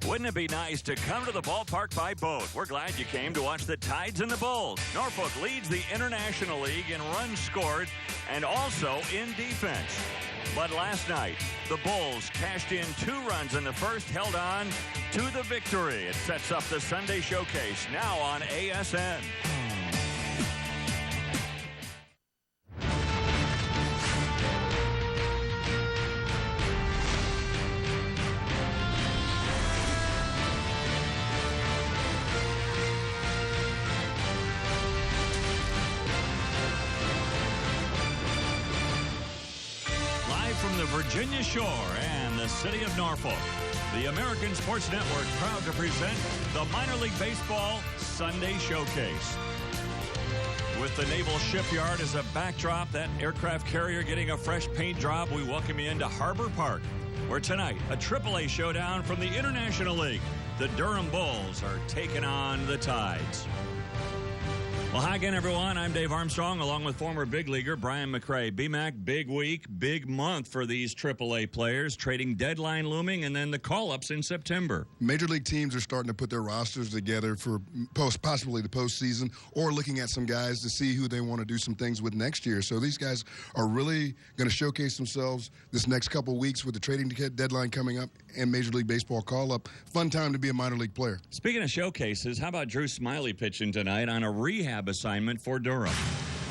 Wouldn't it be nice to come to the ballpark by boat? We're glad you came to watch the Tides and the Bulls. Norfolk leads the International League in runs scored and also in defense. But last night, the Bulls cashed in 2 runs in the first, held on to the victory. It sets up the Sunday showcase now on ASN. From the Virginia Shore and the city of Norfolk, the American Sports Network proud to present the Minor League Baseball Sunday Showcase. With the Naval Shipyard as a backdrop, that aircraft carrier getting a fresh paint job, we welcome you into Harbor Park, where tonight a AAA showdown from the International League. The Durham Bulls are taking on the Tides. Well, hi again, everyone. I'm Dave Armstrong, along with former big leaguer Brian McRae. BMAC, big week, big month for these AAA players. Trading deadline looming, and then the call-ups in September. Major league teams are starting to put their rosters together for possibly the postseason, or looking at some guys to see who they want to do some things with next year. So these guys are really going to showcase themselves this next couple weeks with the trading deadline coming up and Major League Baseball call-up. Fun time to be a minor league player. Speaking of showcases, how about Drew Smiley pitching tonight on a rehab assignment for Durham?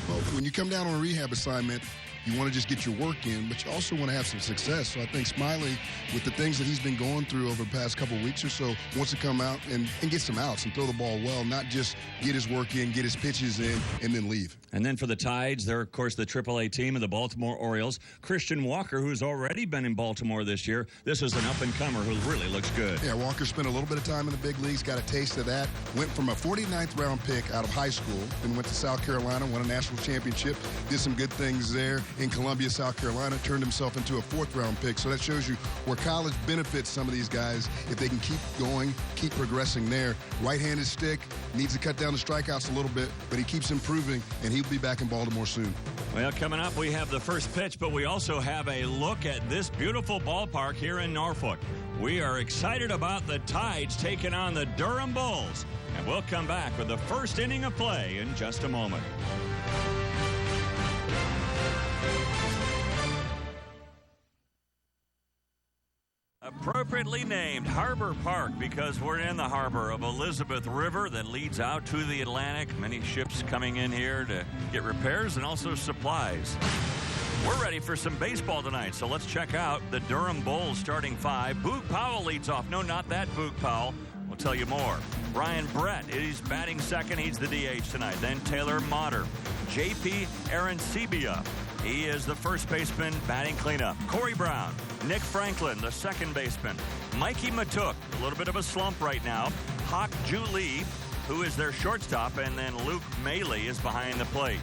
Well, when you come down on a rehab assignment, you want to just get your work in, but you also want to have some success. So I think Smiley, with the things that he's been going through over the past couple of weeks or so, wants to come out and get some outs and throw the ball well, not just get his work in, get his pitches in, and then leave. And then for the Tides, they're, of course, the AAA team of the Baltimore Orioles. Christian Walker, who's already been in Baltimore this year. This is an up-and-comer who really looks good. Yeah, Walker spent a little bit of time in the big leagues, got a taste of that, went from a 49th round pick out of high school, then went to South Carolina, won a national championship, did some good things there in Columbia, South Carolina, turned himself into a 4th round pick. So that shows you where college benefits some of these guys if they can keep going, keep progressing there. Right-handed stick, needs to cut down the strikeouts a little bit, but he keeps improving, and he'll be back in Baltimore soon. Well, coming up, we have the first pitch, but we also have a look at this beautiful ballpark here in Norfolk. We are excited about the Tides taking on the Durham Bulls, and we'll come back with the first inning of play in just a moment. Appropriately named Harbor Park because we're in the harbor of Elizabeth River that leads out to the Atlantic. Many ships coming in here to get repairs and also supplies. We're ready for some baseball tonight, so let's check out the Durham Bulls starting 5. Boog Powell leads off. No, not that Boog Powell. We'll tell you more. Brian Brett, he's batting second. He's the DH tonight. Then Taylor Motter. J.P. Arancibia. He is the first baseman, batting cleanup. Corey Brown, Nick Franklin, the second baseman. Mikey Matuk, a little bit of a slump right now. Hawk Ju Lee, who is their shortstop, and then Luke Maley is behind the plate.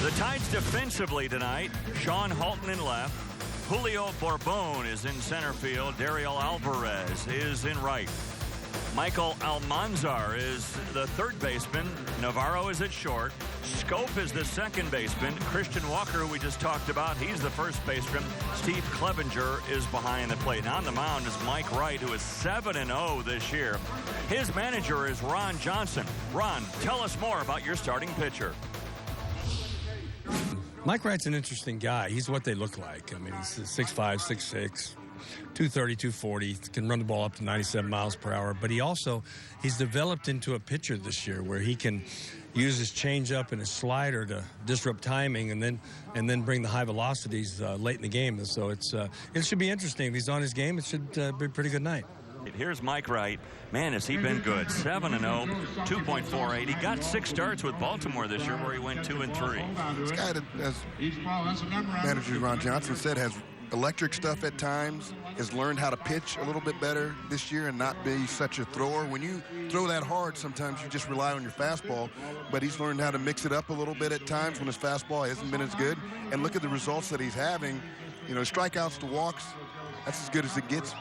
The Tides defensively tonight, Sean Halton in left. Julio Borbon is in center field. Dariel Alvarez is in right. Michael Almanzar is the third baseman. Navarro is at short. Scope is the second baseman. Christian Walker, who we just talked about, he's the first baseman. Steve Clevenger is behind the plate. And on the mound is Mike Wright, who is 7-0 this year. His manager is Ron Johnson. Ron, tell us more about your starting pitcher. Mike Wright's an interesting guy. He's what they look like. I mean, he's 6'5", 6'6", 230, 240, can run the ball up to 97 miles per hour. But he's developed into a pitcher this year where he can use his changeup and his slider to disrupt timing and then bring the high velocities late in the game. So it should be interesting. If he's on his game, it should be a pretty good night. Here's Mike Wright. Man, has he been good. 7-0, 2.48. He got 6 starts with Baltimore this year where he went 2 and 3. This guy, as manager Ron Johnson said, has electric stuff at times, has learned how to pitch a little bit better this year and not be such a thrower. When you throw that hard, sometimes you just rely on your fastball, but he's learned how to mix it up a little bit at times when his fastball hasn't been as good. And look at the results that he's having. You know, strikeouts to walks, that's as good as it gets.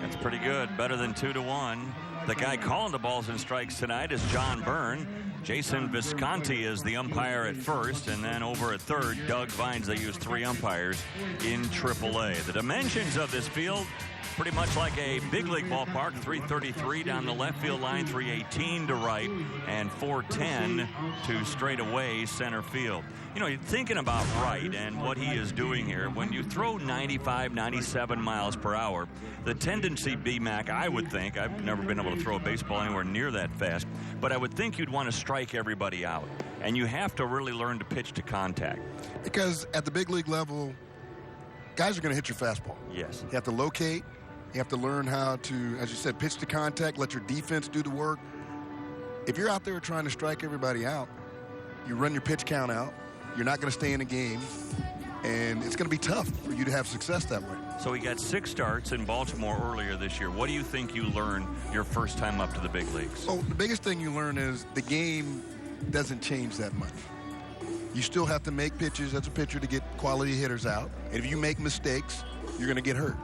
That's pretty good. Better than 2-1. The guy calling the balls and strikes tonight is John Byrne. Jason Visconti is the umpire at first, and then over at third, Doug Vines. They use 3 umpires in AAA. The dimensions of this field, pretty much like a big league ballpark. 333 down the left field line, 318 to right, and 410 to straightaway center field. You know, you're thinking about Wright and what he is doing here. When you throw 95, 97 miles per hour, the tendency, B-Mac, I would think, I've never been able to throw a baseball anywhere near that fast, but I would think you'd want to strike everybody out. And you have to really learn to pitch to contact. Because at the big league level, guys are going to hit your fastball. Yes. You have to locate. You have to learn how to, as you said, pitch to contact, let your defense do the work. If you're out there trying to strike everybody out, you run your pitch count out, you're not going to stay in the game, and it's going to be tough for you to have success that way. So he got 6 starts in Baltimore earlier this year. What do you think you learned your first time up to the big leagues? Oh, the biggest thing you learn is the game doesn't change that much. You still have to make pitches as a pitcher to get quality hitters out. And if you make mistakes, you're going to get hurt.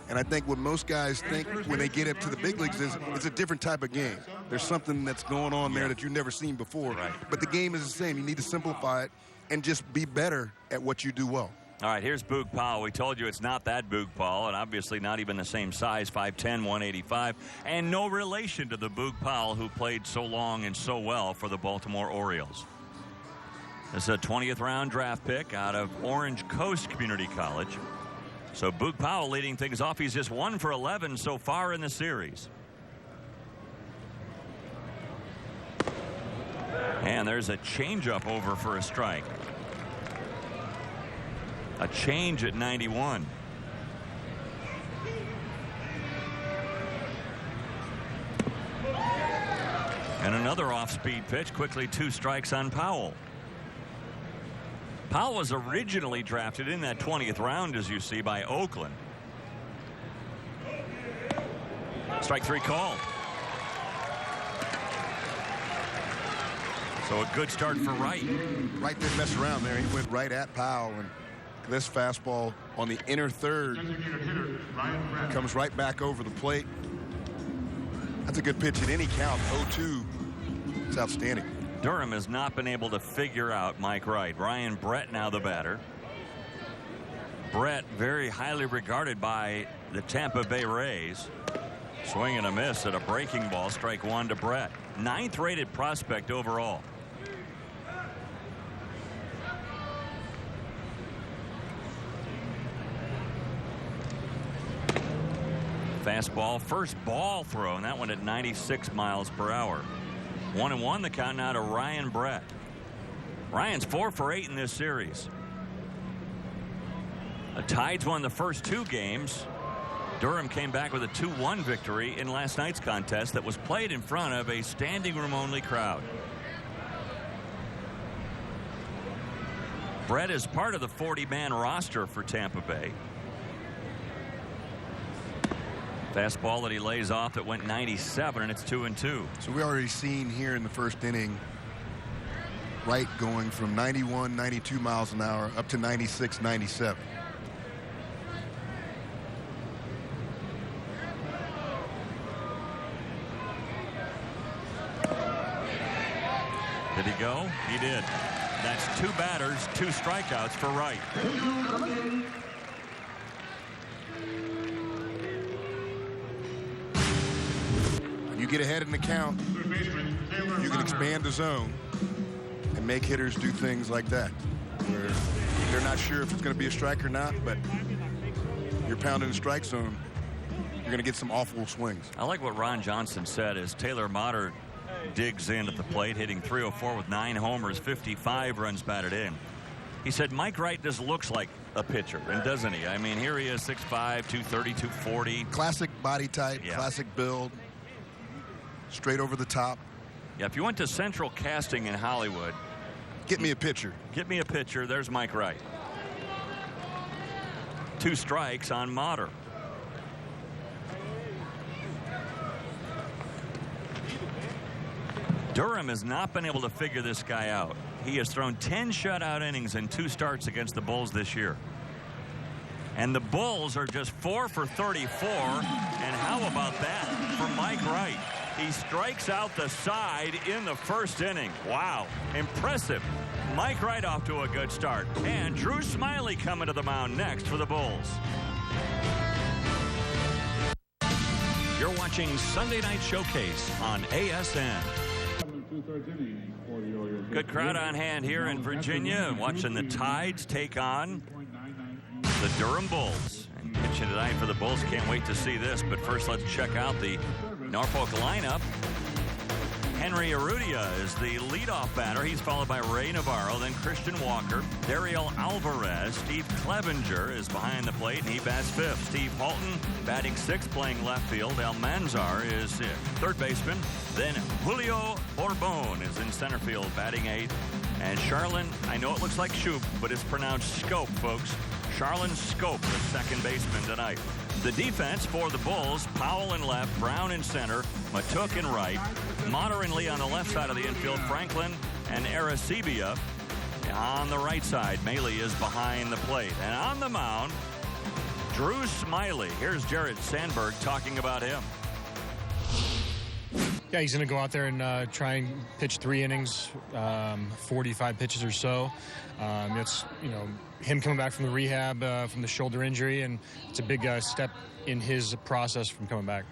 And I think what most guys think when they get up to the big leagues is it's a different type of game. There's something that's going on there that you've never seen before. Right. But the game is the same. You need to simplify it and just be better at what you do well. All right, here's Boog Powell. We told you it's not that Boog Powell, and obviously not even the same size, 5'10", 185, and no relation to the Boog Powell who played so long and so well for the Baltimore Orioles. This is a 20th round draft pick out of Orange Coast Community College. So Boog Powell leading things off. He's just 1 for 11 so far in the series. And there's a changeup over for a strike. A change at 91. And another off-speed pitch. Quickly 2 strikes on Powell. Powell was originally drafted in that 20th round, as you see, by Oakland. Strike 3 called. So a good start for Wright. Wright didn't mess around there. He went right at Powell, and this fastball on the inner third comes right back over the plate. That's a good pitch at any count. 0-2. It's outstanding. Durham has not been able to figure out Mike Wright. Ryan Brett now the batter. Brett very highly regarded by the Tampa Bay Rays. Swing and a miss at a breaking ball. Strike 1 to Brett. 9th rated prospect overall. Fastball, first ball throw, and that one at 96 miles per hour. 1-1 the count now to Ryan Brett. Ryan's 4 for 8 in this series. The Tides won the first 2 games. Durham came back with a 2-1 victory in last night's contest that was played in front of a standing room only crowd. Brett is part of the 40-man roster for Tampa Bay. Fastball that he lays off that went 97, and it's 2-2. So we already seen here in the first inning Wright going from 91, 92 miles an hour up to 96, 97. Did he go? He did. That's 2 batters, 2 strikeouts for Wright. You get ahead in the count, you can expand the zone and make hitters do things like that, where they're not sure if it's going to be a strike or not, but you're pounding the strike zone, you're going to get some awful swings. I like what Ron Johnson said as Taylor Motter digs in at the plate, hitting .304 with 9 homers, 55 runs batted in. He said Mike Wright just looks like a pitcher, and doesn't he? I mean, here he is, 6'5", 230, 240. Classic body type, Yeah. Classic build. Straight over the top. Yeah, if you went to Central Casting in Hollywood, Get me a pitcher. get me a pitcher. There's Mike Wright. 2 strikes on Motter. Durham has not been able to figure this guy out. He has thrown 10 shutout innings in 2 starts against the Bulls this year. And the Bulls are just 4 for 34. And how about that for Mike Wright? He strikes out the side in the first inning. Wow, impressive. Mike Wright off to a good start. And Drew Smiley coming to the mound next for the Bulls. watching Sunday Night Showcase on ASN. Good crowd on hand here in Virginia, watching the Tides take on the Durham Bulls. And pitching tonight for the Bulls, can't wait to see this. But first, let's check out the Norfolk lineup. Henry Urrutia is the leadoff batter. He's followed by Ray Navarro, then Christian Walker, Dariel Alvarez. Steve Clevenger is behind the plate, and he bats fifth. Steve Halton batting sixth, playing left field. Almanzar is third baseman. Then Julio Borbon is in center field, batting eighth. And Charlin, I know it looks like Shoop, but it's pronounced Scope, folks. Charlin Scope, the second baseman tonight. The defense for the Bulls, Powell in left, Brown in center, Matuk in right, Motter and Lee on the left side of the infield, Franklin and Aracibia on the right side. Maley is behind the plate. And on the mound, Drew Smiley. Here's Jared Sandberg talking about him. Yeah, he's going to go out there and try and pitch 3 innings, 45 pitches or so. It's, him coming back from the rehab from the shoulder injury, and it's a big step in his process from coming back.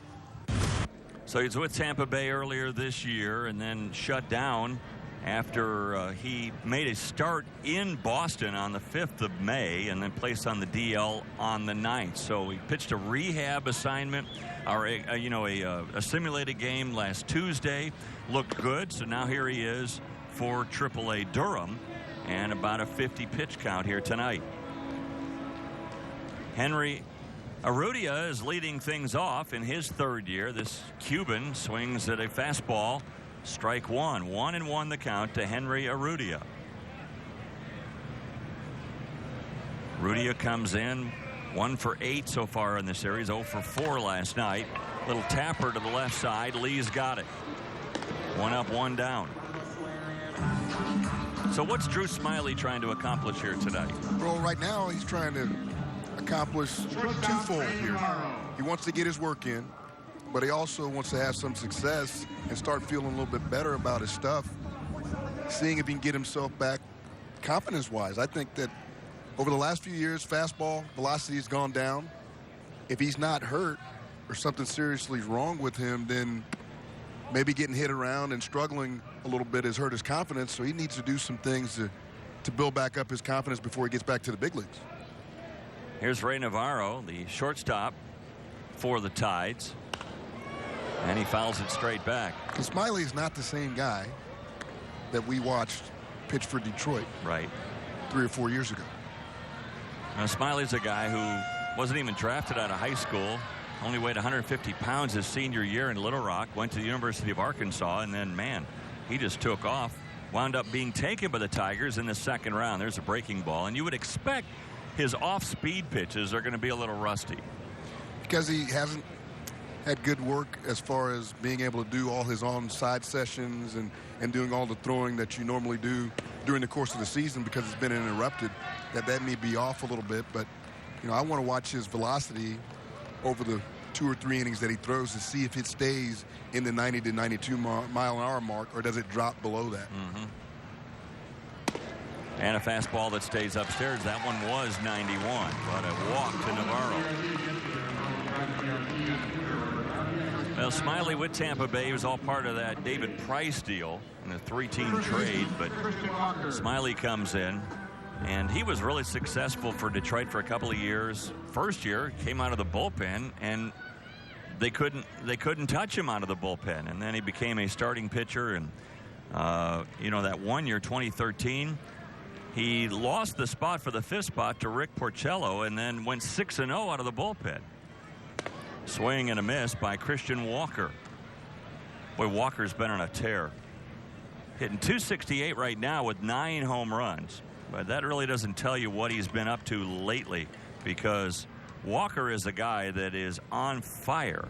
So he's with Tampa Bay earlier this year and then shut down after he made a start in Boston on the 5th of May and then placed on the DL on the 9th. So he pitched a rehab assignment, or a simulated game last Tuesday. Looked good, so now here he is for AAA Durham, and about a 50 pitch count here tonight. Henry Urrutia is leading things off in his third year. This Cuban swings at a fastball. Strike one. 1-1 the count to Henry Urrutia. Urrutia comes in 1 for 8 so far in the series. 0 for 4 last night. Little tapper to the left side. Lee's got it. 1 up, 1 down. So what's Drew Smiley trying to accomplish here tonight? Well, right now he's trying to accomplish twofold here. He wants to get his work in, but he also wants to have some success and start feeling a little bit better about his stuff, seeing if he can get himself back confidence-wise. I think that over the last few years, fastball velocity has gone down. If he's not hurt or something seriously wrong with him, then maybe getting hit around and struggling a little bit has hurt his confidence, so he needs to do some things to build back up his confidence before he gets back to the big leagues. Here's Ray Navarro, the shortstop for the Tides, and he fouls it straight back. And Smiley's not the same guy that we watched pitch for Detroit right 3 or 4 years ago. Now, Smiley's a guy who wasn't even drafted out of high school, only weighed 150 pounds his senior year in Little Rock, went to the University of Arkansas, and then, man, he just took off, wound up being taken by the Tigers in the second round. There's a breaking ball, and you would expect his off-speed pitches are going to be a little rusty. Because he hasn't had good work as far as being able to do all his on-side sessions and doing all the throwing that you normally do during the course of the season, because it's been interrupted, that may be off a little bit. But, I want to watch his velocity over the 2 or 3 innings that he throws to see if it stays in the 90 to 92 mile-an-hour mark, or does it drop below that. Mm-hmm. And a fastball that stays upstairs. That one was 91, but a walk to Navarro. Well, Smiley with Tampa Bay, he was all part of that David Price deal in a 3-team trade, but Smiley comes in, and he was really successful for Detroit for a couple of years. First year, came out of the bullpen, and they couldn't touch him out of the bullpen, and then he became a starting pitcher. And that 1 year, 2013, he lost the spot for the 5th spot to Rick Porcello, and then went 6-0 out of the bullpen. Swing and a miss by Christian Walker. Boy, Walker's been on a tear. Hitting .268 right now with 9 home runs. But that really doesn't tell you what he's been up to lately, because Walker is a guy that is on fire.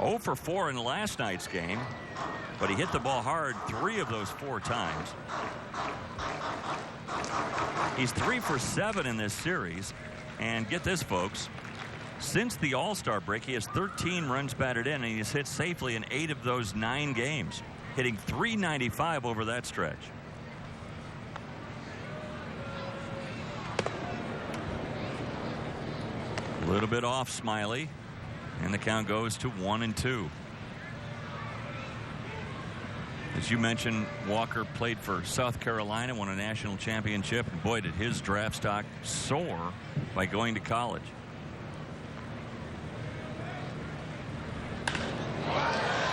Oh for 4 in last night's game, but he hit the ball hard 3 of those 4 times. He's 3 for 7 in this series, and get this, folks, since the All-Star break, he has 13 runs batted in, and he's hit safely in 8 of those 9 games, hitting .395 over that stretch. A little bit off Smiley, and the count goes to 1-2. As you mentioned, Walker played for South Carolina, won a national championship, and boy, did his draft stock soar by going to college.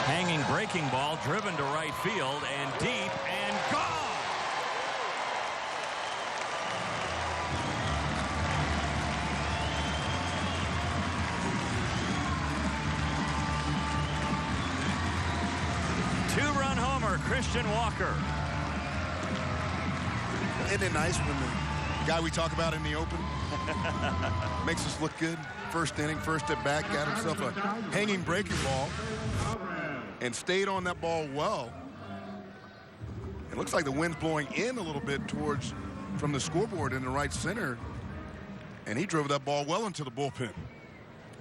Hanging breaking ball driven to right field and deep and gone. Two-run homer, Christian Walker. Isn't it nice when the guy we talk about in the open makes us look good? First inning, first at bat, got himself a hanging breaking ball and stayed on that ball well. It looks like the wind's blowing in a little bit from the scoreboard in the right center, and he drove that ball well into the bullpen.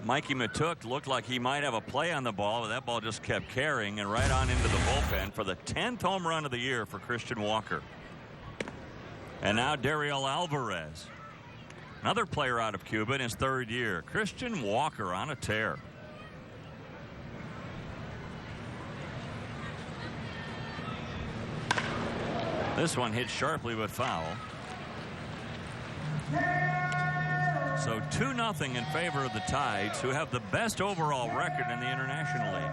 Mikey Matuk looked like he might have a play on the ball, but that ball just kept carrying and right on into the bullpen for the 10th home run of the year for Christian Walker. And now Dariel Alvarez, another player out of Cuba in his third year. Christian Walker on a tear. This one hit sharply but foul. So 2-0 in favor of the Tides, who have the best overall record in the International League.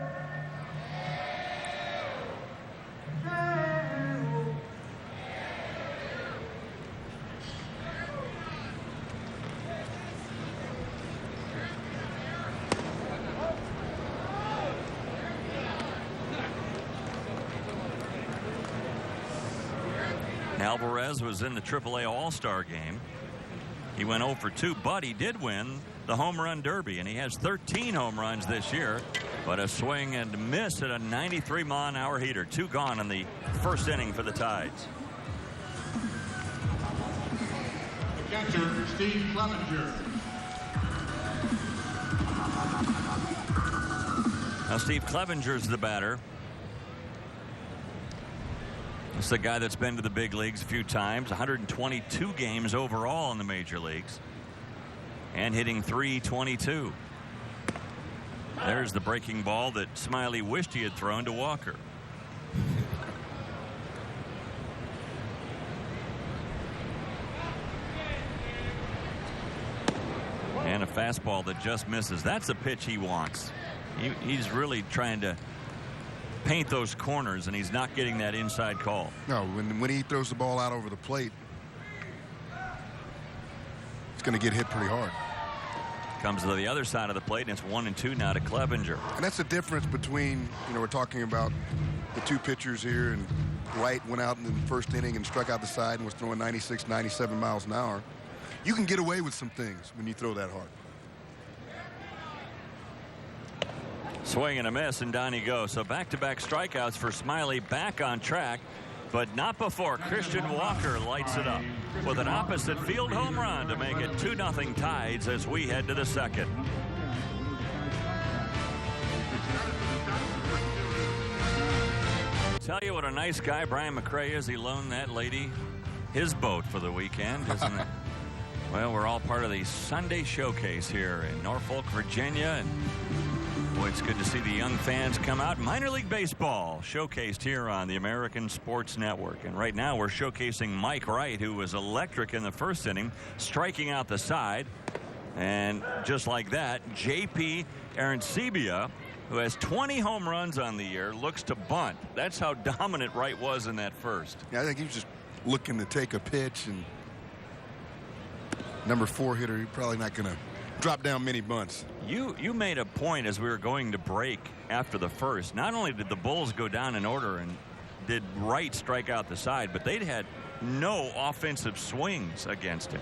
Alvarez was in the AAA All-Star game. He went 0 for 2, but he did win the home run derby, and he has 13 home runs this year. But a swing and miss at a 93-mile-an-hour heater. 2 gone in the first inning for the Tides. The catcher, Steve Clevenger. Now Steve Clevenger's the batter. It's the guy that's been to the big leagues a few times, 122 games overall in the major leagues, and hitting .322. There's the breaking ball that Smiley wished he had thrown to Walker. And a fastball that just misses. That's a pitch he wants. He's really trying to paint those corners, and he's not getting that inside call. No, when he throws the ball out over the plate, it's going to get hit pretty hard. Comes to the other side of the plate, and it's 1-2 now to Clevenger. And that's the difference between, we're talking about the two pitchers here, and Wright went out in the first inning and struck out the side and was throwing 96, 97 miles an hour. You can get away with some things when you throw that hard. Swing and a miss, and down he goes. So back-to-back strikeouts for Smiley, back on track, but not before Christian Walker lights it up with an opposite field home run to make it 2-0 Tides as we head to the second. Tell you what a nice guy Brian McRae is. He loaned that lady his boat for the weekend, isn't it? Well, we're all part of the Sunday showcase here in Norfolk, Virginia, and boy, it's good to see the young fans come out. Minor League Baseball showcased here on the American Sports Network. And right now we're showcasing Mike Wright, who was electric in the first inning, striking out the side. And just like that, J.P. Arancibia, who has 20 home runs on the year, looks to bunt. That's how dominant Wright was in that first. Yeah, I think he was just looking to take a pitch, and number 4 hitter, he's probably not going to drop down many bunts. You made a point as we were going to break after the first. Not only did the Bulls go down in order and did Wright strike out the side, but they'd had no offensive swings against him.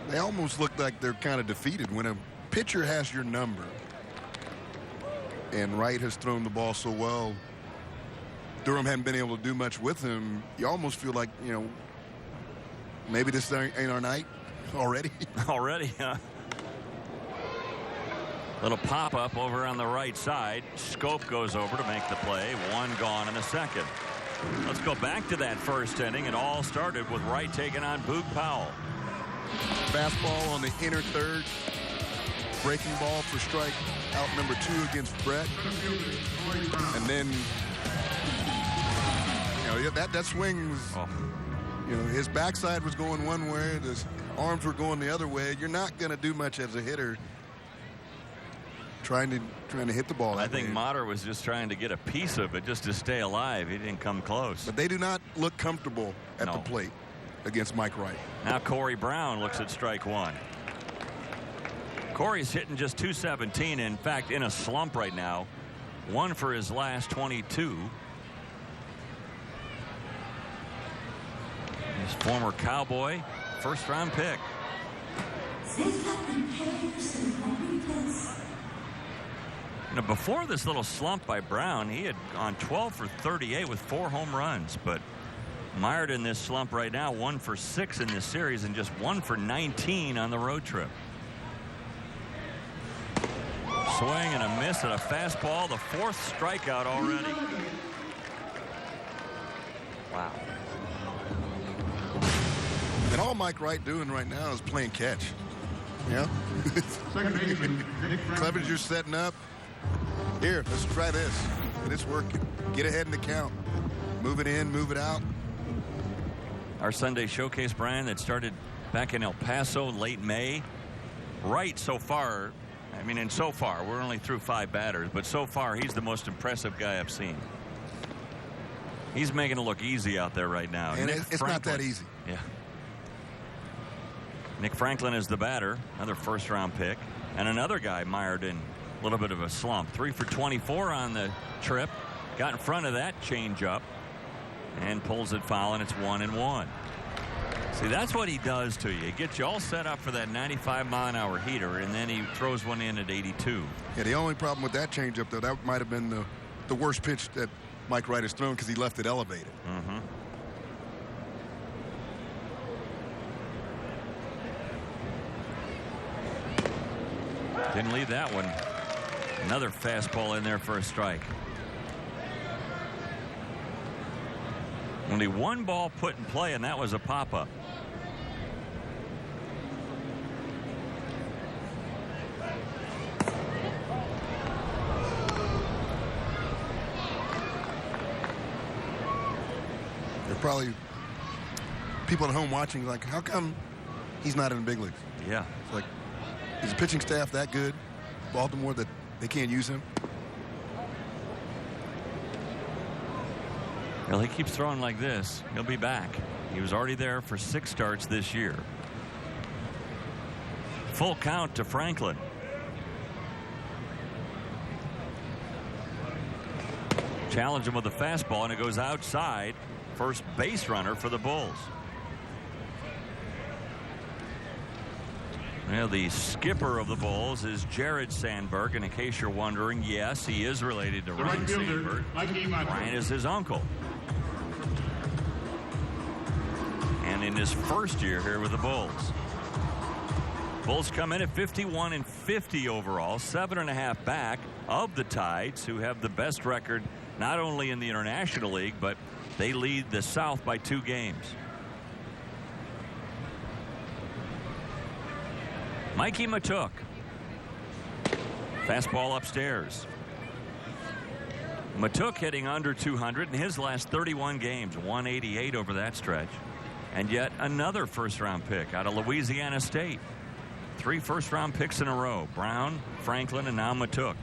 They almost look like they're kind of defeated. When a pitcher has your number and Wright has thrown the ball so well, Durham hadn't been able to do much with him. You almost feel like, maybe this ain't our night already. Already, huh? Little pop-up over on the right side. Scope goes over to make the play. 1 gone in the second. Let's go back to that first inning. It all started with Wright taking on Boog Powell. Fastball on the inner third. breaking ball for strike out number 2 against Brett. And then, that swing was, his backside was going one way, his arms were going the other way. You're not going to do much as a hitter trying to hit the ball. I think Motter was just trying to get a piece of it just to stay alive. He didn't come close. But they do not look comfortable at the plate against Mike Wright. Now Corey Brown looks at strike 1. Corey's hitting just .217. In fact, in a slump right now. 1 for his last 22. His former Cowboy, first-round pick. Before this little slump by Brown, he had gone 12 for 38 with 4 home runs. But mired in this slump right now, 1 for 6 in this series and just 1 for 19 on the road trip. Swing and a miss at a fastball. The 4th strikeout already. Wow. And all Mike Wright doing right now is playing catch. Yeah. Second baseman, Nick Clevenger's setting up. Here, let's try this. And it's working. Get ahead in the count. Move it in, move it out. Our Sunday showcase, Brian, that started back in El Paso late May. Wright so far, we're only through 5 batters, but so far he's the most impressive guy I've seen. He's making it look easy out there right now. And it's not that easy. Yeah. Nick Franklin is the batter, another first-round pick, and another guy mired in a little bit of a slump. 3 for 24 on the trip. Got in front of that changeup and pulls it foul, and it's 1-1. See, that's what he does to you. He gets you all set up for that 95-mile-an-hour heater, and then he throws one in at 82. Yeah, the only problem with that changeup, though, that might have been the worst pitch that Mike Wright has thrown because he left it elevated. Mm-hmm. Didn't leave that one. Another fastball in there for a strike. Only 1 ball put in play, and that was a pop-up. There are probably people at home watching like, how come he's not in the big leagues? Yeah. It's like, is the pitching staff that good, Baltimore, that they can't use him? Well, he keeps throwing like this. He'll be back. He was already there for 6 starts this year. Full count to Franklin. Challenge him with a fastball, and it goes outside. First base runner for the Bulls. Well, the skipper of the Bulls is Jared Sandberg, and in case you're wondering, yes, he is related to Ryan Sandberg. Ryan is his uncle. And in his first year here with the Bulls. Bulls come in at 51-50 overall, 7.5 back of the Tides, who have the best record not only in the International League, but they lead the South by 2 games. Mikey Matuk. Fastball upstairs. Matuk hitting under 200 in his last 31 games, 188 over that stretch. And yet another first-round pick out of Louisiana State. 3 first-round picks in a row. Brown, Franklin, and now Matuk.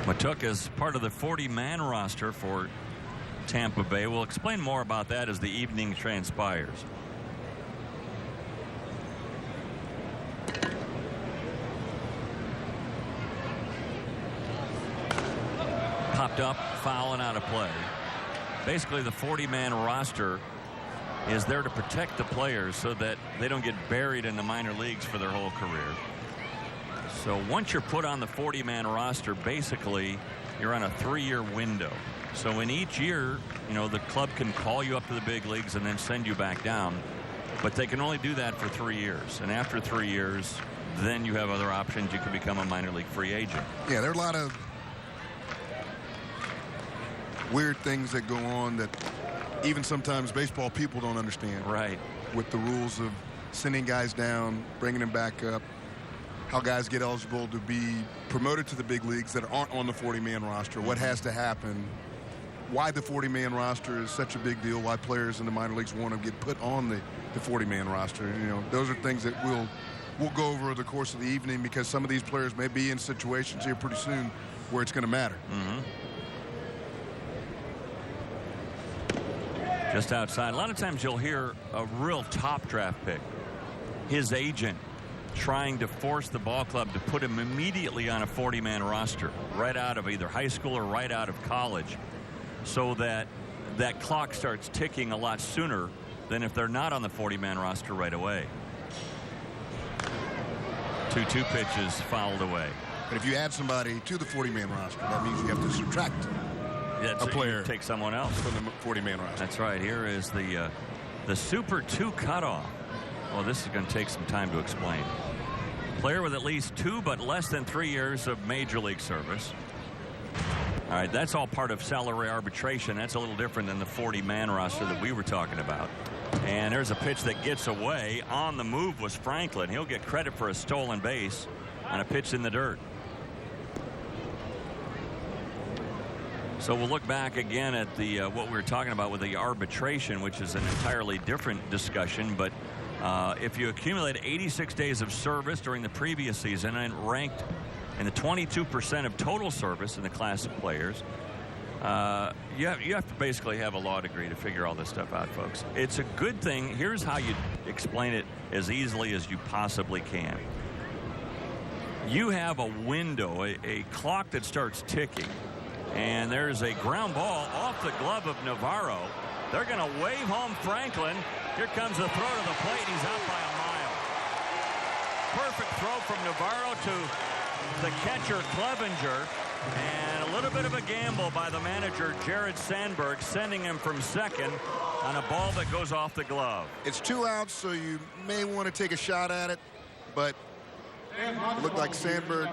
Matuk is part of the 40-man roster for Tampa Bay. We'll explain more about that as the evening transpires. Popped up, foul, and out of play. Basically, the 40-man roster is there to protect the players so that they don't get buried in the minor leagues for their whole career. So once you're put on the 40-man roster, basically you're on a 3-year window. So in each year, the club can call you up to the big leagues and then send you back down. But they can only do that for 3 years. And after 3 years, then you have other options. You can become a minor league free agent. Yeah, there are a lot of weird things that go on that even sometimes baseball people don't understand. Right. With the rules of sending guys down, bringing them back up, how guys get eligible to be promoted to the big leagues that aren't on the 40-man roster, what has to happen, why the 40-man roster is such a big deal, why players in the minor leagues want to get put on the 40-man roster. You know, those are things that we'll go over the course of the evening, because some of these players may be in situations here pretty soon where it's going to matter. Just outside. A lot of times you'll hear a real top draft pick, his agent trying to force the ball club to put him immediately on a 40-man roster right out of either high school or right out of college, so that that clock starts ticking a lot sooner than if they're not on the 40-man roster right away. 2-2 pitches fouled away. But if you add somebody to the 40-man roster, that means you have to subtract a player. Take someone else from the 40-man roster. That's right. Here is the Super 2 cutoff. Well, this is going to take some time to explain. Player with at least 2 but less than 3 years of major league service. All right, that's all part of salary arbitration. That's a little different than the 40-man roster that we were talking about. And there's a pitch that gets away. On the move was Franklin. He'll get credit for a stolen base on a pitch in the dirt. So we'll look back again at the what we were talking about with the arbitration, which is an entirely different discussion. But if you accumulate 86 days of service during the previous season and ranked in the 22% of total service in the class of players, you have to basically have a law degree to figure all this stuff out, folks. It's a good thing. Here's how you explain it as easily as you possibly can. You have a window, a clock that starts ticking, and there's a ground ball off the glove of Navarro. They're going to wave home Franklin. Here comes the throw to the plate. He's out by a mile. Perfect throw from Navarro to the catcher, Clevenger. And a little bit of a gamble by the manager, Jared Sandberg, sending him from second on a ball that goes off the glove. It's 2 outs, so you may want to take a shot at it, but it looked like Sandberg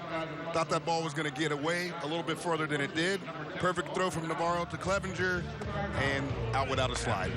thought that ball was going to get away a little bit further than it did. Perfect throw from Navarro to Clevenger, and out without a slide.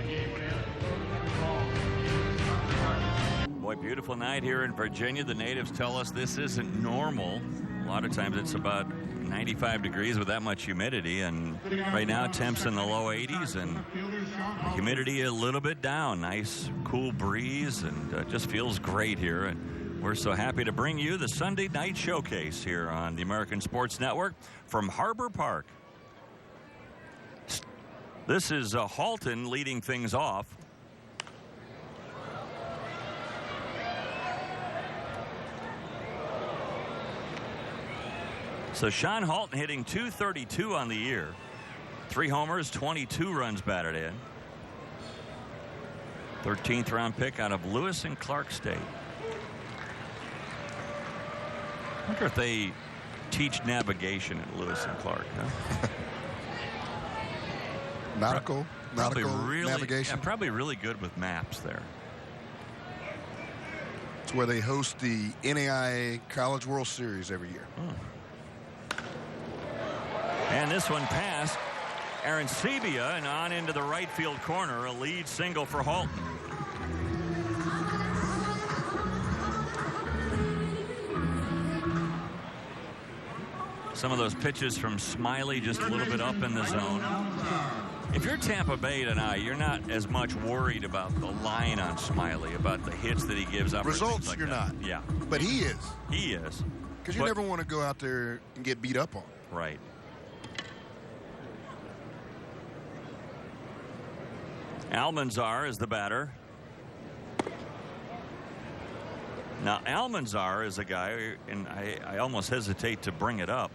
Boy, beautiful night here in Virginia. The natives tell us this isn't normal. A lot of times it's about 95 degrees with that much humidity, and right now temps in the low 80s and the humidity a little bit down. Nice cool breeze, and just feels great here. And we're so happy to bring you the Sunday night showcase here on the American Sports Network from Harbor Park. This is Halton leading things off. So Sean Halton hitting .232 on the year. 3 homers, 22 runs batted in. 13th round pick out of Lewis and Clark State. I wonder if they teach navigation at Lewis and Clark, huh? Nautical navigation. Yeah, probably really good with maps there. It's where they host the NAIA College World Series every year. And this one past Aaron Sebia and on into the right field corner. A lead single for Halton. Some of those pitches from Smiley just a little bit up in the zone. If you're Tampa Bay tonight, you're not as much worried about the line on Smiley, about the hits that he gives up. Results, like you're that. not. Yeah. But he is. He is. Because you never want to go out there and get beat up on. Right. Almanzar is the batter. Now, Almanzar is a guy, and I almost hesitate to bring it up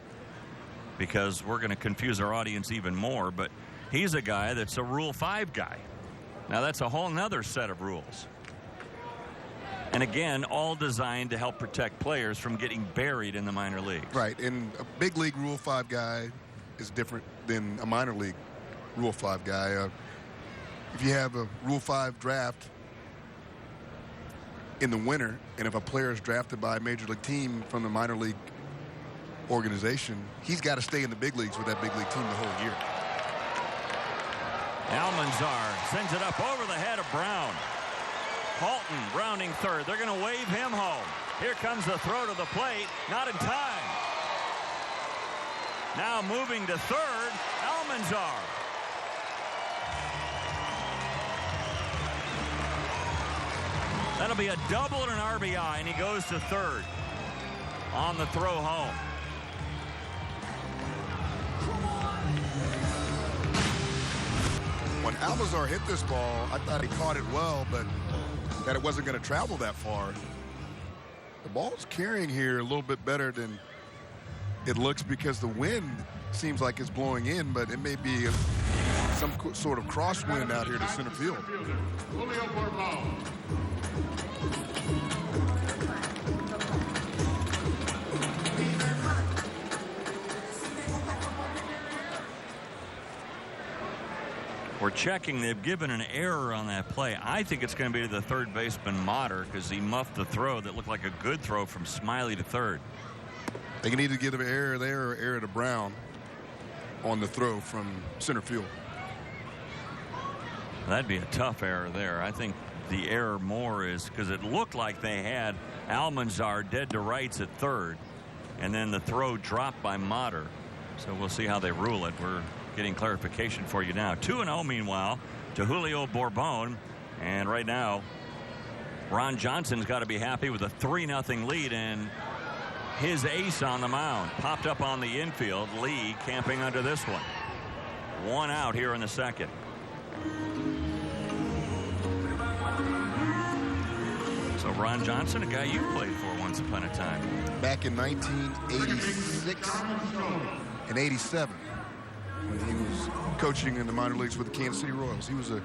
because we're going to confuse our audience even more, but he's a guy that's a Rule 5 guy. Now, that's a whole nother set of rules. And again, all designed to help protect players from getting buried in the minor leagues. Right, and a big league Rule 5 guy is different than a minor league Rule 5 guy. If you have a Rule 5 draft, in the winter, and if a player is drafted by a major league team from the minor league organization, he's got to stay in the big leagues with that big league team the whole year. Almanzar sends it up over the head of Brown. Halton rounding third. They're going to wave him home. Here comes the throw to the plate. Not in time. Now moving to third, Almanzar. That'll be a double and an RBI, and he goes to third on the throw home. When Almanzar hit this ball, I thought he caught it well, but that it wasn't going to travel that far. The ball's carrying here a little bit better than it looks because the wind seems like it's blowing in, but it may be some sort of crosswind out here to center field. We're checking. They've given an error on that play. I think it's going to be to the third baseman, Motter, because he muffed the throw that looked like a good throw from Smiley to third. They can either give an error there or error to Brown on the throw from center field. That'd be a tough error there. I think the error more is because it looked like they had Almanzar dead to rights at third, and then the throw dropped by Motter. So we'll see how they rule it. We're getting clarification for you now. 2-0 meanwhile to Julio Bourbon, and right now Ron Johnson's got to be happy with a 3-0 lead, and his ace on the mound popped up on the infield. Lee camping under this one. One out here in the second. So Ron Johnson, a guy you played for once upon a time. Back in 1986 and 87. When he was coaching in the minor leagues with the Kansas City Royals. He was a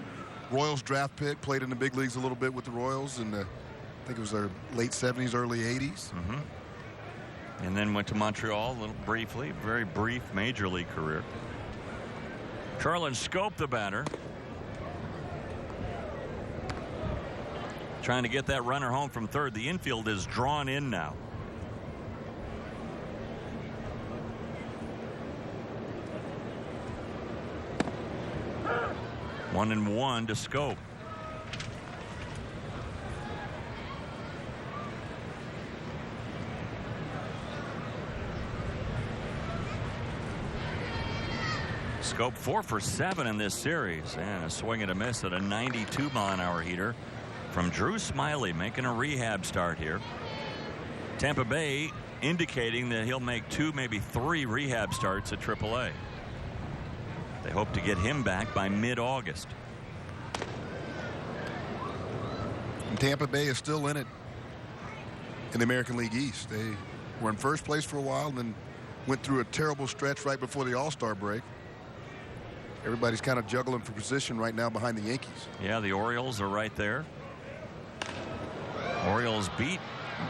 Royals draft pick, played in the big leagues a little bit with the Royals in the, I think it was their late 70s, early 80s. And then went to Montreal a little briefly, very brief major league career. Carlin Scope, the batter. Trying to get that runner home from third. The infield is drawn in now. One and one to Scope. Scope 4 for 7 in this series, and a swing and a miss at a 92-mile-an-hour heater from Drew Smiley, making a rehab start here. Tampa Bay indicating that he'll make 2, maybe 3 rehab starts at AAA. They hope to get him back by mid-August. And Tampa Bay is still in it in the American League East. They were in first place for a while and then went through a terrible stretch right before the All-Star break. Everybody's kind of juggling for position right now behind the Yankees. Yeah, the Orioles are right there. Orioles beat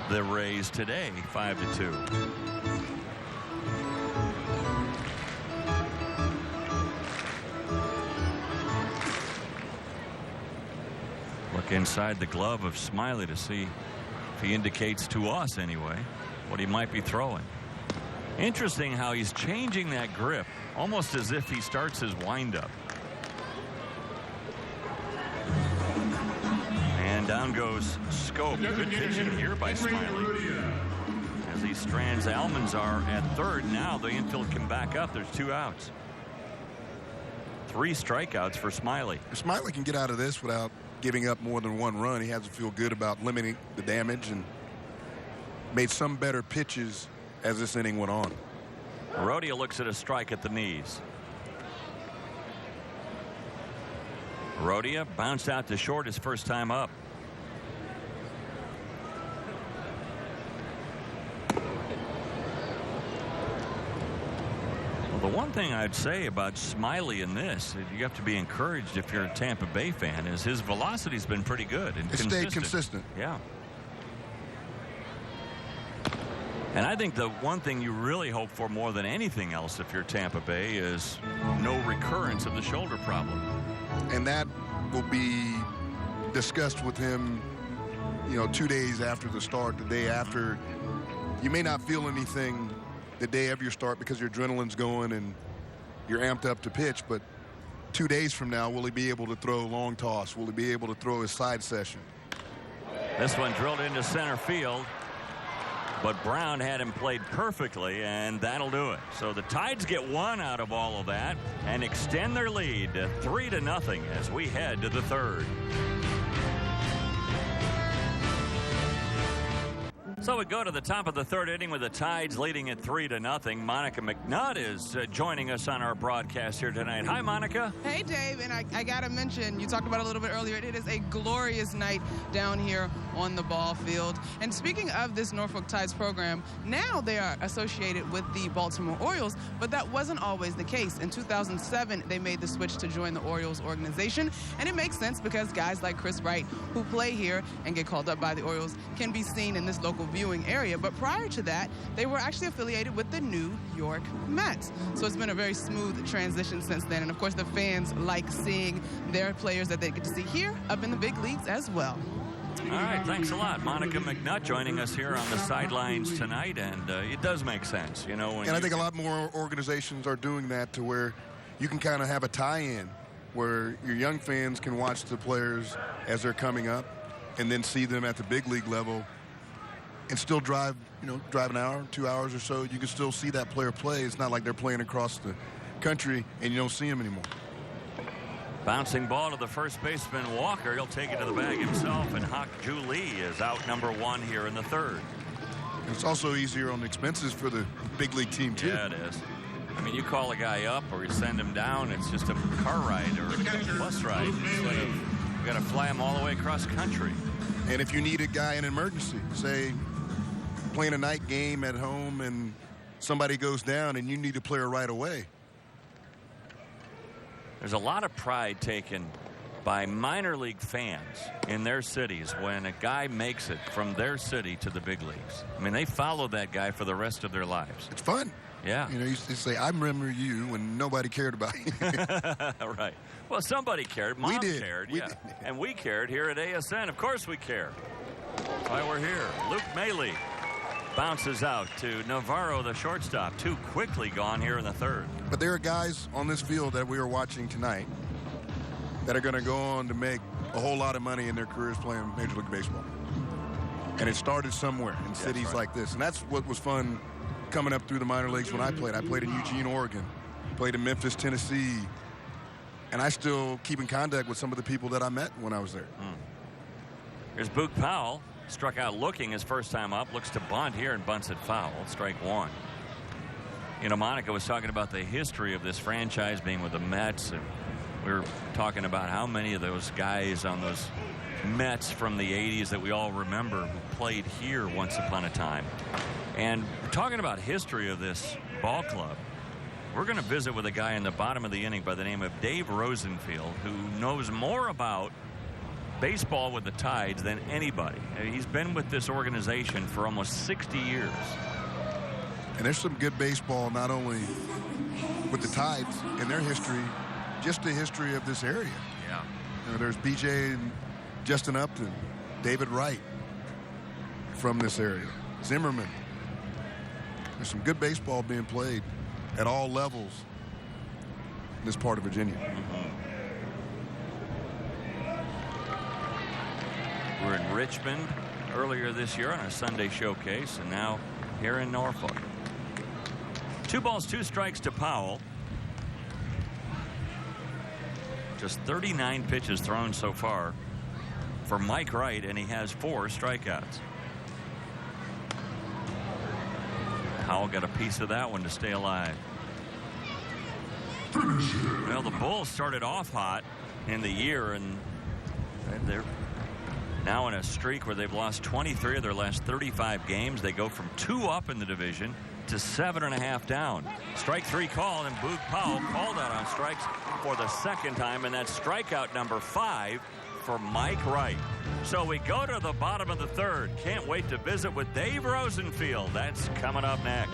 the Rays today 5-2. Look inside the glove of Smiley to see if he indicates to us anyway what he might be throwing. Interesting how he's changing that grip almost as if he starts his windup. And down goes Scope. Good pitching here by Smiley as he strands Almanzar at third. Now the infield can back up. There's 2 outs. 3 strikeouts for Smiley. If Smiley can get out of this without giving up more than 1 run, he has to feel good about limiting the damage and made some better pitches as this inning went on. Herodia looks at a strike at the knees. Herodia bounced out to short his first time up. Well, the one thing I'd say about Smiley in this, you have to be encouraged if you're a Tampa Bay fan, is his velocity's been pretty good and It stayed consistent. Yeah. And I think the one thing you really hope for more than anything else if you're Tampa Bay is no recurrence of the shoulder problem. And that will be discussed with him 2 days after the start, the day after, you may not feel anything the day of your start because your adrenaline's going and you're amped up to pitch, but 2 days from now, will he be able to throw long toss? Will he be able to throw his side session? This one drilled into center field, but Brown had him played perfectly, and that'll do it. So the Tides get one out of all of that and extend their lead to 3-0 as we head to the third. So we go to the top of the third inning with the Tides leading at 3-0. Monica McNutt is joining us on our broadcast here tonight. Hi, Monica. Hey, Dave, and I got to mention, you talked about it a little bit earlier, it is a glorious night down here on the ball field. And speaking of this Norfolk Tides program, now they are associated with the Baltimore Orioles, but that wasn't always the case. In 2007, they made the switch to join the Orioles organization, and it makes sense because guys like Chris Wright, who play here and get called up by the Orioles, can be seen in this local viewing area. But prior to that, they were actually affiliated with the New York Mets. So it's been a very smooth transition since then. And of course, the fans like seeing their players that they get to see here up in the big leagues as well. All right, thanks a lot. Monica McNutt joining us here on the sidelines tonight, and it does make sense, when and I think a lot more organizations are doing that to where you can kind of have a tie-in where your young fans can watch the players as they're coming up and then see them at the big league level and still drive an hour, 2 hours or so. You can still see that player play. It's not like they're playing across the country and you don't see them anymore. Bouncing ball to the first baseman, Walker. He'll take it to the bag himself, and Hawk Ju Lee is out number one here in the third. It's also easier on the expenses for the big league team, too. Yeah, it is. I mean, you call a guy up or you send him down, it's just a car ride or a bus ride. Instead of, you got to fly him all the way across country. And if you need a guy in emergency, say playing a night game at home and somebody goes down and you need a player right away. There's a lot of pride taken by minor league fans in their cities when a guy makes it from their city to the big leagues. I mean, they follow that guy for the rest of their lives. It's fun. Yeah. You used to say, I remember you when nobody cared about you. Right. Well, somebody cared. Mom we did. cared. We yeah. did. And we cared here at ASN. Of course we care. That's why we're here. Luke Maley bounces out to Navarro, the shortstop. Too quickly gone here in the third. But there are guys on this field that we are watching tonight that are going to go on to make a whole lot of money in their careers playing Major League Baseball. And it started somewhere in cities like this. And that's what was fun coming up through the minor leagues when I played. I played in Eugene, Oregon, played in Memphis, Tennessee. And I still keep in contact with some of the people that I met when I was there. Here's Boog Powell. Struck out looking his first time up. Looks to bunt here and bunts it foul. Strike one. Monica was talking about the history of this franchise being with the Mets. And we were talking about how many of those guys on those Mets from the 80s that we all remember who played here once upon a time. And we're talking about history of this ball club. We're going to visit with a guy in the bottom of the inning by the name of Dave Rosenfield, who knows more about baseball with the Tides than anybody. He's been with this organization for almost 60 years. And there's some good baseball not only with the Tides in their history, just the history of this area. Yeah. There's BJ and Justin Upton, David Wright from this area, Zimmerman. There's some good baseball being played at all levels in this part of Virginia. We're in Richmond earlier this year on a Sunday showcase, and now here in Norfolk. 2 balls, 2 strikes to Powell. Just 39 pitches thrown so far for Mike Wright, and he has 4 strikeouts. Powell got a piece of that one to stay alive. Well, the Bulls started off hot in the year, and they're now in a streak where they've lost 23 of their last 35 games. They go from 2 up in the division to 7.5 down. Strike 3 call, and Boog Powell called out on strikes for the second time, and that's strikeout number 5 for Mike Wright. So we go to the bottom of the third. Can't wait to visit with Dave Rosenfield. That's coming up next.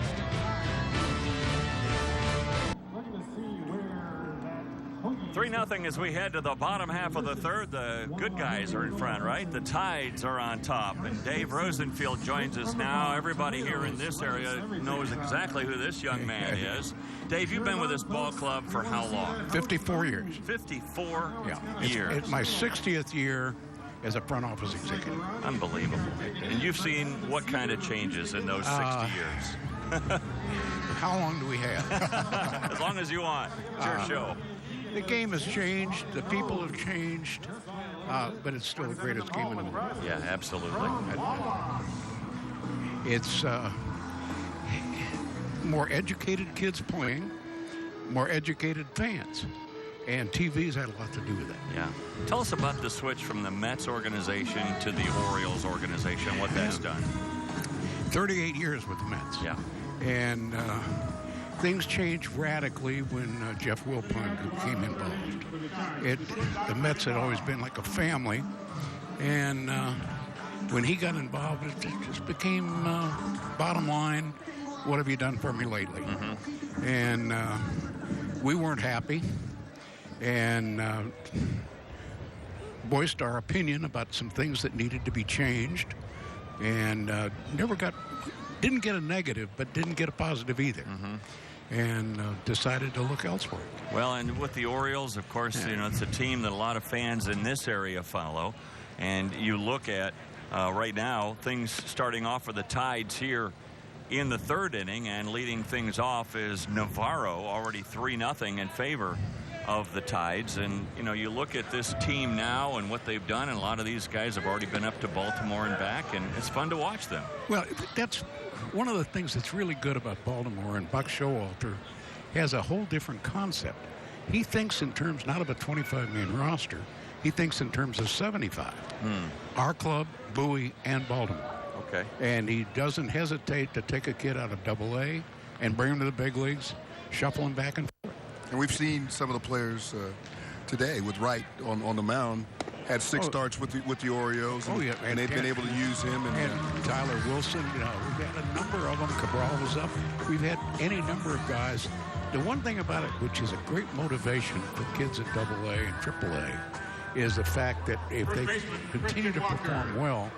Looking to see where that 3-0 as we head to the bottom half of the third. The good guys are in front, right? The Tides are on top. And Dave Rosenfield joins us now. Everybody here in this area knows exactly who this young man is. Dave, you've been with this ball club for how long? 54 years. 54 Yeah. years. It's my 60th year as a front office executive. Unbelievable. And you've seen what kind of changes in those 60 years? How long do we have? As long as you want. It's your show. The game has changed. The people have changed. But it's still the greatest game in the world. Yeah, absolutely. It's more educated kids playing, more educated fans. And TV's had a lot to do with that. Yeah. Tell us about the switch from the Mets organization to the Orioles organization, what that's done. 38 years with the Mets. Yeah. And things changed radically when Jeff Wilpon became involved. The Mets had always been like a family, and when he got involved, it just became bottom line, what have you done for me lately? Mm-hmm. And we weren't happy, and voiced our opinion about some things that needed to be changed, and didn't get a negative, but didn't get a positive either. Mm-hmm. And decided to look elsewhere. Well, and with the Orioles, of course, it's a team that a lot of fans in this area follow. And you look at right now, things starting off for the Tides here in the third inning, and leading things off is Navarro, already 3-0 in favor of the Tides. And, you look at this team now and what they've done, and a lot of these guys have already been up to Baltimore and back, and it's fun to watch them. Well, that's one of the things that's really good about Baltimore, and Buck Showalter has a whole different concept. He thinks in terms not of a 25-man roster, he thinks in terms of 75. Our club, Bowie, and Baltimore. Okay. And he doesn't hesitate to take a kid out of AA and bring him to the big leagues, shuffle him back and forth. And we've seen some of the players today with Wright on the mound. Had 6 starts with the Orioles, and they've been able to use him. And Tyler Wilson, we've had a number of them. Cabral was up. We've had any number of guys. The one thing about it, which is a great motivation for kids at AA and AAA, is the fact that if they continue to perform well,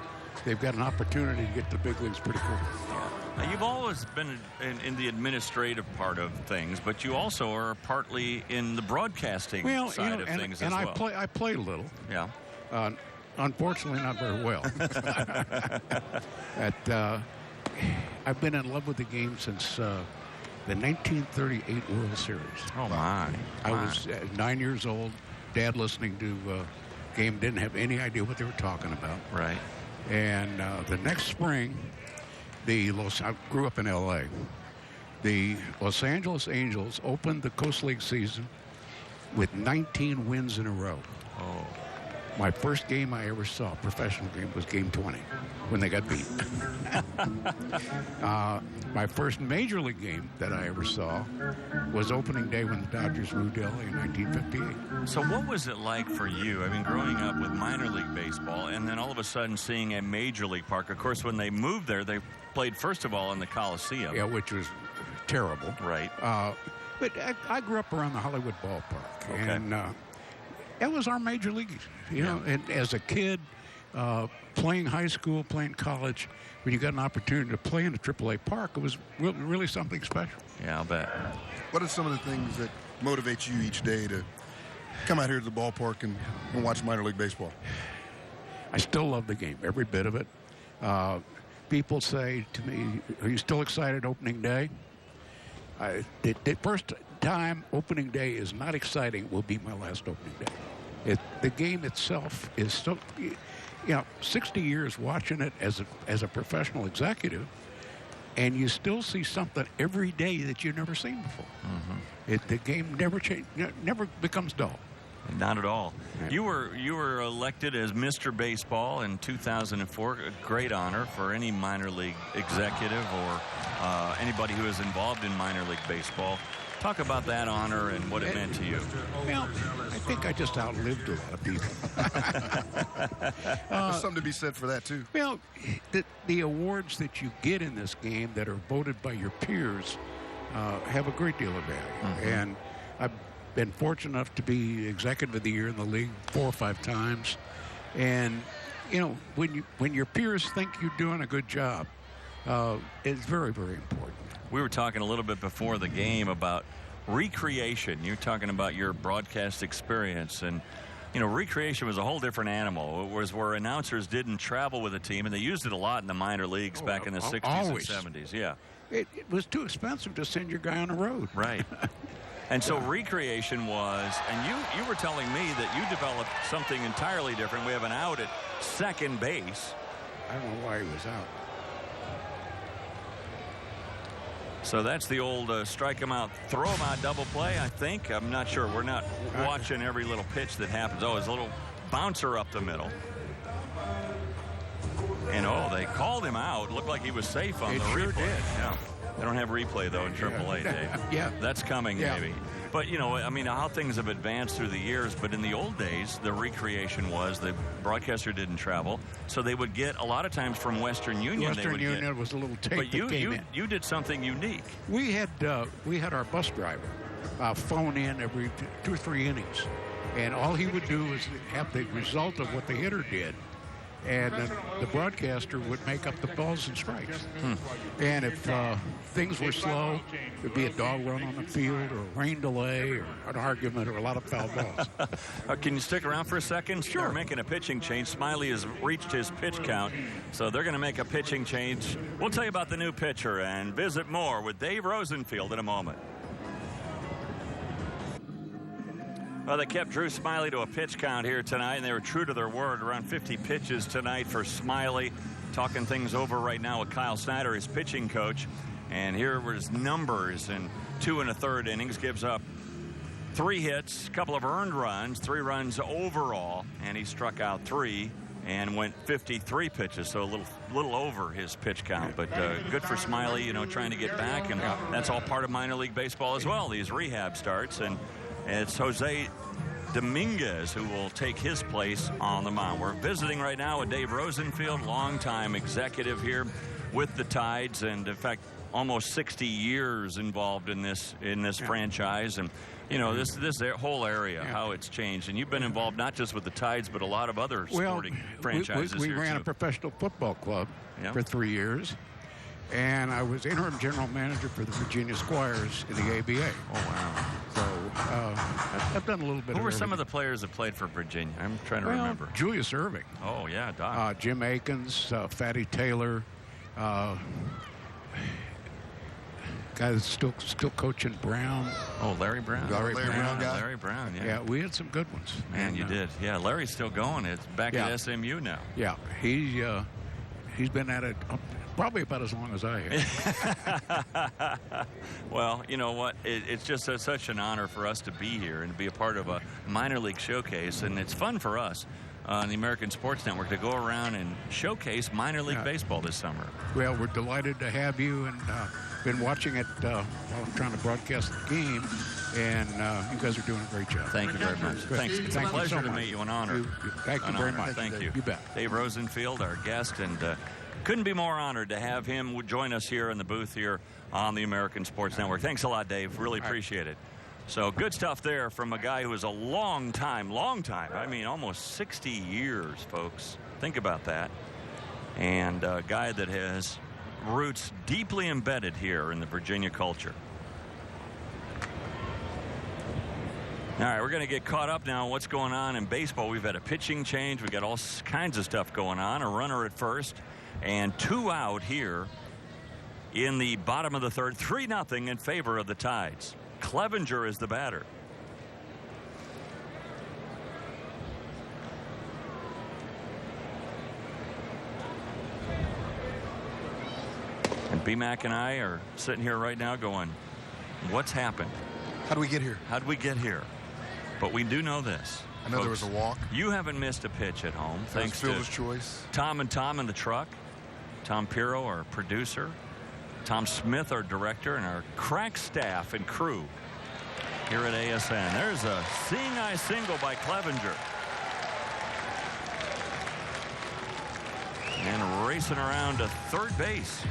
they've got an opportunity to get to the big leagues pretty quickly. Now, you've always been in the administrative part of things, but you also are partly in the broadcasting side of things as well. I play a little. Yeah. Unfortunately, not very well. I've been in love with the game since the 1938 World Series. Oh, my. I was 9 years old. Dad listening to game, didn't have any idea what they were talking about. Right. And the next spring, I grew up in L.A. The Los Angeles Angels opened the Coast League season with 19 wins in a row. Oh. My first game I ever saw, professional game, was game 20 when they got beat. My first major league game that I ever saw was opening day when the Dodgers moved to LA in 1958. So what was it like for you? I mean, growing up with minor league baseball and then all of a sudden seeing a major league park. Of course, when they moved there, they played first of all in the Coliseum. Yeah, which was terrible. Right. But I grew up around the Hollywood ballpark. Okay. And that was our major league, and as a kid, playing high school, playing college, when you got an opportunity to play in a AAA park, it was really something special. Yeah, I'll bet. What are some of the things that motivate you each day to come out here to the ballpark and watch minor league baseball? I still love the game, every bit of it. People say to me, are you still excited opening day? The first time opening day is not exciting will be my last opening day. The game itself is so, 60 years watching it as a professional executive, and you still see something every day that you've never seen before. Mm-hmm. The game never becomes dull. Not at all. Right. You were elected as Mr. Baseball in 2004. A great honor for any minor league executive or anybody who is involved in minor league baseball. Talk about that honor and what it meant to you. Well, I think I just outlived a lot of people. There's something to be said for that, too. Well, the awards that you get in this game that are voted by your peers have a great deal of value. Mm-hmm. And I've been fortunate enough to be executive of the year in the league 4 or 5 times. And, you know, when your peers think you're doing a good job, it's very, very important. We were talking a little bit before the game about recreation. You're talking about your broadcast experience, and you know, recreation was a whole different animal. It was where announcers didn't travel with a team, and they used it a lot in the minor leagues back in the 60s always. and 70s. Yeah, it was too expensive to send your guy on the road. Right. And so recreation was, and you were telling me that you developed something entirely different. We have an out at second base. I don't know why he was out. So that's the old strike him out, throw him out double play, I think. I'm not sure. We're not watching every little pitch that happens. Oh, his little bouncer up the middle. And, oh, they called him out. Looked like he was safe on the replay. Sure did. Yeah. They don't have replay, though, in AAA, Dave. Yeah. That's coming, maybe. But, you know, I mean, how things have advanced through the years. But in the old days, the recreation was the broadcaster didn't travel. So they would get, a lot of times from Western Union. Western Union was a little tape but that came in. you did something unique. We had our bus driver phone in every 2 or 3 innings. And all he would do is have the result of what the hitter did. And the broadcaster would make up the balls and strikes. And if things were slow, there'd be a dog run on the field, or a rain delay, or an argument, or a lot of foul balls. Can you stick around for a second? Sure. They're making a pitching change. Smiley has reached his pitch count, so they're going to make a pitching change. We'll tell you about the new pitcher and visit more with Dave Rosenfield in a moment. Well, they kept Drew Smiley to a pitch count here tonight, and they were true to their word. Around 50 pitches tonight for Smiley. Talking things over right now with Kyle Snyder, his pitching coach. And here were his numbers in 2 1/3 innings. Gives up 3 hits, a couple of earned runs, 3 runs overall, and he struck out 3 and went 53 pitches, so a little over his pitch count. But good for Smiley, you know, trying to get back, and that's all part of minor league baseball as well, these rehab starts. And it's Jose Dominguez who will take his place on the mound. We're visiting right now with Dave Rosenfield, longtime executive here with the Tides, and in fact, almost 60 years involved in this franchise. And you know, this whole area, how it's changed. And you've been involved not just with the Tides, but a lot of other sporting franchises. We here ran too. a professional football club for 3 years. And I was interim general manager for the Virginia Squires in the ABA. Oh, wow. So I've done a little bit of Who were some everything. of the players that played for Virginia? I'm trying to remember. Julius Erving. Oh, yeah, Doc. Jim Akins, Fatty Taylor, guy that's still coaching Brown. Oh, Larry Brown. Larry Brown guy. Larry Brown, yeah. Yeah, we had some good ones. Man, you did. Yeah, Larry's still going. It's back at SMU now. Yeah, he's been at it probably about as long as I have. Well, you know what? It's just such an honor for us to be here and to be a part of a minor league showcase. And it's fun for us on the American Sports Network to go around and showcase minor league baseball this summer. Well, we're delighted to have you, and been watching it while I'm trying to broadcast the game. And you guys are doing a great job. Thank you very much. Thanks. It's a pleasure to meet you. An honor. Thank you very much. Thank you. You bet. Dave Rosenfield, our guest, and couldn't be more honored to have him join us here in the booth here on the American Sports Network. Thanks a lot, Dave. Really appreciate it. So good stuff there from a guy who is a long time. I mean, almost 60 years, folks. Think about that. And a guy that has roots deeply embedded here in the Virginia culture. All right, we're going to get caught up now on what's going on in baseball. We've had a pitching change. We've got all kinds of stuff going on. A runner at first and 2 out here in the bottom of the 3rd. 3-0 in favor of the Tides. Clevenger is the batter. And BMAC and I are sitting here right now going, what's happened? How do we get here? How did we get here? But we do know this. I know there was a walk. You haven't missed a pitch at home, thanks to Fielder's choice. Tom and Tom in the truck, Tom Pirro, our producer, Tom Smith, our director, and our crack staff and crew here at ASN. There's a seeing eye single by Clevenger. And racing around to third base.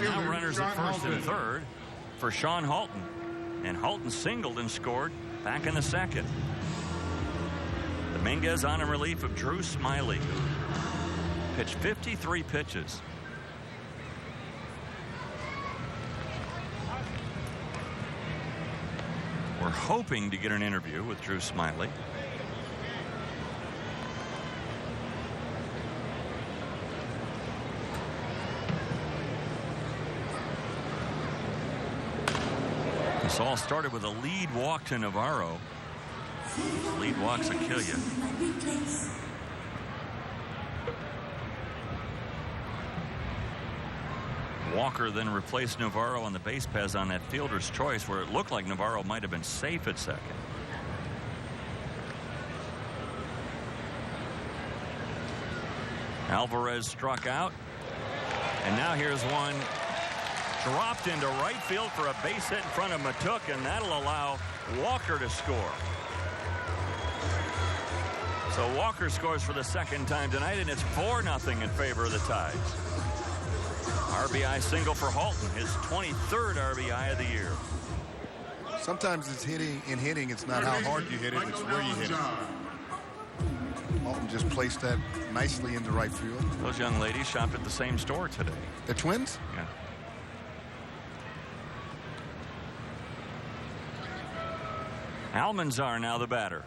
and now runners at first and third for Sean Halton. And Halton singled and scored back in the second. Dominguez on in relief of Drew Smiley, who pitched 53 pitches. We're hoping to get an interview with Drew Smiley. This all started with a lead walk to Navarro. Lead walks will kill you. Walker then replaced Navarro on the base paths on that fielder's choice, where it looked like Navarro might have been safe at second. Alvarez struck out, and now here's one dropped into right field for a base hit in front of Matuk, and that'll allow Walker to score. So Walker scores for the second time tonight, and it's 4-0 in favor of the Tides. RBI single for Halton, his 23rd RBI of the year. Sometimes it's hitting, it's not how hard you hit it, it's where you hit it. Halton just placed that nicely into right field. Those young ladies shopped at the same store today. They're twins? Yeah. Almanzar now the batter.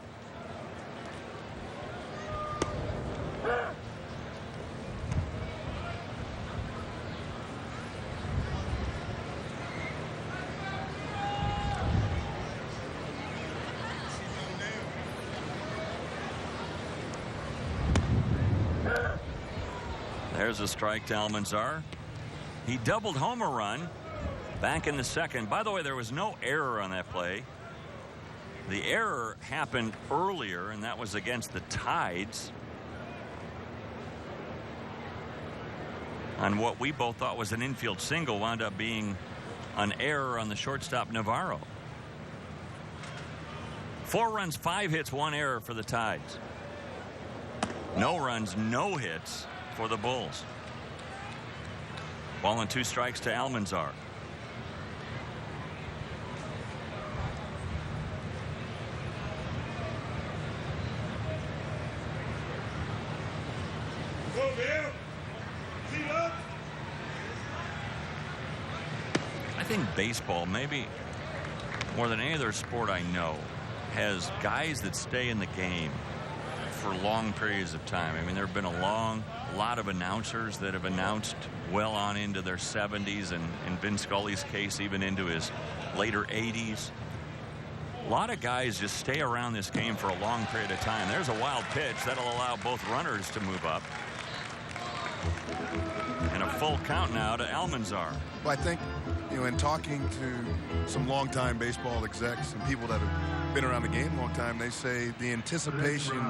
There's a strike to Almanzar. He doubled home a run back in the second. By the way, there was no error on that play. The error happened earlier, and that was against the Tides on what we both thought was an infield single, wound up being an error on the shortstop Navarro. 4 runs, 5 hits, 1 error for the Tides. No runs, no hits for the Bulls. Ball and 2 strikes to Almanzar. I think baseball, maybe more than any other sport I know, has guys that stay in the game for long periods of time. I mean, there have been a lot of announcers that have announced well on into their 70s, and in Vin Scully's case, even into his later 80s. A lot of guys just stay around this game for a long period of time. There's a wild pitch that'll allow both runners to move up. And a full count now to Almanzar. Well, I think, in talking to some longtime baseball execs and people that have been around the game a long time, they say the anticipation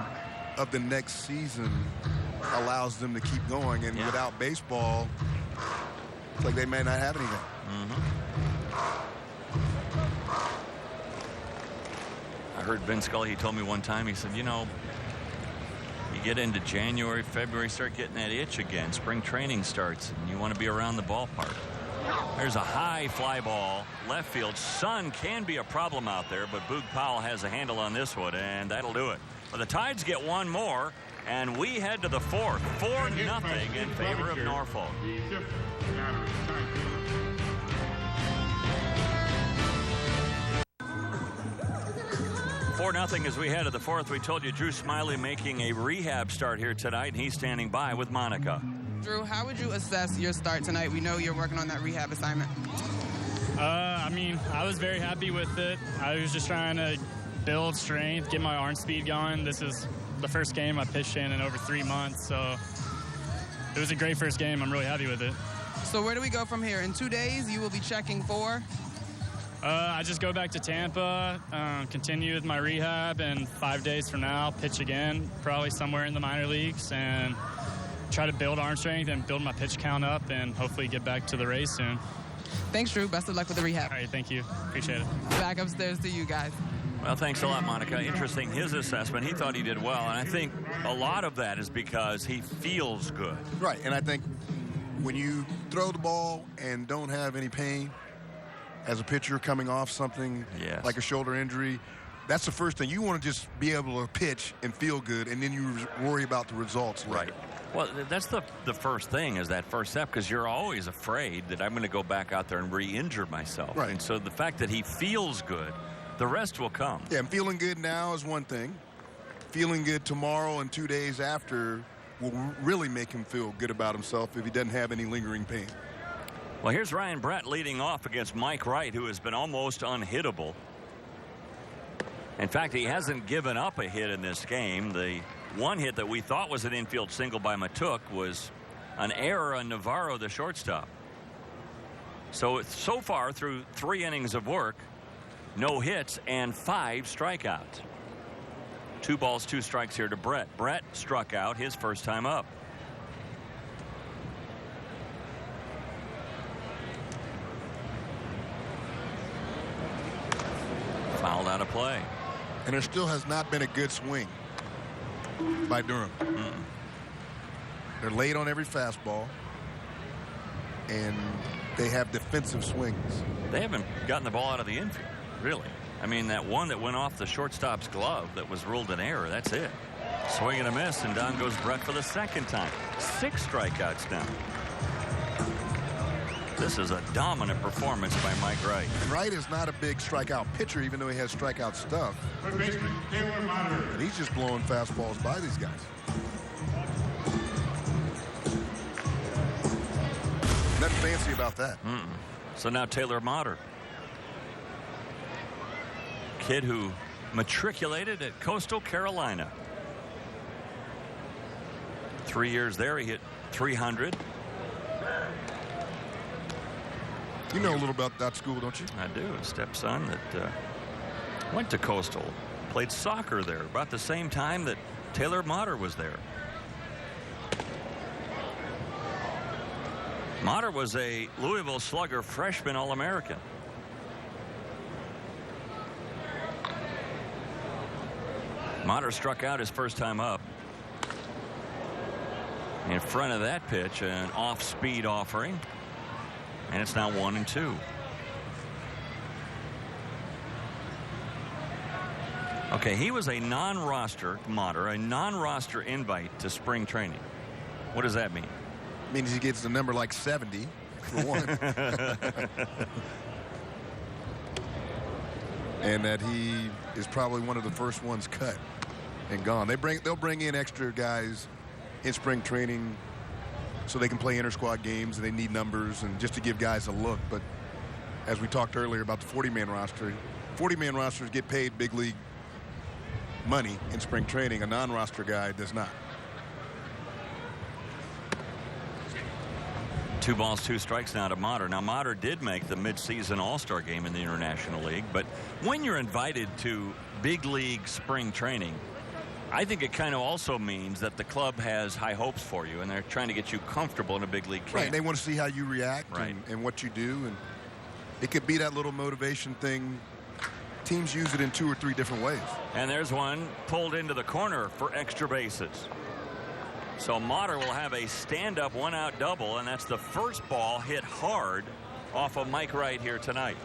of the next season allows them to keep going, and without baseball, it's like they may not have anything. I heard Vin Scully, he told me one time, he said, you get into January, February, start getting that itch again. Spring training starts, and you want to be around the ballpark. There's a high fly ball, left field. Sun can be a problem out there, but Boog Powell has a handle on this one, and that'll do it. But the Tides get one more, and we head to the 4th. 4-0 in favor of Norfolk. 4-0 as we head to the 4th. We told you Drew Smiley making a rehab start here tonight, and he's standing by with Monica. Drew, how would you assess your start tonight? We know you're working on that rehab assignment. I was very happy with it. I was just trying to build strength, get my arm speed going. This is the first game I pitched in over 3 months, so it was a great first game. I'm really happy with it. So where do we go from here? In 2 days, you will be checking for? I just go back to Tampa, continue with my rehab, and 5 days from now, pitch again, probably somewhere in the minor leagues, and try to build arm strength and build my pitch count up, and hopefully get back to the race soon. Thanks, Drew. Best of luck with the rehab. All right, thank you. Appreciate it. Back upstairs to you guys. Well, thanks a lot, Monica. Interesting, his assessment. He thought he did well, and I think a lot of that is because he feels good. Right, and I think, when you throw the ball and don't have any pain as a pitcher coming off something like a shoulder injury, that's the first thing. You want to just be able to pitch and feel good, and then you worry about the results later. Right. Well, that's the first thing, is that first step, because you're always afraid that I'm going to go back out there and re-injure myself. Right. And so the fact that he feels good, the rest will come. Yeah, and feeling good now is one thing. Feeling good tomorrow and 2 days after will really make him feel good about himself if he doesn't have any lingering pain. Well, here's Ryan Brett leading off against Mike Wright, who has been almost unhittable. In fact, he hasn't given up a hit in this game. The one hit that we thought was an infield single by Matuk was an error on Navarro, the shortstop. So far through 3 innings of work, no hits and 5 strikeouts. 2 balls, 2 strikes here to Brett. Brett struck out his first time up. Fouled out of play. And there still has not been a good swing by Durham. They're late on every fastball, and they have defensive swings. They haven't gotten the ball out of the infield, really. I mean, that one that went off the shortstop's glove that was ruled an error, that's it. Swing and a miss, and down goes Brett for the second time. 6 strikeouts down. This is a dominant performance by Mike Wright. And Wright is not a big strikeout pitcher, even though he has strikeout stuff. Third baseman, Taylor Motter. But he's just blowing fastballs by these guys. Nothing fancy about that. So now Taylor Motter. Kid who matriculated at Coastal Carolina. 3 years there, he hit .300. You know a little about that school, don't you? I do. A stepson that went to Coastal, played soccer there about the same time that Taylor Motter was there. Motter was a Louisville Slugger freshman All-American. Motter struck out his first time up. In front of that pitch, an off-speed offering. And it's now 1-2. Okay, he was a non-roster, Motter, a non-roster invite to spring training. What does that mean? It means he gets the number like 70 for one. And that he is probably one of the first ones cut and gone. They'll bring in extra guys in spring training so they can play inter-squad games, and they need numbers and just to give guys a look. But as we talked earlier about the 40-man roster, 40-man rosters get paid big league money in spring training. A non-roster guy does not. 2 balls, 2 strikes now to Motter. Now, Motter did make the midseason All-Star game in the International League, but when you're invited to big league spring training, I think it kind of also means that the club has high hopes for you, and they're trying to get you comfortable in a big league camp. Right, they want to see how you react and what you do, and it could be that little motivation thing. Teams use it in 2 or 3 different ways. And there's one pulled into the corner for extra bases. So Motter will have a stand-up 1-out double, and that's the first ball hit hard off of Mike Wright here tonight.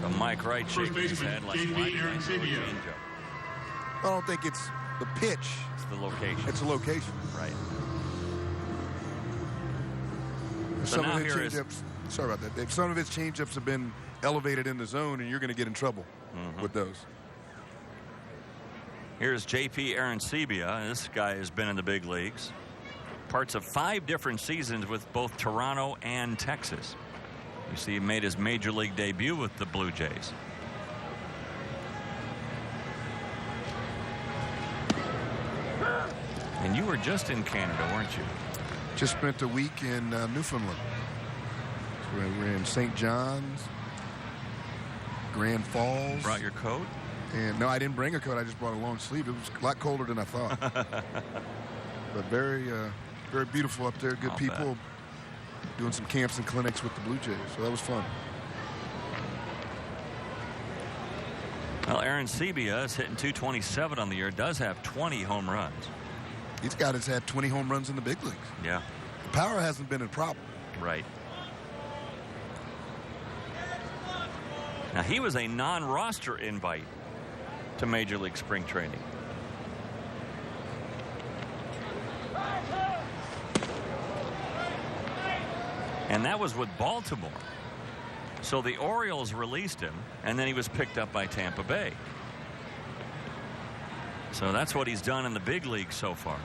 So Mike Wright shaking his head like JP I don't think it's the pitch. It's the location. It's the location. Right. Some now of his here is- changeups. Sorry about that. Some of his changeups have been elevated in the zone, and you're going to get in trouble with those. Here's J.P. Arancibia. This guy has been in the big leagues. Parts of 5 different seasons with both Toronto and Texas. You see, he made his major league debut with the Blue Jays. And you were just in Canada, weren't you? Just spent a week in Newfoundland. We're in St. John's, Grand Falls. Brought your coat? And no, I didn't bring a coat. I just brought a long sleeve. It was a lot colder than I thought. But very, very beautiful up there. Good people. Doing some camps and clinics with the Blue Jays. So that was fun. Well, Aaron Sebia is hitting .227 on the year, does have 20 home runs. He's got his had 20 home runs in the big leagues. Yeah. The power hasn't been a problem. Right. Now, he was a non-roster invite to Major League Spring Training. And that was with Baltimore. So the Orioles released him, and then he was picked up by Tampa Bay. So that's what he's done in the big league so far.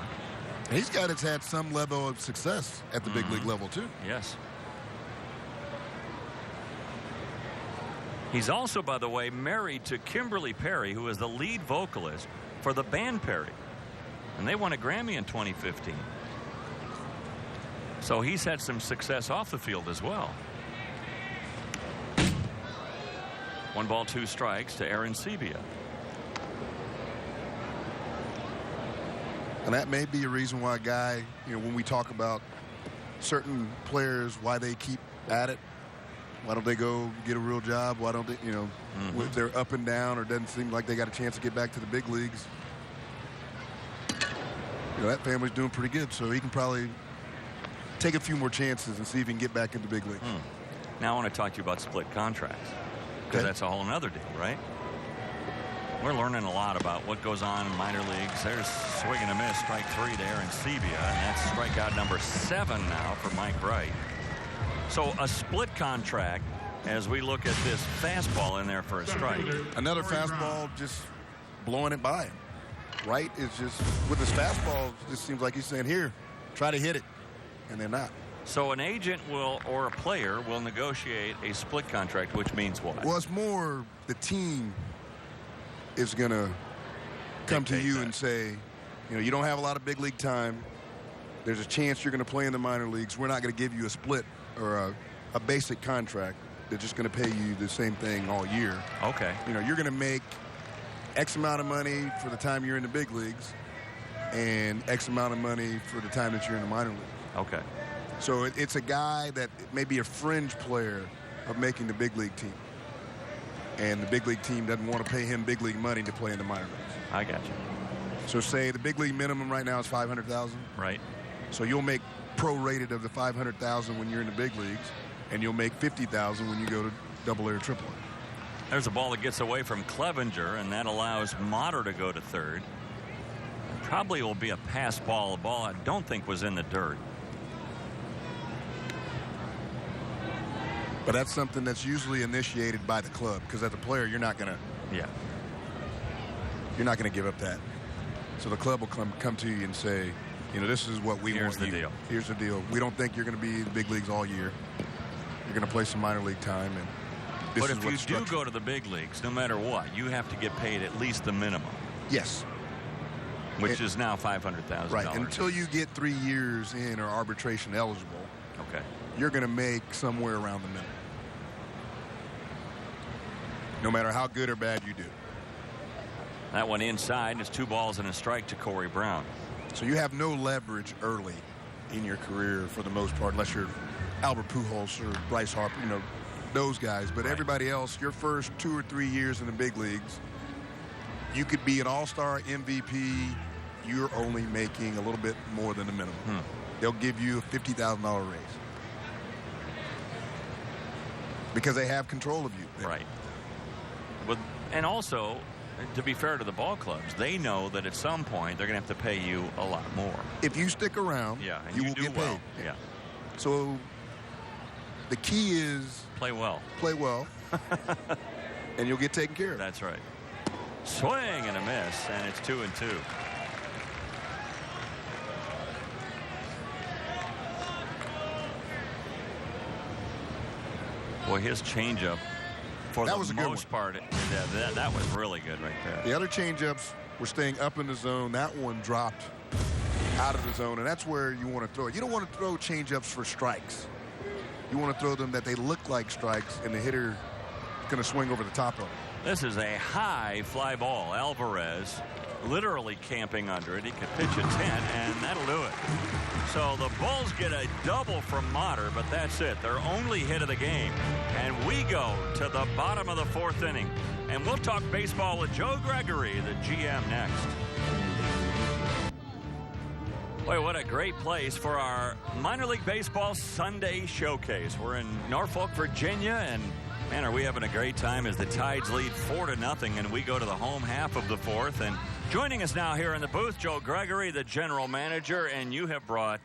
He's got his had some level of success at the big league level, too. Yes. He's also, by the way, married to Kimberly Perry, who is the lead vocalist for the band Perry. And they won a Grammy in 2015. So he's had some success off the field as well. 1 ball, 2 strikes to Aaron Sebia. And that may be a reason why a guy, when we talk about certain players, why they keep at it. Why don't they go get a real job? Why don't they, if they're up and down or doesn't seem like they got a chance to get back to the big leagues. That family's doing pretty good, so he can probably take a few more chances and see if he can get back into the big leagues. Now I want to talk to you about split contracts, because that's a whole nother deal, right? We're learning a lot about what goes on in minor leagues. There's swing and a miss, strike 3 to Aaron Sebia, and that's strikeout number 7 now for Mike Wright. So a split contract as we look at this fastball in there for a strike. Another fastball just blowing it by him. Wright is just, with his fastball, it just seems like he's saying, here, try to hit it. And they're not. So an agent will, or a player will negotiate a split contract, which means what? Well, it's more the team is going to come to you and say, you don't have a lot of big league time. There's a chance you're going to play in the minor leagues. We're not going to give you a split or a basic contract. They're just going to pay you the same thing all year. Okay. You're going to make X amount of money for the time you're in the big leagues and X amount of money for the time that you're in the minor leagues. Okay. So it's a guy that may be a fringe player of making the big league team. And the big league team doesn't want to pay him big league money to play in the minor leagues. I got you. So say the big league minimum right now is $500,000. Right. So you'll make prorated of the $500,000 when you're in the big leagues, and you'll make $50,000 when you go to AA or AAA. There's a ball that gets away from Clevenger, and that allows Motter to go to third. Probably will be a pass ball, a ball I don't think was in the dirt. But that's something that's usually initiated by the club, because as a player, you're not gonna give up that. So the club will come to you and say, this is what we want. Here's the deal. We don't think you're going to be in the big leagues all year. You're going to play some minor league time, and this is but if you do go to the big leagues, no matter what, you have to get paid at least the minimum. Yes. Which is now $500,000. Right. Until you get 3 years in or arbitration eligible. Okay. You're going to make somewhere around the minimum. No matter how good or bad you do. That one inside is 2 balls and a strike to Corey Brown. So you have no leverage early in your career for the most part, unless you're Albert Pujols or Bryce Harper, those guys. But everybody else, your first 2 or 3 years in the big leagues, you could be an all-star MVP. You're only making a little bit more than the minimum. They'll give you a $50,000 raise. Because they have control of you. Right. And also, to be fair to the ball clubs, they know that at some point they're going to have to pay you a lot more. If you stick around, and you will get paid. Yeah. So the key is play well. Play well. And you'll get taken care of. That's right. Swing and a miss, and it's 2-2. Boy, his changeup, for the most part, that was really good right there. The other changeups were staying up in the zone. That one dropped out of the zone, and that's where you want to throw it. You don't want to throw changeups for strikes. You want to throw them that they look like strikes, and the hitter is going to swing over the top of them. This is a high fly ball. Alvarez literally camping under it. He could pitch a 10, and that'll do it. So the Bulls get a double from Motter, but that's it. Their only hit of the game. And we go to the bottom of the 4th inning. And we'll talk baseball with Joe Gregory, the GM, next. Boy, what a great place for our minor league baseball Sunday showcase. We're in Norfolk, Virginia, and man, are we having a great time as the Tides lead 4-0, and we go to the home half of the 4th. And joining us now here in the booth, Joe Gregory, the general manager, and you have brought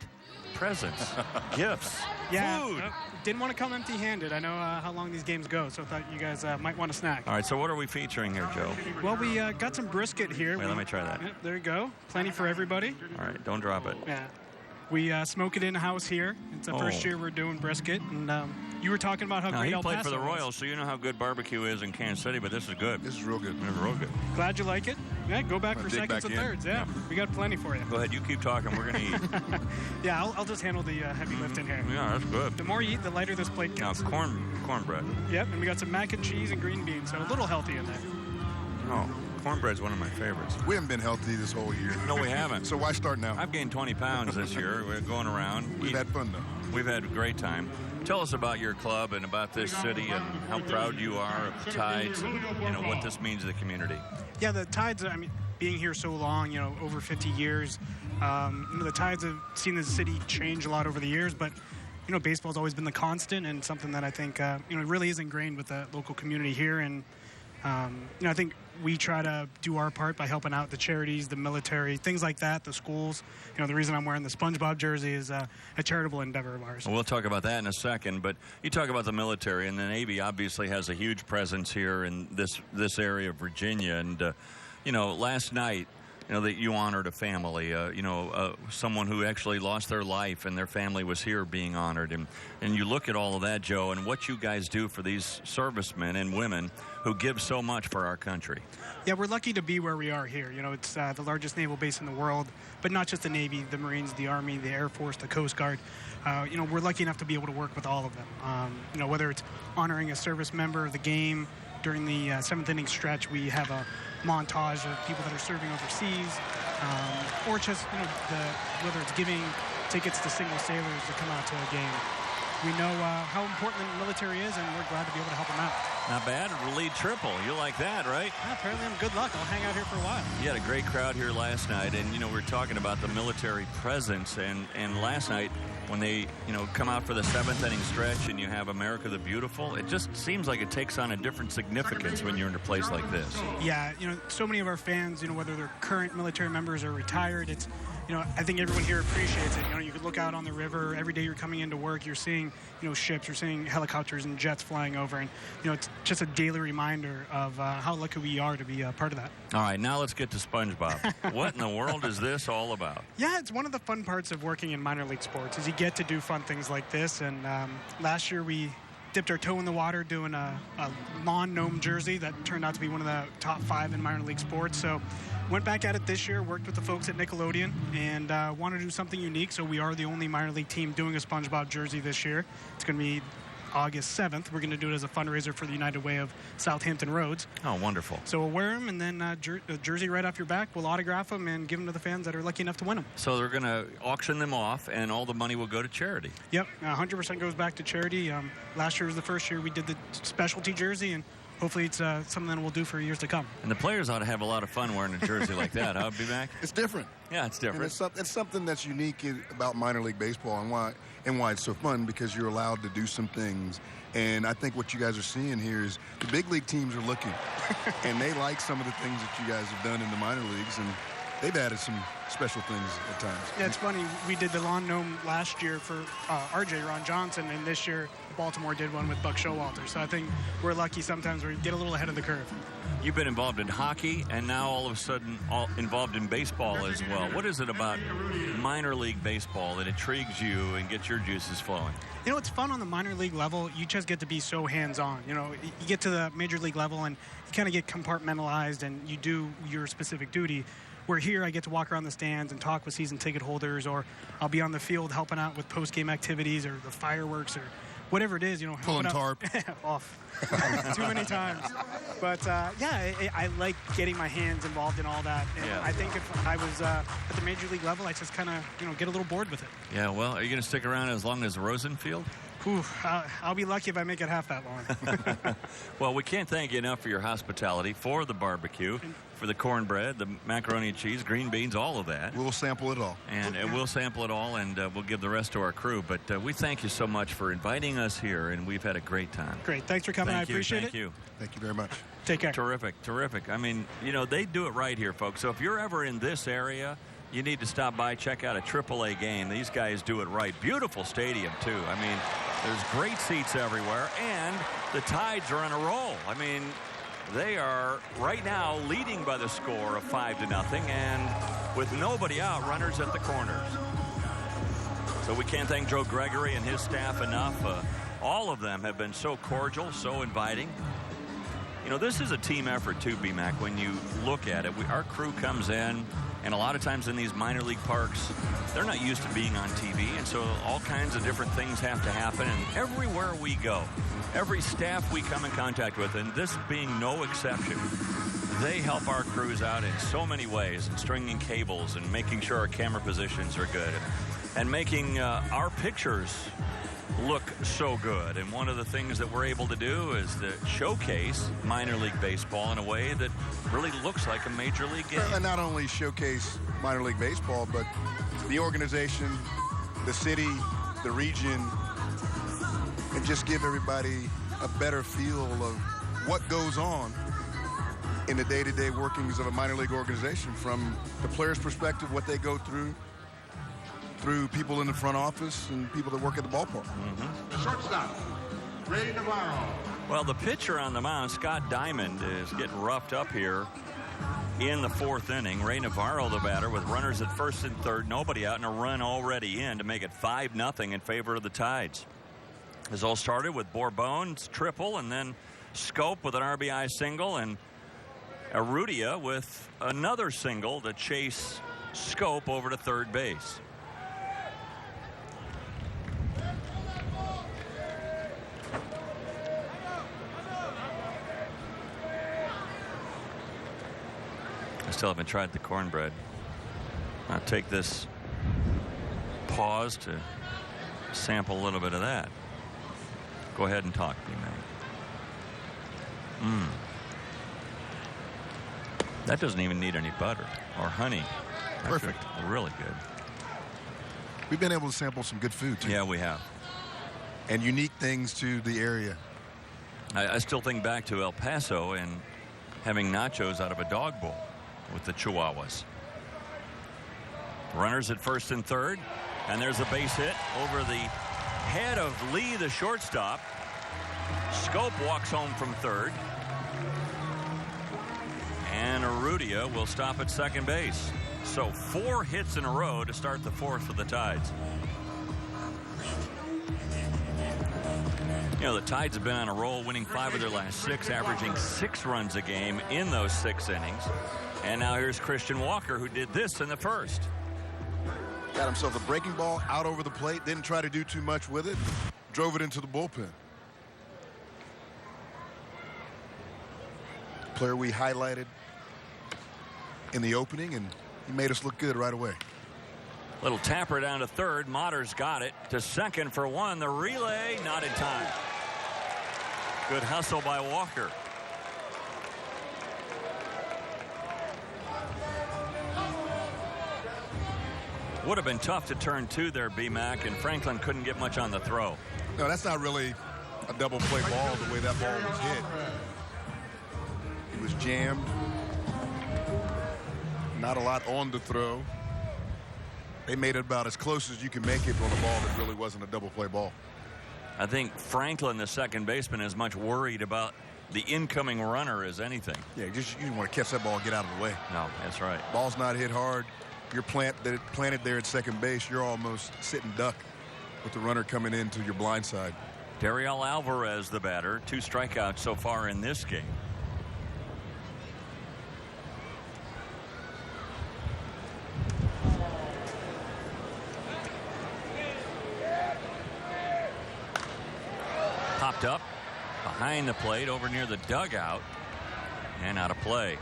presents, gifts, food. Didn't want to come empty-handed. I know how long these games go, so I thought you guys might want a snack. All right, so what are we featuring here, Joe? Well, we got some brisket here. Wait, let me try that. Yep, there you go. Plenty for everybody. All right, don't drop it. Yeah. We smoke it in-house here. It's the first year we're doing brisket, and you were talking about how great El Paso He played for the was. Royals, so you know how good barbecue is in Kansas City, but this is good. This is real good. This is real good. Glad you like it. Yeah, go back for seconds and thirds. Yeah, we got plenty for you. Go ahead, you keep talking. We're going to eat. Yeah, I'll just handle the heavy lifting here. Yeah, that's good. The more you eat, the lighter this plate gets. Now, cornbread. Yep, and we got some mac and cheese and green beans, so a little healthy in there. Oh, cornbread's one of my favorites. We haven't been healthy this whole year. No, we haven't. So why start now? I've gained 20 pounds this year. We're going around. We've had fun, though. We've had a great time. Tell us about your club and about this city and how proud you are of the Tides and, what this means to the community. Yeah, the Tides, I mean, being here so long, over 50 years, the Tides have seen the city change a lot over the years, but, baseball's always been the constant and something that I think, really is ingrained with the local community here. And, I think we try to do our part by helping out the charities, the military, things like that, the schools. The reason I'm wearing the SpongeBob jersey is a charitable endeavor of ours. Well, we'll talk about that in a second, but you talk about the military, and the Navy obviously has a huge presence here in this area of Virginia. And, last night, that you honored a family, someone who actually lost their life and their family was here being honored. And you look at all of that, Joe, and what you guys do for these servicemen and women who give so much for our country. Yeah, we're lucky to be where we are here. It's the largest naval base in the world, but not just the Navy, the Marines, the Army, the Air Force, the Coast Guard. We're lucky enough to be able to work with all of them. Whether it's honoring a service member of the game, during the 7th inning stretch, we have a montage of people that are serving overseas, or just, whether it's giving tickets to single sailors to come out to a game. We know how important the military is, and we're glad to be able to help them out. Not bad. Lead triple. You like that, right? Yeah, apparently I'm good luck. I'll hang out here for a while. You had a great crowd here last night, and, we were talking about the military presence, and last night when they, come out for the 7th inning stretch and you have America the Beautiful, it just seems like it takes on a different significance when you're in a place like this. Yeah, so many of our fans, whether they're current military members or retired, it's, I think everyone here appreciates it. You could look out on the river every day you're coming into work, you're seeing, ships, you're seeing helicopters and jets flying over, and, it's just a daily reminder of how lucky we are to be a part of that. All right, now let's get to SpongeBob. What in the world is this all about? Yeah, it's one of the fun parts of working in minor league sports is you get to do fun things like this, and last year we dipped our toe in the water doing a lawn gnome jersey that turned out to be one of the top 5 in minor league sports. So went back at it this year, worked with the folks at Nickelodeon, and wanted to do something unique. So we are the only minor league team doing a SpongeBob jersey this year. It's going to be August 7th. We're going to do it as a fundraiser for the United Way of Southampton Roads. Oh, wonderful. So we'll wear them, and then a jersey right off your back. We'll autograph them and give them to the fans that are lucky enough to win them. So they're going to auction them off, and all the money will go to charity. Yep, 100% goes back to charity. Last year was the first year we did the specialty jersey, and hopefully it's something that we'll do for years to come. And the players ought to have a lot of fun wearing a jersey like that, huh, B-Mac? It's different. Yeah, it's different. And it's something that's unique about minor league baseball and why it's so fun, because you're allowed to do some things. And I think what you guys are seeing here is the big league teams are looking, and they like some of the things that you guys have done in the minor leagues, and they've added some special things at times. Yeah, it's funny. We did the lawn gnome last year for RJ, Ron Johnson, and this year Baltimore did one with Buck Showalter. So I think we're lucky sometimes we get a little ahead of the curve. You've been involved in hockey, and now all of a sudden involved in baseball as well. What is it about minor league baseball that intrigues you and gets your juices flowing? It's fun on the minor league level. You just get to be so hands-on. You get to the major league level, and you kind of get compartmentalized, and you do your specific duty. Where here, I get to walk around the stands and talk with season ticket holders, or I'll be on the field helping out with post-game activities or the fireworks or whatever it is, Pulling tarp. off too many times. But I like getting my hands involved in all that. And I think if I was at the major league level, I just kind of get a little bored with it. Yeah, well, are you going to stick around as long as Rosenfield? Whew, I'll be lucky if I make it half that long. Well, we can't thank you enough for your hospitality, for the barbecue, for the cornbread, the macaroni and cheese, green beans, all of that. We'll sample it all. And we'll sample it all, and we'll give the rest to our crew. But we thank you so much for inviting us here, and we've had a great time. Great. Thanks for coming. I appreciate it. Thank you. Thank you very much. Take care. Terrific. I mean, they do it right here, folks. So if you're ever in this area, you need to stop by, check out a AAA game. These guys do it right. Beautiful stadium, too. I mean, there's great seats everywhere, and the Tides are on a roll. I mean, they are right now leading by the score of 5-0, and with nobody out, runners at the corners. So we can't thank Joe Gregory and his staff enough. All of them have been so cordial, so inviting. This is a team effort too, B-Mac. When you look at it, our crew comes in, and a lot of times in these minor league parks, they're not used to being on TV, and so all kinds of different things have to happen. And everywhere we go, every staff we come in contact with, and this being no exception, they help our crews out in so many ways, and stringing cables and making sure our camera positions are good, and making our pictures look so good. And one of the things that we're able to do is to showcase minor league baseball in a way that really looks like a major league game. And not only showcase minor league baseball, but the organization, the city, the region, and just give everybody a better feel of what goes on in the day-to-day workings of a minor league organization, from the player's perspective, what they go through people in the front office and people that work at the ballpark. The shortstop, Ray Navarro. Well, the pitcher on the mound, Scott Diamond, is getting roughed up here in the fourth inning. Ray Navarro, the batter, with runners at first and third, nobody out, and a run already in to make it 5-0 in favor of the Tides. This all started with Bourbone's triple, and then Scope with an RBI single, and Arrudia with another single to chase Scope over to third base. I still haven't tried the cornbread. I'll take this pause to sample a little bit of that. Go ahead and talk, B-Man. That doesn't even need any butter or honey. Perfect. Really good. We've been able to sample some good food, too. Yeah, we have. And unique things to the area. I still think back to El Paso and having nachos out of a dog bowl with the Chihuahuas. Runners at first and third, and there's a base hit over the head of Lee, the shortstop. Scope walks home from third, and Arrudia will stop at second base. So 4 hits in a row to start the fourth for the Tides. The Tides have been on a roll, winning 5 of their last 6, averaging 6 runs a game in those 6 innings. And now here's Christian Walker, who did this in the first. Got himself a breaking ball out over the plate, didn't try to do too much with it, drove it into the bullpen. Player we highlighted in the opening, and he made us look good right away. Little tapper down to third. Motter's got it to second for 1. The relay not in time. Good hustle by Walker. Would have been tough to turn 2 there, B-Mac, and Franklin couldn't get much on the throw. No, that's not really a double play ball the way that ball was hit. It was jammed. Not a lot on the throw. They made it about as close as you can make it on a ball that really wasn't a double play ball. I think Franklin, the second baseman, is much worried about the incoming runner as anything. Yeah, you want to catch that ball and get out of the way. No, that's right. Ball's not hit hard. You're planted there at second base. You're almost sitting duck with the runner coming into your blind side. Dariel Alvarez, the batter, 2 strikeouts so far in this game. Tipped up behind the plate over near the dugout and out of play.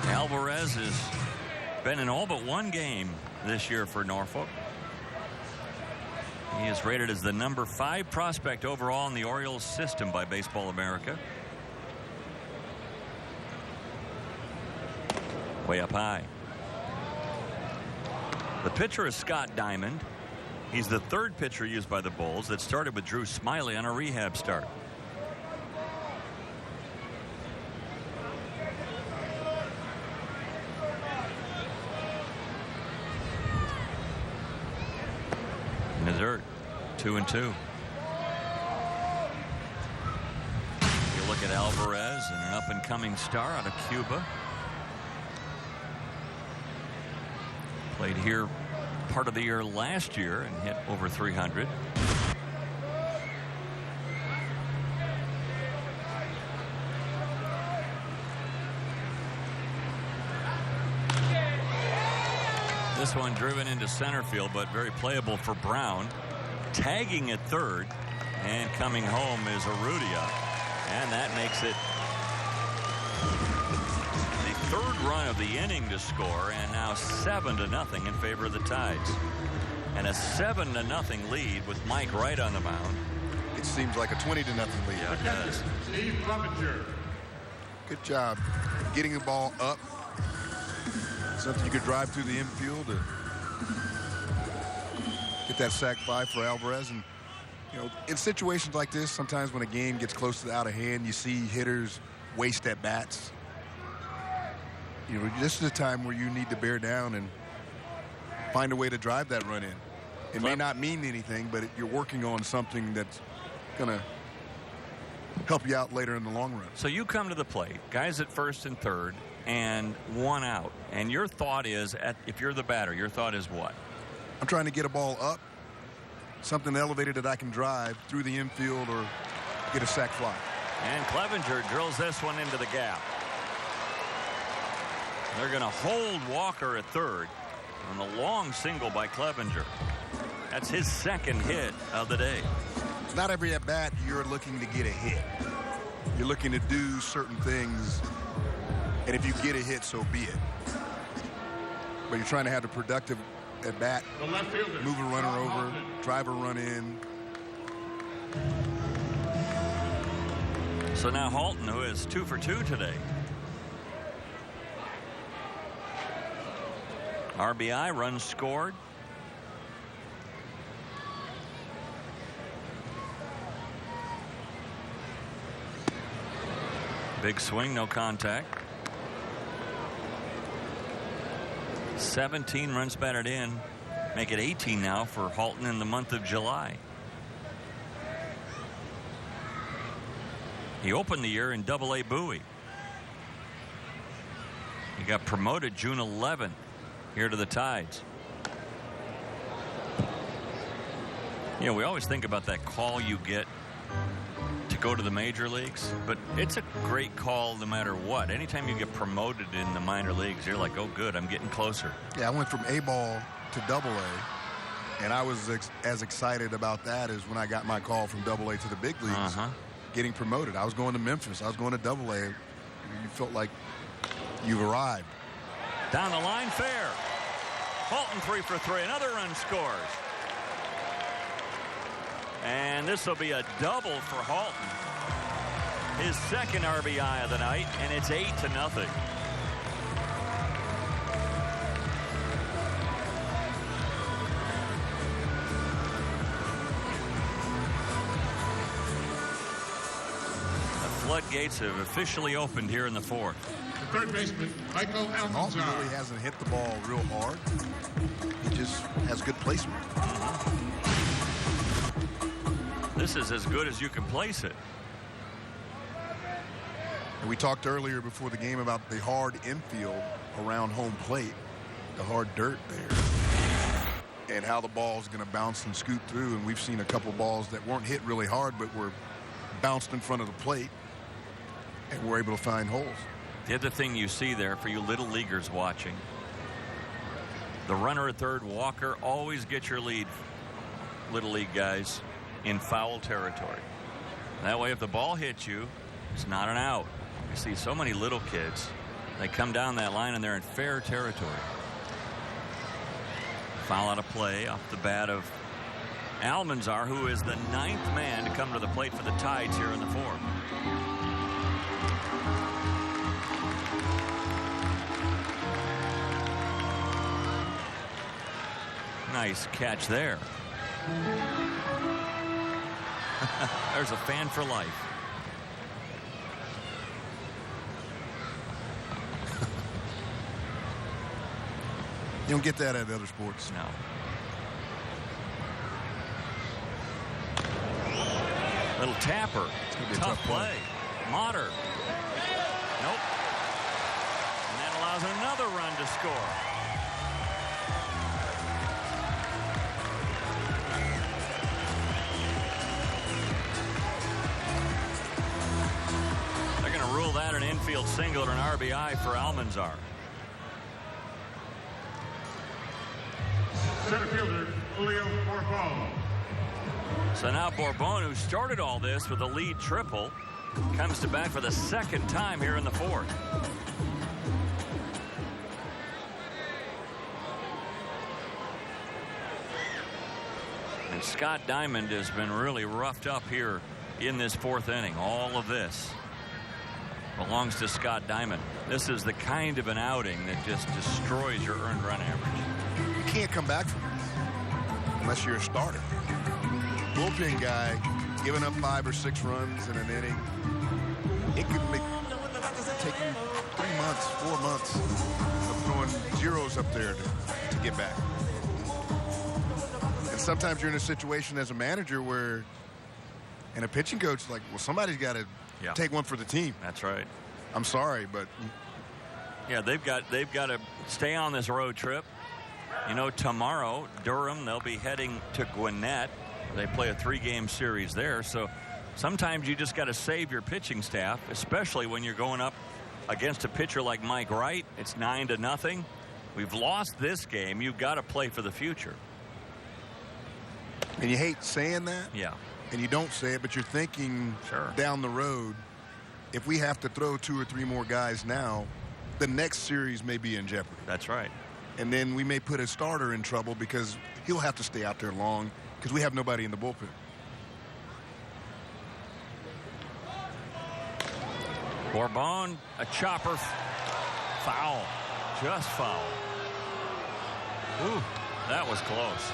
Alvarez has been in all but one game this year for Norfolk. He is rated as the number 5 prospect overall in the Orioles system by Baseball America. Way up high. The pitcher is Scott Diamond. He's the 3rd pitcher used by the Bulls that started with Drew Smiley on a rehab start. In the dirt, 2-2. You look at Alvarez, and an up-and-coming star out of Cuba. Played here part of the year last year and hit over 300. This one driven into center field, but very playable for Brown. Tagging at third, and coming home is Urrutia, and that makes it the 3rd run of the inning to score, and now 7-0 in favor of the Tides. And a 7-0 lead with Mike Wright on the mound. It seems like a 20-0 lead. Yeah, it does. Steve Clevenger. Good job getting the ball up. Something you could drive through the infield to get that sac fly for Alvarez. And, you know, in situations like this, sometimes when a game gets close to out of hand, you see hitters waste at bats. You know, this is a time where you need to bear down and find a way to drive that run in. It may not mean anything, but you're working on something that's going to help you out later in the long run. So you come to the plate, guys at first and third, and 1 out. And your thought is, if you're the batter, your thought is what? I'm trying to get a ball up, something elevated that I can drive through the infield or get a sac fly. And Clevenger drills this one into the gap. They're going to hold Walker at third on the long single by Clevenger. That's his 2nd hit of the day. It's not every at bat you're looking to get a hit. You're looking to do certain things, and if you get a hit, so be it. But you're trying to have a productive at bat, move a runner over, drive a run in. So now Halton, who is 2 for 2 today. RBI, runs scored. Big swing, no contact. 17 runs batted in. Make it 18 now for Halton in the month of July. He opened the year in Double-A Bowie. He got promoted June 11th here to the Tides. You know, we always think about that call you get to go to the major leagues, but it's a great call no matter what. Anytime you get promoted in the minor leagues, you're like, oh good, I'm getting closer. Yeah, I went from A-ball to Double-A, and I was as excited about that as when I got my call from Double-A to the big leagues. Getting promoted. I was going to Memphis. I was going to Double-A. You felt like you've arrived. Down the line, fair. Halton 3 for 3. Another run scores. And this will be a double for Halton. His 2nd RBI of the night, and it's 8-0. The floodgates have officially opened here in the 4th. The 3rd baseman, Michael Halton Almanzar. really hasn't hit the ball real hard. He just has good placement. This is as good as you can place it. And we talked earlier before the game about the hard infield around home plate, the hard dirt there. and how the ball is going to bounce and scoot through. And we've seen a couple balls that weren't hit really hard, but were bounced in front of the plate, and we're able to find holes. The other thing you see there for you little leaguers watching, the runner at third, Walker, always get your lead, little league guys, in foul territory. That way, if the ball hits you, it's not an out. You see so many little kids, they come down that line and they're in fair territory. Foul out of play off the bat of Almanzar, who is the 9th man to come to the plate for the Tides here in the 4th. Nice catch there. There's a fan for life. You don't get that at other sports. No. Little tapper. It's gonna be a Tough play. play. Motter. Nope. And that allows another run to score. They're going to rule that an infield single or an RBI for Almanzar. Center fielder, Julio Bourbon. So now Bourbon, who started all this with a lead triple, comes to bat for the 2nd time here in the 4th. And Scott Diamond has been really roughed up here in this 4th inning. All of this belongs to Scott Diamond. This is the kind of an outing that just destroys your earned run average. You can't come back from this unless you're a starter. Bullpen guy giving up 5 or 6 runs in an inning, it could take him 3 months, 4 months of throwing zeros up there to get back. And sometimes you're in a situation as a manager where, and a pitching coach is like, well, somebody's got to take one for the team. That's right. I'm sorry, but yeah, they've got to stay on this road trip. You know, tomorrow, Durham, they'll be heading to Gwinnett. They play a 3-game series there. So sometimes you just got to save your pitching staff, especially when you're going up against a pitcher like Mike Wright. It's 9-0. We've lost this game. You've got to play for the future. And you hate saying that. Yeah. And you don't say it, but you're thinking down the road, if we have to throw 2 or 3 more guys now, the next series may be in jeopardy. That's right. And then we may put a starter in trouble because he'll have to stay out there long because we have nobody in the bullpen. Bourbon, a chopper, foul, just foul. Ooh, that was close.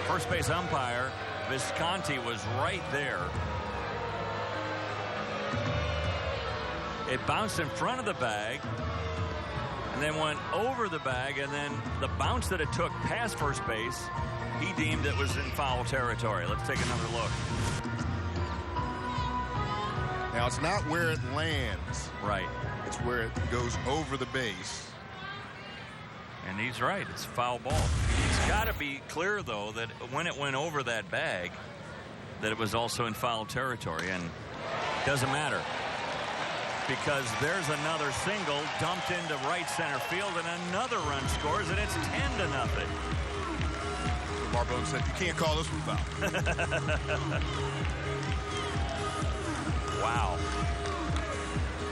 First base umpire Visconti was right there. It bounced in front of the bag and then went over the bag, and then the bounce that it took past first base, he deemed it was in foul territory. Let's take another look. Now, it's not where it lands. Right. It's where it goes over the base. And he's right. It's foul ball. It's got to be clear, though, that when it went over that bag, that it was also in foul territory. And it doesn't matter, because there's another single dumped into right center field, and another run scores, and it's 10-0. Barbone said, you can't call this one foul. Wow.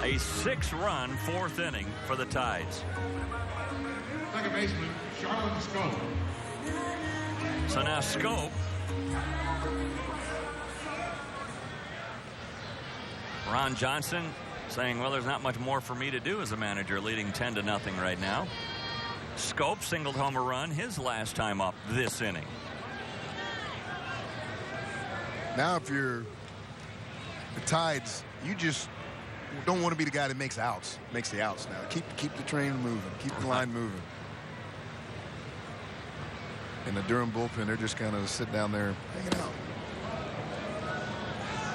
A 6-run 4th inning for the Tides. Second baseman, Charlotte Scope. So now Scope. Ron Johnson saying, well, there's not much more for me to do as a manager, leading 10-0 right now. Scope singled home a run his last time up this inning. Now, if you're the Tides, you just don't want to be the guy that makes the outs now. Keep the train moving. Keep the line moving. And the Durham bullpen, they're just kind of sitting down there hanging out.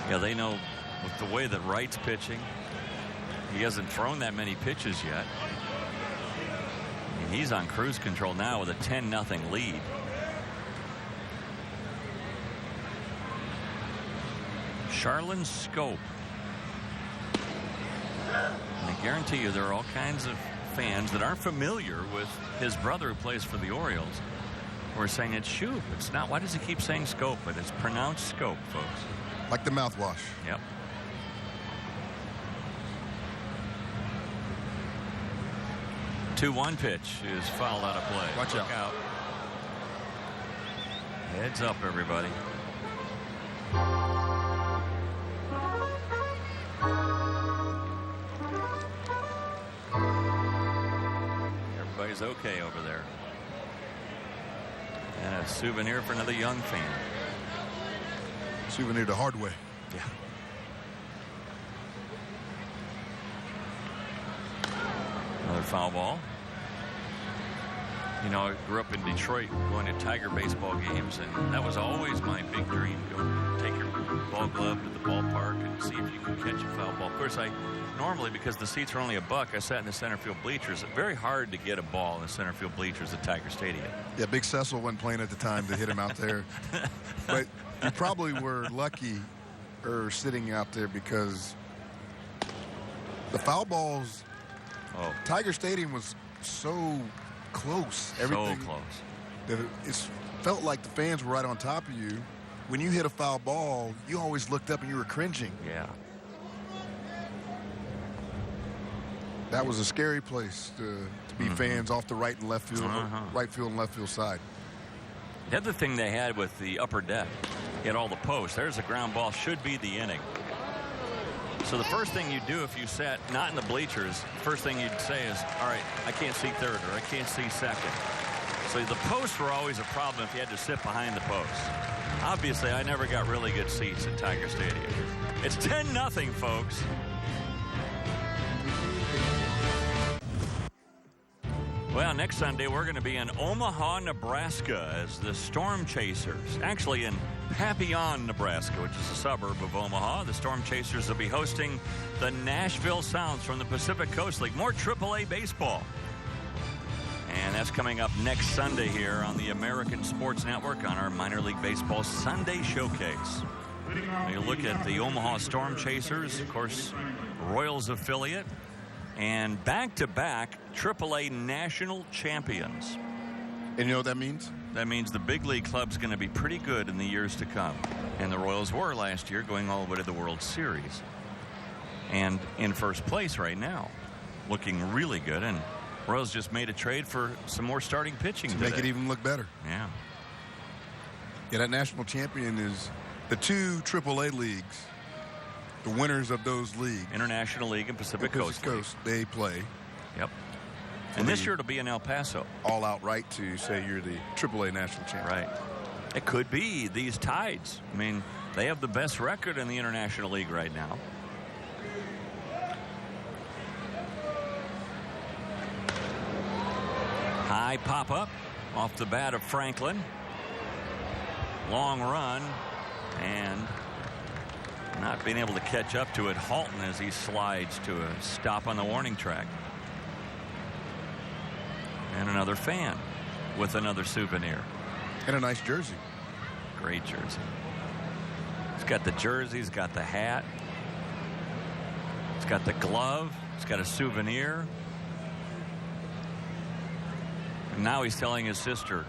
Yeah, they know with the way that Wright's pitching, he hasn't thrown that many pitches yet. he's on cruise control now with a 10-0 lead. Charlon Scope. And I guarantee you there are all kinds of fans that aren't familiar with his brother who plays for the Orioles who are saying it's Shoop. It's not. Why does he keep saying Scope? But it's pronounced Scope, folks. Like the mouthwash. Yep. The 2-1 pitch is fouled out of play. Watch out. Heads up, everybody. Everybody's okay over there. And a souvenir for another young fan. Souvenir to Hardway. Yeah. Another foul ball. You know, I grew up in Detroit going to Tiger baseball games, and that was always my big dream. Go take your ball glove to the ballpark and see if you can catch a foul ball. Of course, I normally, because the seats are only $1, I sat in the center field bleachers. It's very hard to get a ball in the center field bleachers at Tiger Stadium. Yeah, Big Cecil wasn't playing at the time to hit him out there. But you probably were lucky or sitting out there because the foul balls, Tiger Stadium was so close. Everything, so close. That it felt like the fans were right on top of you. When you hit a foul ball, you always looked up and you were cringing. Yeah. That was a scary place to be fans off the right and left field, right field and left field side. The other thing they had with the upper deck, you had all the posts. There's a ground ball, should be the inning. So the first thing you do if you sat not in the bleachers, first thing you'd say is, all right, I can't see third or I can't see second. So the posts were always a problem if you had to sit behind the posts. Obviously, I never got really good seats at Tiger Stadium. It's 10-0, folks. Well, next Sunday, we're going to be in Omaha, Nebraska as the Storm Chasers. Actually, in Papillon, Nebraska, which is a suburb of Omaha. The Storm Chasers will be hosting the Nashville Sounds from the Pacific Coast League. More AAA baseball. And that's coming up next Sunday here on the American Sports Network on our Minor League Baseball Sunday Showcase. You look at the Omaha Storm Chasers, of course, Royals affiliate, and back-to-back AAA national champions. And you know what that means? That means the big league club's going to be pretty good in the years to come. And the Royals were last year, going all the way to the World Series. And in first place right now, looking really good. And Royals just made a trade for some more starting pitching to today. make it even look better. Yeah. Yeah, that national champion is the two AAA leagues. The winners of those leagues. International League and Pacific Coast. They play. Yep. And this year it'll be in El Paso. All out right to say you're the AAA national champion. Right. It could be these Tides. I mean, they have the best record in the International League right now. High pop-up off the bat of Franklin. Long run. And not being able to catch up to it. Halton as he slides to a stop on the warning track. And another fan with another souvenir. And a nice jersey. Great jersey. It's got the jersey. It's got the hat. It's got the glove. It's got a souvenir. And now he's telling his sister,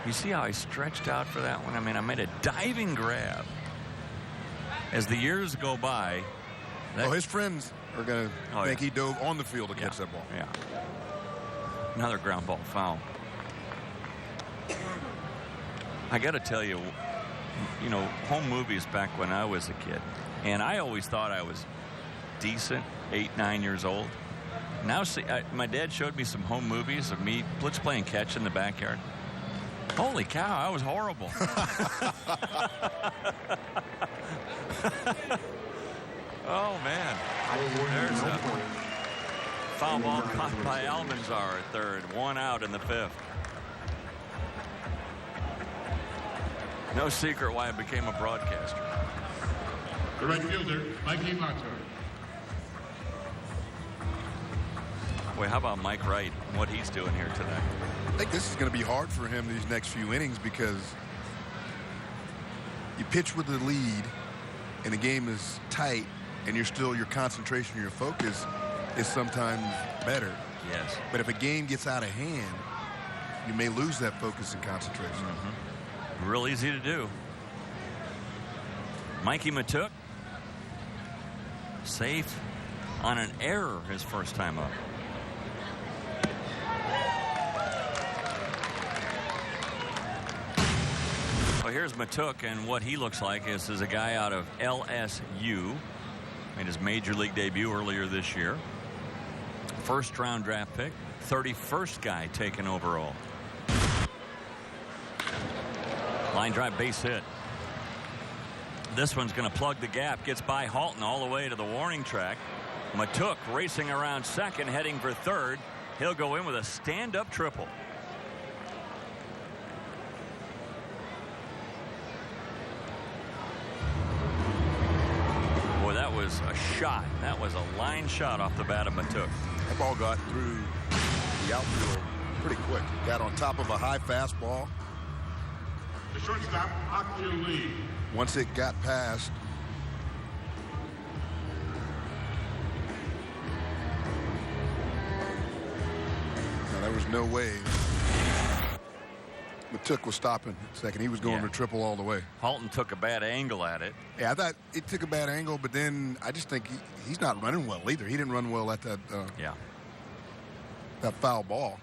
you see how I stretched out for that one? I mean, I made a diving grab. As the years go by. His friends are going to think he dove on the field to catch that ball. Yeah. Another ground ball foul. I got to tell you, you know, home movies back when I was a kid, and I always thought I was decent, 8, 9 years old. Now, see, my dad showed me some home movies of me blitz playing catch in the backyard. Holy cow, I was horrible. Oh, man. There's a foul ball caught by Almanzar at third. One out in the fifth. No secret why I became a broadcaster. The right fielder, Mikey Mato. Boy, how about Mike Wright and what he's doing here tonight? I think this is going to be hard for him these next few innings because you pitch with the lead and the game is tight and your concentration, your focus is sometimes better. Yes. But if a game gets out of hand, you may lose that focus and concentration. Real easy to do. Mikey Matuk, safe on an error his first time up. Well, here's Matuk, and what he looks like is a guy out of LSU. Made his major league debut earlier this year. First round draft pick, 31st guy taken overall. Line drive, base hit. This one's going to plug the gap, gets by Halton all the way to the warning track. Matuk racing around second, heading for third. He'll go in with a stand-up triple. Boy, that was a shot. That was a line shot off the bat of Matuk. That ball got through the outfield pretty quick. Got on top of a high fastball. The shortstop, Akil Lee. Once it got past, there was no way Matuk was stopping second. He was going to triple all the way. Halton took a bad angle at it. Yeah, I thought it took a bad angle, but then I just think he's not running well either. He didn't run well at that that foul ball.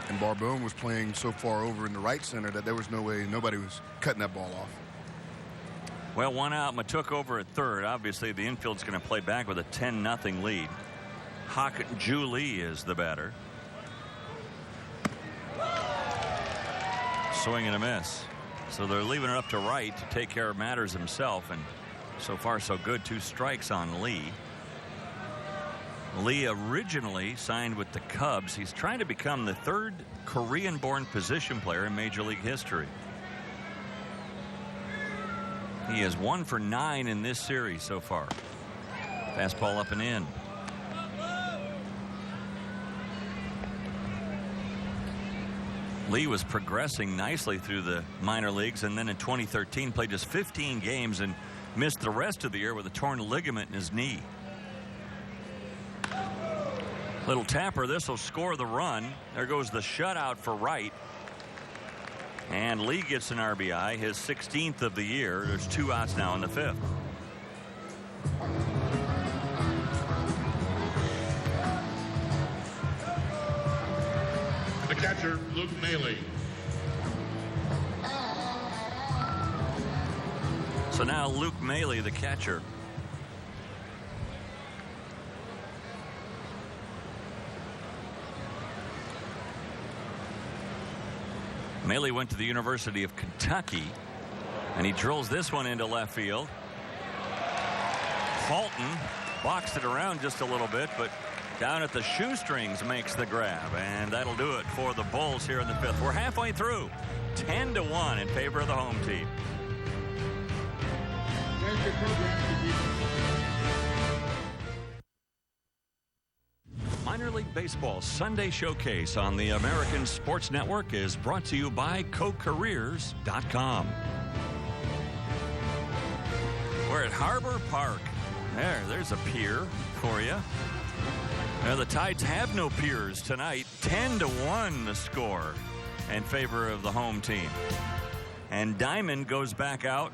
And Barbone was playing so far over in the right center that there was no way nobody was cutting that ball off. Well, one out. Matuk over at third. Obviously, the infield's going to play back with a 10-0 lead. Ju Lee is the batter. Swing and a miss. So they're leaving it up to Wright to take care of matters himself. And so far, so good. 2 strikes on Lee. Lee originally signed with the Cubs. He's trying to become the 3rd Korean-born position player in Major League history. He is 1 for 9 in this series so far. Fastball up and in. Lee was progressing nicely through the minor leagues, and then in 2013 played just 15 games and missed the rest of the year with a torn ligament in his knee. Little tapper. This will score the run. There goes the shutout for Wright. And Lee gets an RBI, his 16th of the year. There's 2 outs now in the 5th. The catcher, Luke Maley. So now Luke Maley, the catcher. Maley went to the University of Kentucky, and he drills this one into left field. Halton boxed it around just a little bit, but down at the shoestrings makes the grab, and that'll do it for the Bulls here in the 5th. We're halfway through. 10-1 in favor of the home team. There's your program. Minor League Baseball Sunday Showcase on the American Sports Network is brought to you by CoCareers.com. We're at Harbor Park. There's a pier for you. Now the Tides have no piers tonight. 10-1 the score in favor of the home team. And Diamond goes back out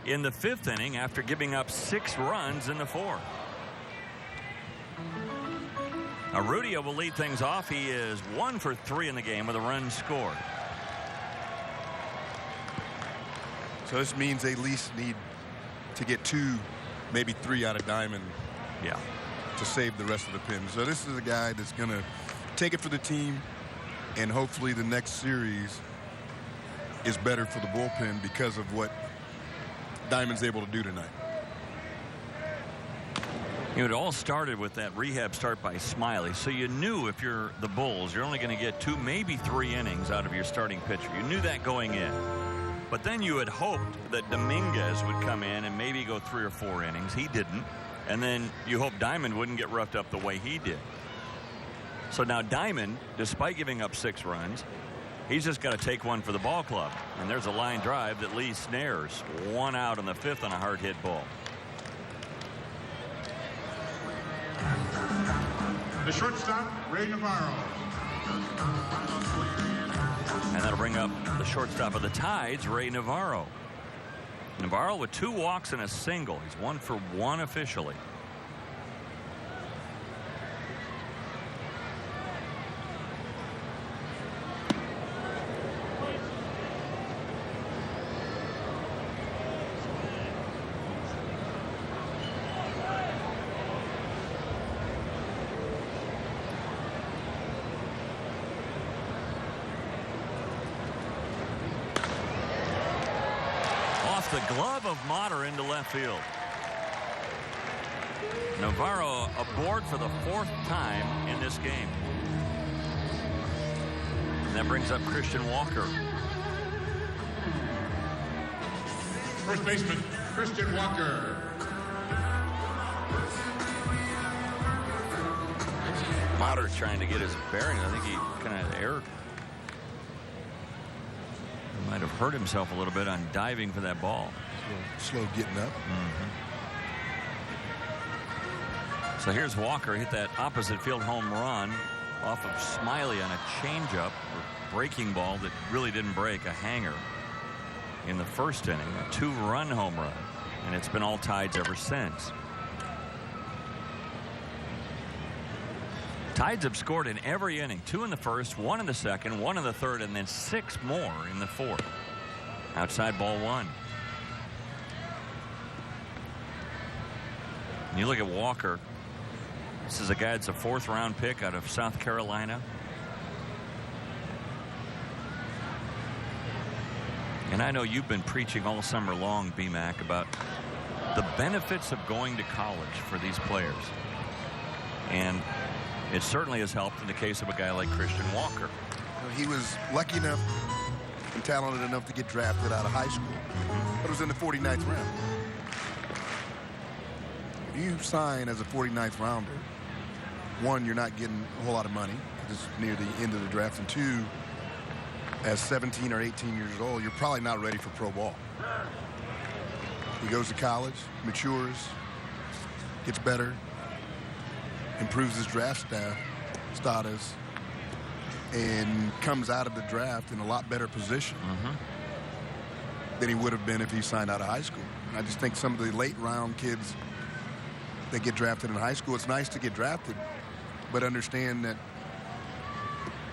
in the 5th inning after giving up 6 runs in the 4th. Urrutia will lead things off. He is 1 for 3 in the game with a run scored. So this means they at least need to get 2, maybe 3 out of Diamond. Yeah. To save the rest of the pins. So this is a guy that's going to take it for the team, and hopefully the next series is better for the bullpen because of what Diamond's able to do tonight. It all started with that rehab start by Smiley. So you knew if you're the Bulls, you're only going to get 2, maybe 3 innings out of your starting pitcher. You knew that going in. But then you had hoped that Dominguez would come in and maybe go 3 or 4 innings. He didn't. And then you hope Diamond wouldn't get roughed up the way he did. So now Diamond, despite giving up 6 runs, he's just got to take one for the ball club. And there's a line drive that Lee snares. 1 out in the 5th on a hard hit ball. The shortstop, Ray Navarro. And that'll bring up the shortstop of the Tides, Ray Navarro. Navarro with 2 walks and a single. He's 1 for 1 officially. The glove of Motter into left field. Navarro aboard for the 4th time in this game. And that brings up Christian Walker. First baseman, Christian Walker. Motter's trying to get his bearings. I think he kind of erred. Might have hurt himself a little bit on diving for that ball. Slow getting up. So here's Walker, hit that opposite field home run off of Smiley on a changeup or breaking ball that really didn't break, a hanger in the 1st inning, a 2-run home run, and it's been all Tides ever since. Tides have scored in every inning, 2 in the 1st, 1 in the 2nd, 1 in the 3rd, and then 6 more in the 4th. Outside ball 1. And you look at Walker. This is a guy that's a 4th-round pick out of South Carolina. And I know you've been preaching all summer long, BMAC, about the benefits of going to college for these players. And it certainly has helped in the case of a guy like Christian Walker. He was lucky enough and talented enough to get drafted out of high school, but it was in the 49th round. If you sign as a 49th rounder, 1, you're not getting a whole lot of money because it's near the end of the draft, and 2, as 17 or 18 years old, you're probably not ready for pro ball. He goes to college, matures, gets better, improves his draft status, and comes out of the draft in a lot better position than he would have been if he signed out of high school. And I just think some of the late round kids that get drafted in high school, it's nice to get drafted, but understand that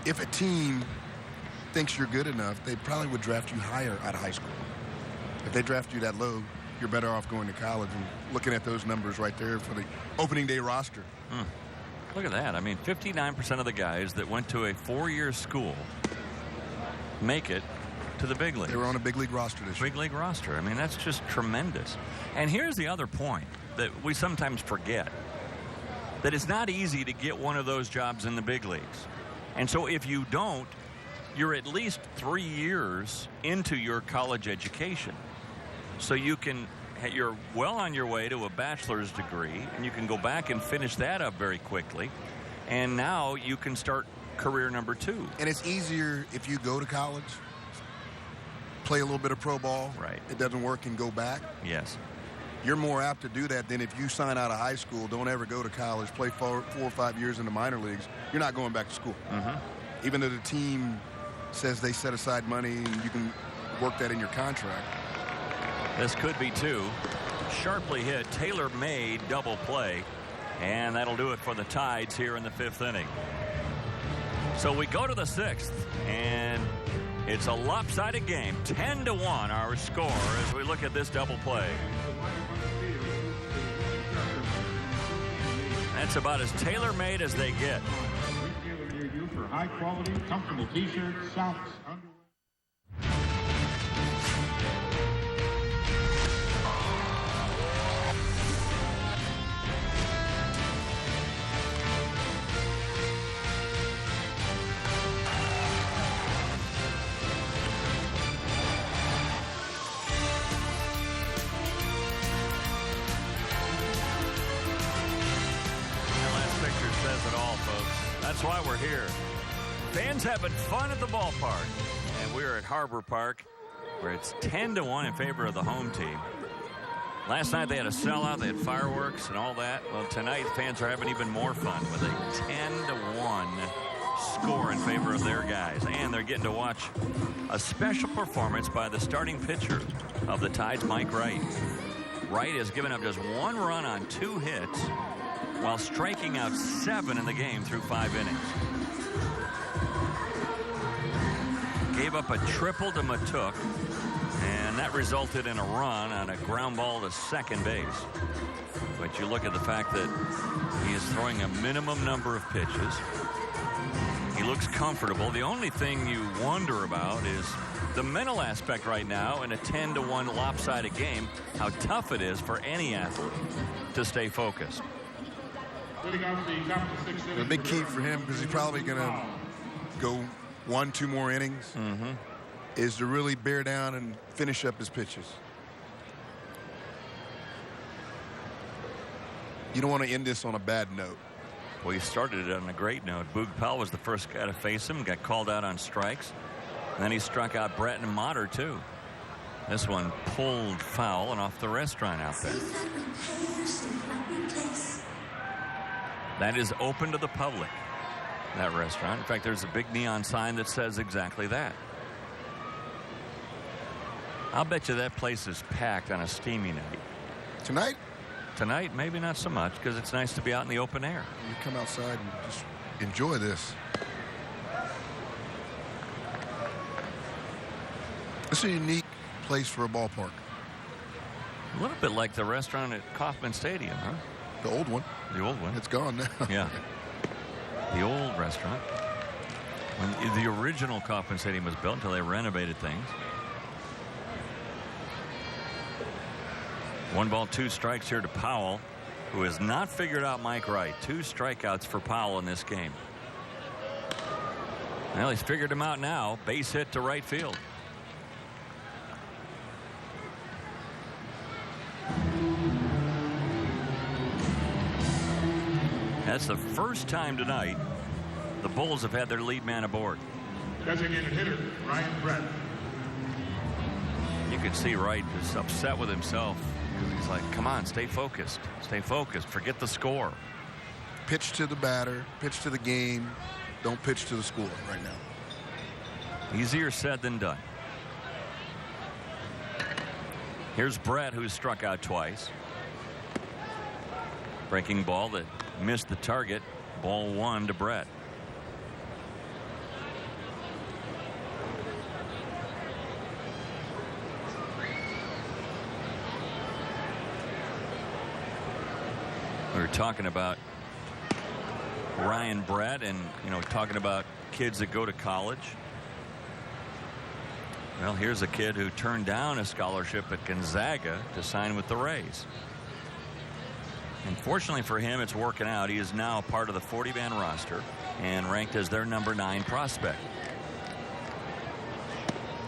if a team thinks you're good enough, they probably would draft you higher out of high school. If they draft you that low, you're better off going to college. And looking at those numbers right there for the opening day roster. Look at that. I mean, 59% of the guys that went to a 4-year school make it to the big leagues. They were on a big league roster this year. Big league roster. I mean, that's just tremendous. And here's the other point that we sometimes forget, that it's not easy to get one of those jobs in the big leagues. And so if you don't, you're at least 3 years into your college education. So you're well on your way to a bachelor's degree, and you can go back and finish that up very quickly. And now you can start career number 2. And it's easier if you go to college, play a little bit of pro ball. Right. It doesn't work and go back. Yes. You're more apt to do that than if you sign out of high school, don't ever go to college, play 4 or 5 years in the minor leagues. You're not going back to school. Even though the team says they set aside money and you can work that in your contract. This could be 2. Sharply hit, tailor-made double play, and that'll do it for the Tides here in the 5th inning. So we go to the 6th, and it's a lopsided game. 10-1 our score as we look at this double play. That's about as tailor-made as they get. Retailer near you for high quality, comfortable t-shirts, socks, underwear. That's why we're here. Fans having fun at the ballpark. And we're at Harbor Park, where it's 10-1 in favor of the home team. Last night they had a sellout, they had fireworks and all that. Well, tonight fans are having even more fun with a 10-1 score in favor of their guys. And they're getting to watch a special performance by the starting pitcher of the Tides, Mike Wright. Wright has given up just 1 run on 2 hits while striking out 7 in the game through 5 innings. Gave up a triple to Matuk, and that resulted in a run on a ground ball to second base. But you look at the fact that he is throwing a minimum number of pitches. He looks comfortable. The only thing you wonder about is the mental aspect right now in a 10-1 lopsided game, how tough it is for any athlete to stay focused. The big key for him, because he's probably going to go 1-2 more innings, is to really bear down and finish up his pitches. You don't want to end this on a bad note. Well, he started it on a great note. Boog Powell was the first guy to face him, got called out on strikes. And then he struck out Brett and Motter, too. This one pulled foul and off the restaurant out there. That is open to the public, that restaurant. In fact, there's a big neon sign that says exactly that. I'll bet you that place is packed on a steamy night. Tonight? Tonight, maybe not so much, because it's nice to be out in the open air. You come outside and just enjoy this. It's a unique place for a ballpark. A little bit like the restaurant at Kauffman Stadium, huh? The old one. The old one. It's gone now. Yeah. The old restaurant. When the original Kauffman Stadium was built until they renovated things. 1 ball, 2 strikes here to Powell, who has not figured out Mike Wright. 2 strikeouts for Powell in this game. Well, he's figured him out now. Base hit to right field. That's the first time tonight the Bulls have had their lead man aboard. Designated hitter, Ryan Brett. You can see Wright is upset with himself. He's like, come on, stay focused. Stay focused. Forget the score. Pitch to the batter, pitch to the game. Don't pitch to the score right now. Easier said than done. Here's Brett, who's struck out twice. Breaking ball that missed the target. Ball 1 to Brett. We were talking about Ryan Brett and, talking about kids that go to college. Well, here's a kid who turned down a scholarship at Gonzaga to sign with the Rays. And fortunately for him, it's working out. He is now a part of the 40-man roster and ranked as their number 9 prospect.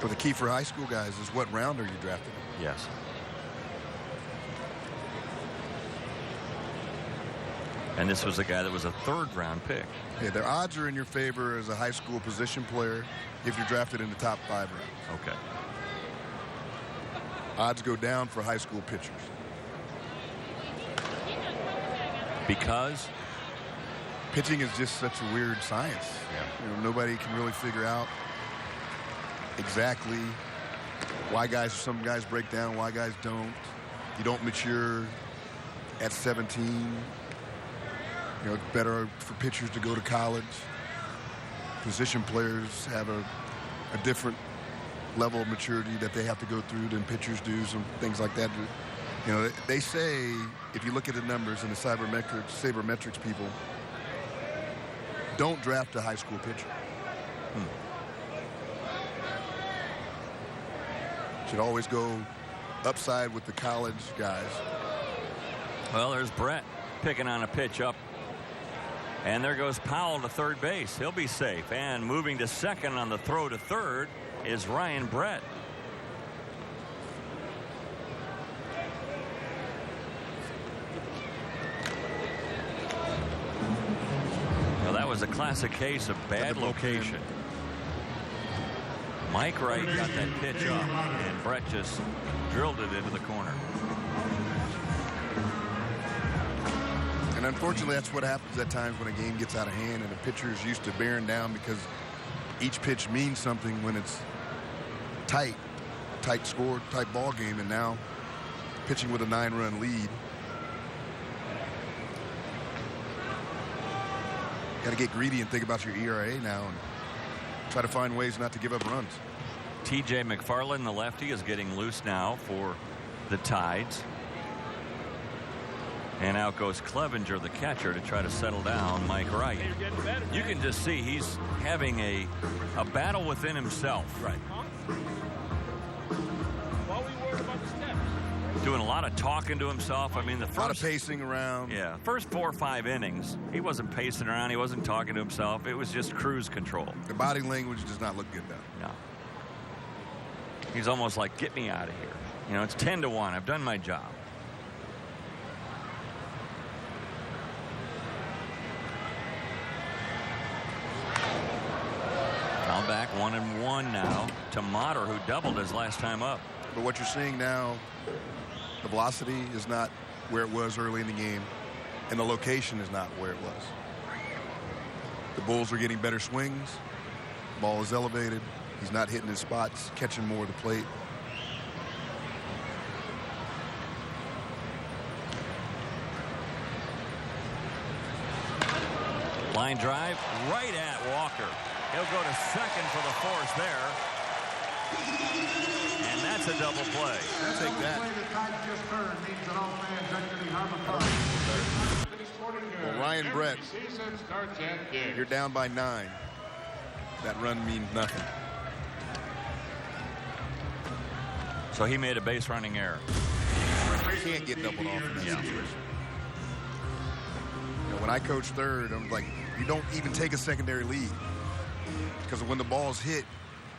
But the key for high school guys is what round are you drafted? Yes. And this was a guy that was a 3rd-round pick. Yeah, their odds are in your favor as a high school position player if you're drafted in the top 5 rounds. Okay. Odds go down for high school pitchers. Because? Pitching is just such a weird science. Yeah. Nobody can really figure out exactly why some guys break down, why guys don't. You don't mature at 17. It's better for pitchers to go to college. Position players have a different level of maturity that they have to go through than pitchers do, some things like that. They say, if you look at the numbers and the sabermetrics people, don't draft a high school pitcher. Should always go upside with the college guys. Well, there's Brett picking on a pitch up. And there goes Powell to third base. He'll be safe. And moving to second on the throw to third is Ryan Brett. Well, that was was a classic case of bad location. Mike Wright got that pitch up, and Brett just drilled it into the corner. And unfortunately, that's what happens at times when a game gets out of hand and a pitcher is used to bearing down, because each pitch means something when it's tight score, tight ball game, and now pitching with a 9-run lead. Got to get greedy and think about your ERA now and try to find ways not to give up runs. TJ McFarland, the lefty, is getting loose now for the Tides. And out goes Clevenger, the catcher, to try to settle down Mike Wright. You can just see he's having a battle within himself. Right. Doing a lot of talking to himself. I mean, the first, a lot of pacing around. Yeah, first 4 or 5 innings, he wasn't pacing around. He wasn't talking to himself. It was just cruise control. The body language does not look good now. No. He's almost like, get me out of here. You know, it's 10-1. I've done my job. Foul back 1-1 now to Motter, who doubled his last time up. But what you're seeing now, the velocity is not where it was early in the game, and the location is not where it was. The Bulls are getting better swings. Ball is elevated. He's not hitting his spots, catching more of the plate. Line drive right at Walker. He'll go to second for the force there. And that's a double play. I'll take that. Well, Ryan Brett, you're down by 9. That run means nothing. So he made a base running error. You can't get doubled off in that situation. You know, when I coached third, I'm like, you don't even take a secondary lead, because when the ball's hit,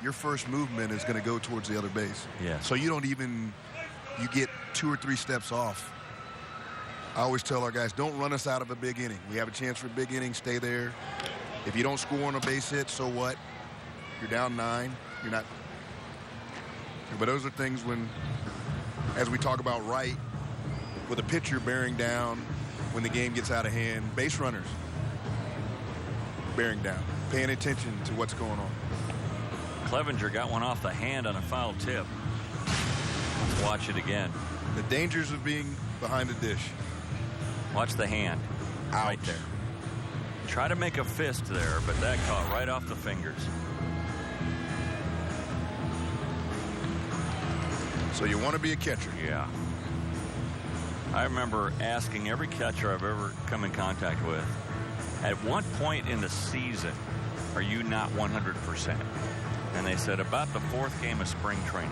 your first movement is going to go towards the other base. Yeah. So you don't even, you get 2 or 3 steps off. I always tell our guys, don't run us out of a big inning. We have a chance for a big inning, stay there. If you don't score on a base hit, so what? You're down 9. You're not. But those are things when, as we talk about Wright, with a pitcher bearing down when the game gets out of hand, base runners bearing down, paying attention to what's going on. Clevenger got one off the hand on a foul tip. Let's watch it again. The dangers of being behind the dish. Watch the hand. Ouch. Right there. Try to make a fist there, but that caught right off the fingers. So you want to be a catcher. Yeah. I remember asking every catcher I've ever come in contact with, at what point in the season are you not 100%? And they said about the 4th game of spring training.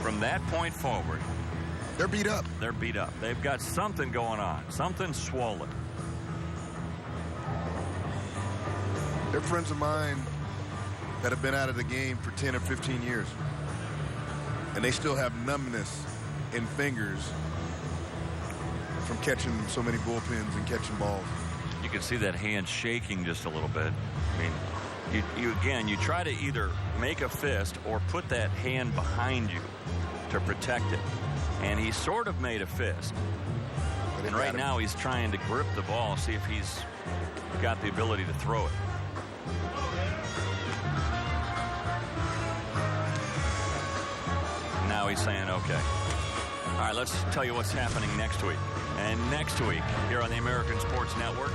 From that point forward, they're beat up. They're beat up. They've got something going on, something swollen. They're friends of mine that have been out of the game for 10 or 15 years. And they still have numbness in fingers from catching so many bullpens and catching balls. You can see that hand shaking just a little bit. I mean, you try to either make a fist or put that hand behind you to protect it. And he sort of made a fist. And right now he's trying to grip the ball, see if he's got the ability to throw it. Now he's saying, okay. All right, let's tell you what's happening next week. And next week, here on the American Sports Network,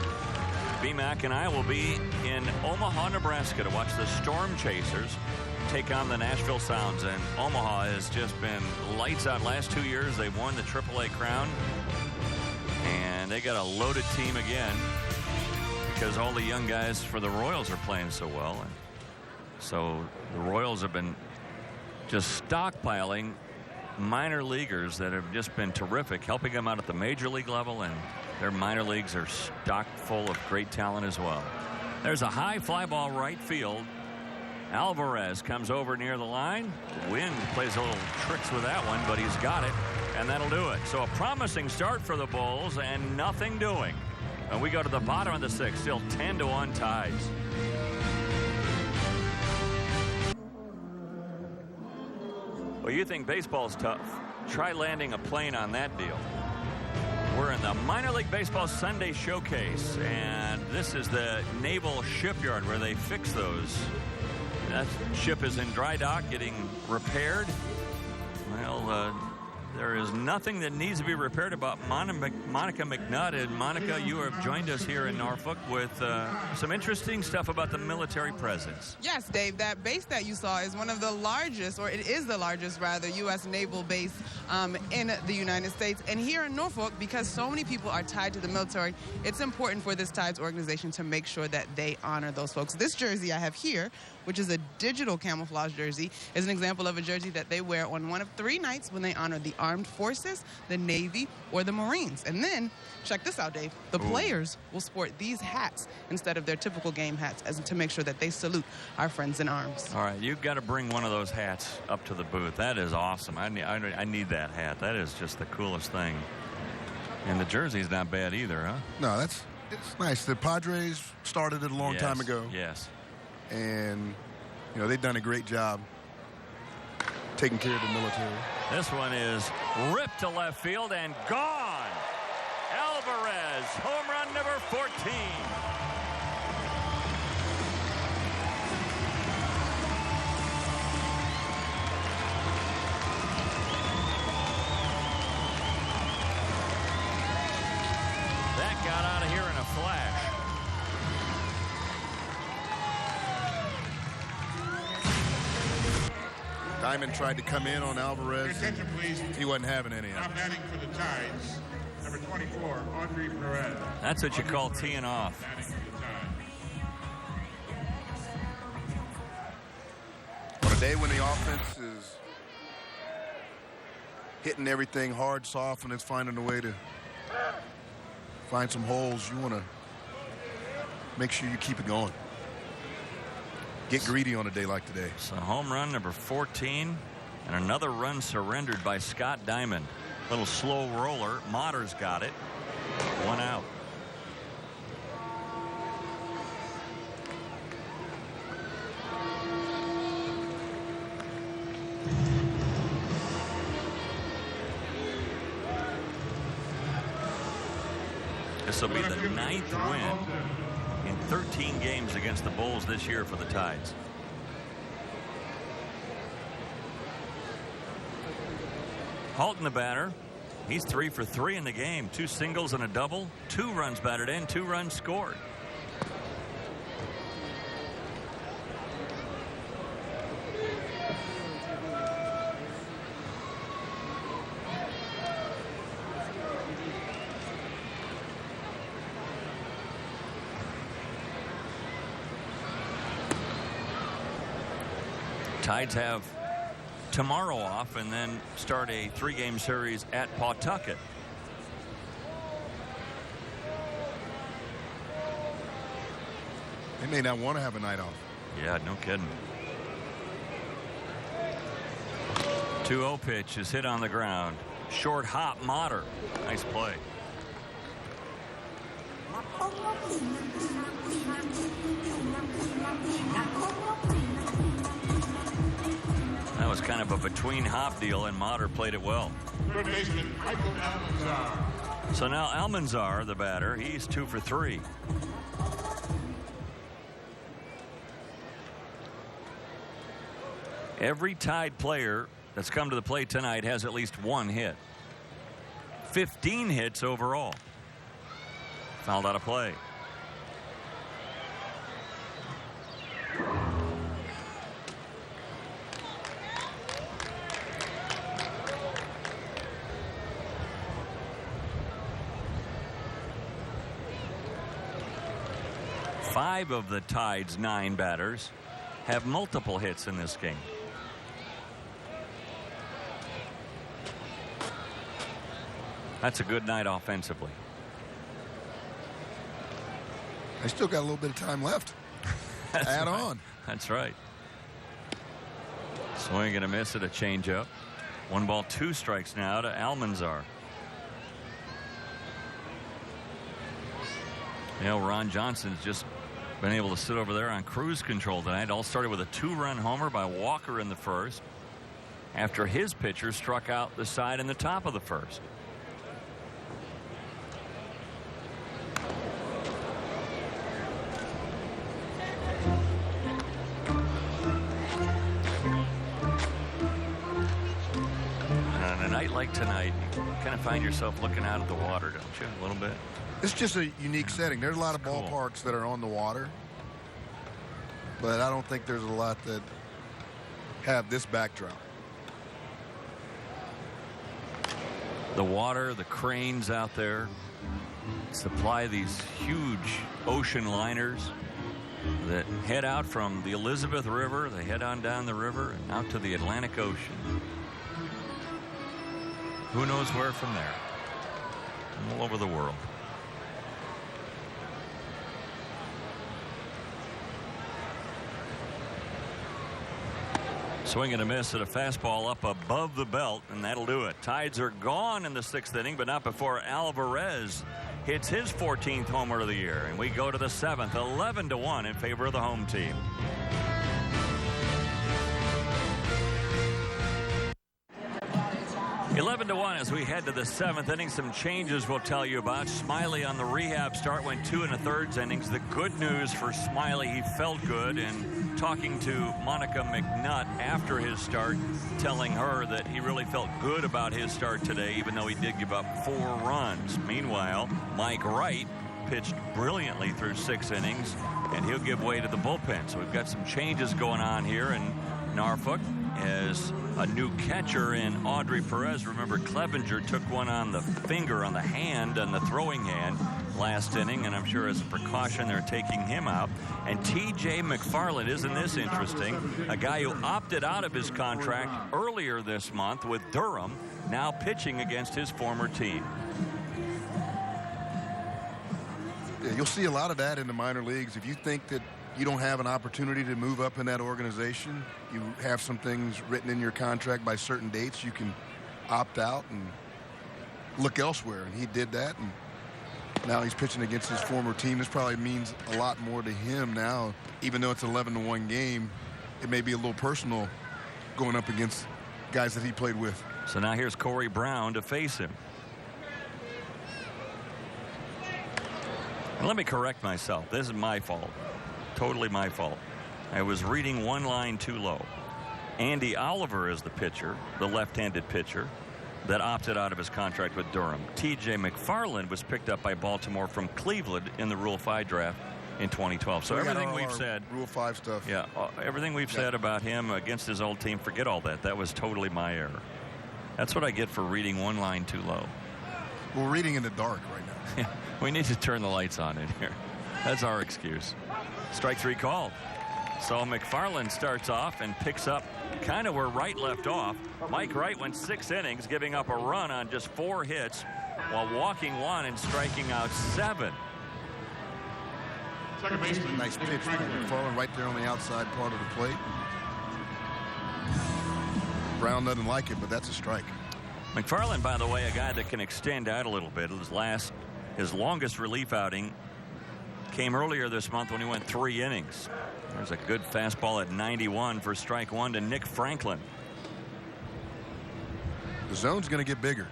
B-Mac and I will be in Omaha, Nebraska to watch the Storm Chasers take on the Nashville Sounds. And Omaha has just been lights out. Last 2 years, they've won the AAA crown. And they got a loaded team again because all the young guys for the Royals are playing so well. And so the Royals have been just stockpiling minor leaguers that have just been terrific, helping them out at the major league level, and their minor leagues are stocked full of great talent as well. There's a high fly ball right field. Alvarez comes over near the line. Wynn plays a little tricks with that one, but he's got it, and that'll do it. So a promising start for the Bulls and nothing doing. And we go to the bottom of the 6th, still 10-1 Tides. Well, you think baseball's tough? Try landing a plane on that deal. We're in the Minor League Baseball Sunday Showcase, and this is the Naval Shipyard where they fix those. That ship is in dry dock getting repaired. Well, there is nothing that needs to be repaired about Monica McNutt. And Monica, you have joined us here in Norfolk with some interesting stuff about the military presence. Yes, Dave, that base that you saw is one of the largest, or it is the largest, rather, U.S. naval base in the United States. And here in Norfolk, because so many people are tied to the military, it's important for this Tides organization to make sure that they honor those folks. This jersey I have here, which is a digital camouflage jersey, is an example of a jersey that they wear on one of 3 nights when they honor the Armed Forces, the Navy, or the Marines. And then, check this out, Dave, the players will sport these hats instead of their typical game hats to make sure that they salute our friends in arms. All right, you've got to bring one of those hats up to the booth. That is awesome. I need that hat. That is just the coolest thing. And the jersey's not bad either, huh? No, it's nice. The Padres started it a long time ago. Yes. And, you know, they've done a great job taking care of the military. This one is ripped to left field and gone. Alvarez, home run number 14. That got out of here in a flash. Diamond tried to come in on Alvarez. Attention, please. He wasn't having any of Now it. batting for the Tides, number 24, Audrey Perez. That's what you call teeing off. Batting for the Tides. On a day when the offense is hitting everything hard, soft, and it's finding a way to find some holes, you want to make sure you keep it going. Get greedy on a day like today. So home run number 14 and another run surrendered by Scott Diamond. Little slow roller. Motter's got it. 1 out. This will be the 9th win in 13 games against the Bulls this year for the Tides. Halton, the batter. He's 3 for 3 in the game. 2 singles and a double. 2 runs batted in, 2 runs scored. Tides have tomorrow off and then start a 3-game series at Pawtucket. They may not want to have a night off. Yeah, no kidding. 2-0 pitch is hit on the ground. Short hop, Motter. Nice play. That was kind of a between hop deal, and Motter played it well. Third baseman, Michael Almanzar. So now Almanzar, the batter, he's 2 for 3. Every Tide player that's come to the plate tonight has at least 1 hit. 15 hits overall. Fouled out of play. Five of the Tide's 9 batters have multiple hits in this game. That's a good night offensively. I still got a little bit of time left. Add on. That's right. Swing and a miss at a changeup. 1 ball, 2 strikes now to Almanzar. You know, Ron Johnson's just been able to sit over there on cruise control tonight. It all started with a 2-run homer by Walker in the first after his pitcher struck out the side in the top of the first. On a night like tonight, you kind of find yourself looking out at the water, don't you? A little bit. It's just a unique setting. There's a lot of Cool. ballparks that are on the water, but I don't think there's a lot that have this backdrop. The water, the cranes out there supply these huge ocean liners that head out from the Elizabeth River. They head on down the river and out to the Atlantic Ocean. Who knows where from there? All over the world. Swing and a miss at a fastball up above the belt, and that'll do it. Tides are gone in the 6th inning, but not before Alvarez hits his 14th homer of the year. And we go to the 7th, 11-1 in favor of the home team. Eleven to 1 as we head to the 7th inning. Some changes we'll tell you about. Smiley on the rehab start went 2 1/3 innings. The good news for Smiley, he felt good, and talking to Monica McNutt after his start, telling her that he really felt good about his start today, even though he did give up 4 runs. Meanwhile, Mike Wright pitched brilliantly through 6 innings, and he'll give way to the bullpen. So we've got some changes going on here in Norfolk as a new catcher in Audrey Perez. Remember, Clevenger took one on the finger, on the hand, on the throwing hand last inning, and I'm sure as a precaution they're taking him out. And T.J. McFarland, isn't this interesting? A guy who opted out of his contract earlier this month with Durham, now pitching against his former team. Yeah, you'll see a lot of that in the minor leagues. If you think that you don't have an opportunity to move up in that organization, you have some things written in your contract by certain dates, you can opt out and look elsewhere. And he did that, and now he's pitching against his former team. This probably means a lot more to him now, even though it's an 11-1 game. It may be a little personal going up against guys that he played with. So now here's Corey Brown to face him. Let me correct myself. This is my fault. Totally my fault. I was reading one line too low. Andy Oliver is the pitcher, the left-handed pitcher, that opted out of his contract with Durham. T.J. McFarland was picked up by Baltimore from Cleveland in the Rule 5 draft in 2012. So everything we've said, Rule 5 stuff. Yeah, everything we've said about him against his old team, forget all that. That was totally my error. That's what I get for reading one line too low. We're reading in the dark right now. We need to turn the lights on in here. That's our excuse. Strike 3 called. So McFarland starts off and picks up kind of where Wright left off. Mike Wright went 6 innings, giving up a run on just 4 hits while walking 1 and striking out 7. Second baseman. Nice pitch from McFarland right there on the outside part of the plate. Brown doesn't like it, but that's a strike. McFarland, by the way, a guy that can extend out a little bit. His longest relief outing came earlier this month when he went 3 innings. There's a good fastball at 91 for strike 1 to Nick Franklin. The zone's going to get bigger.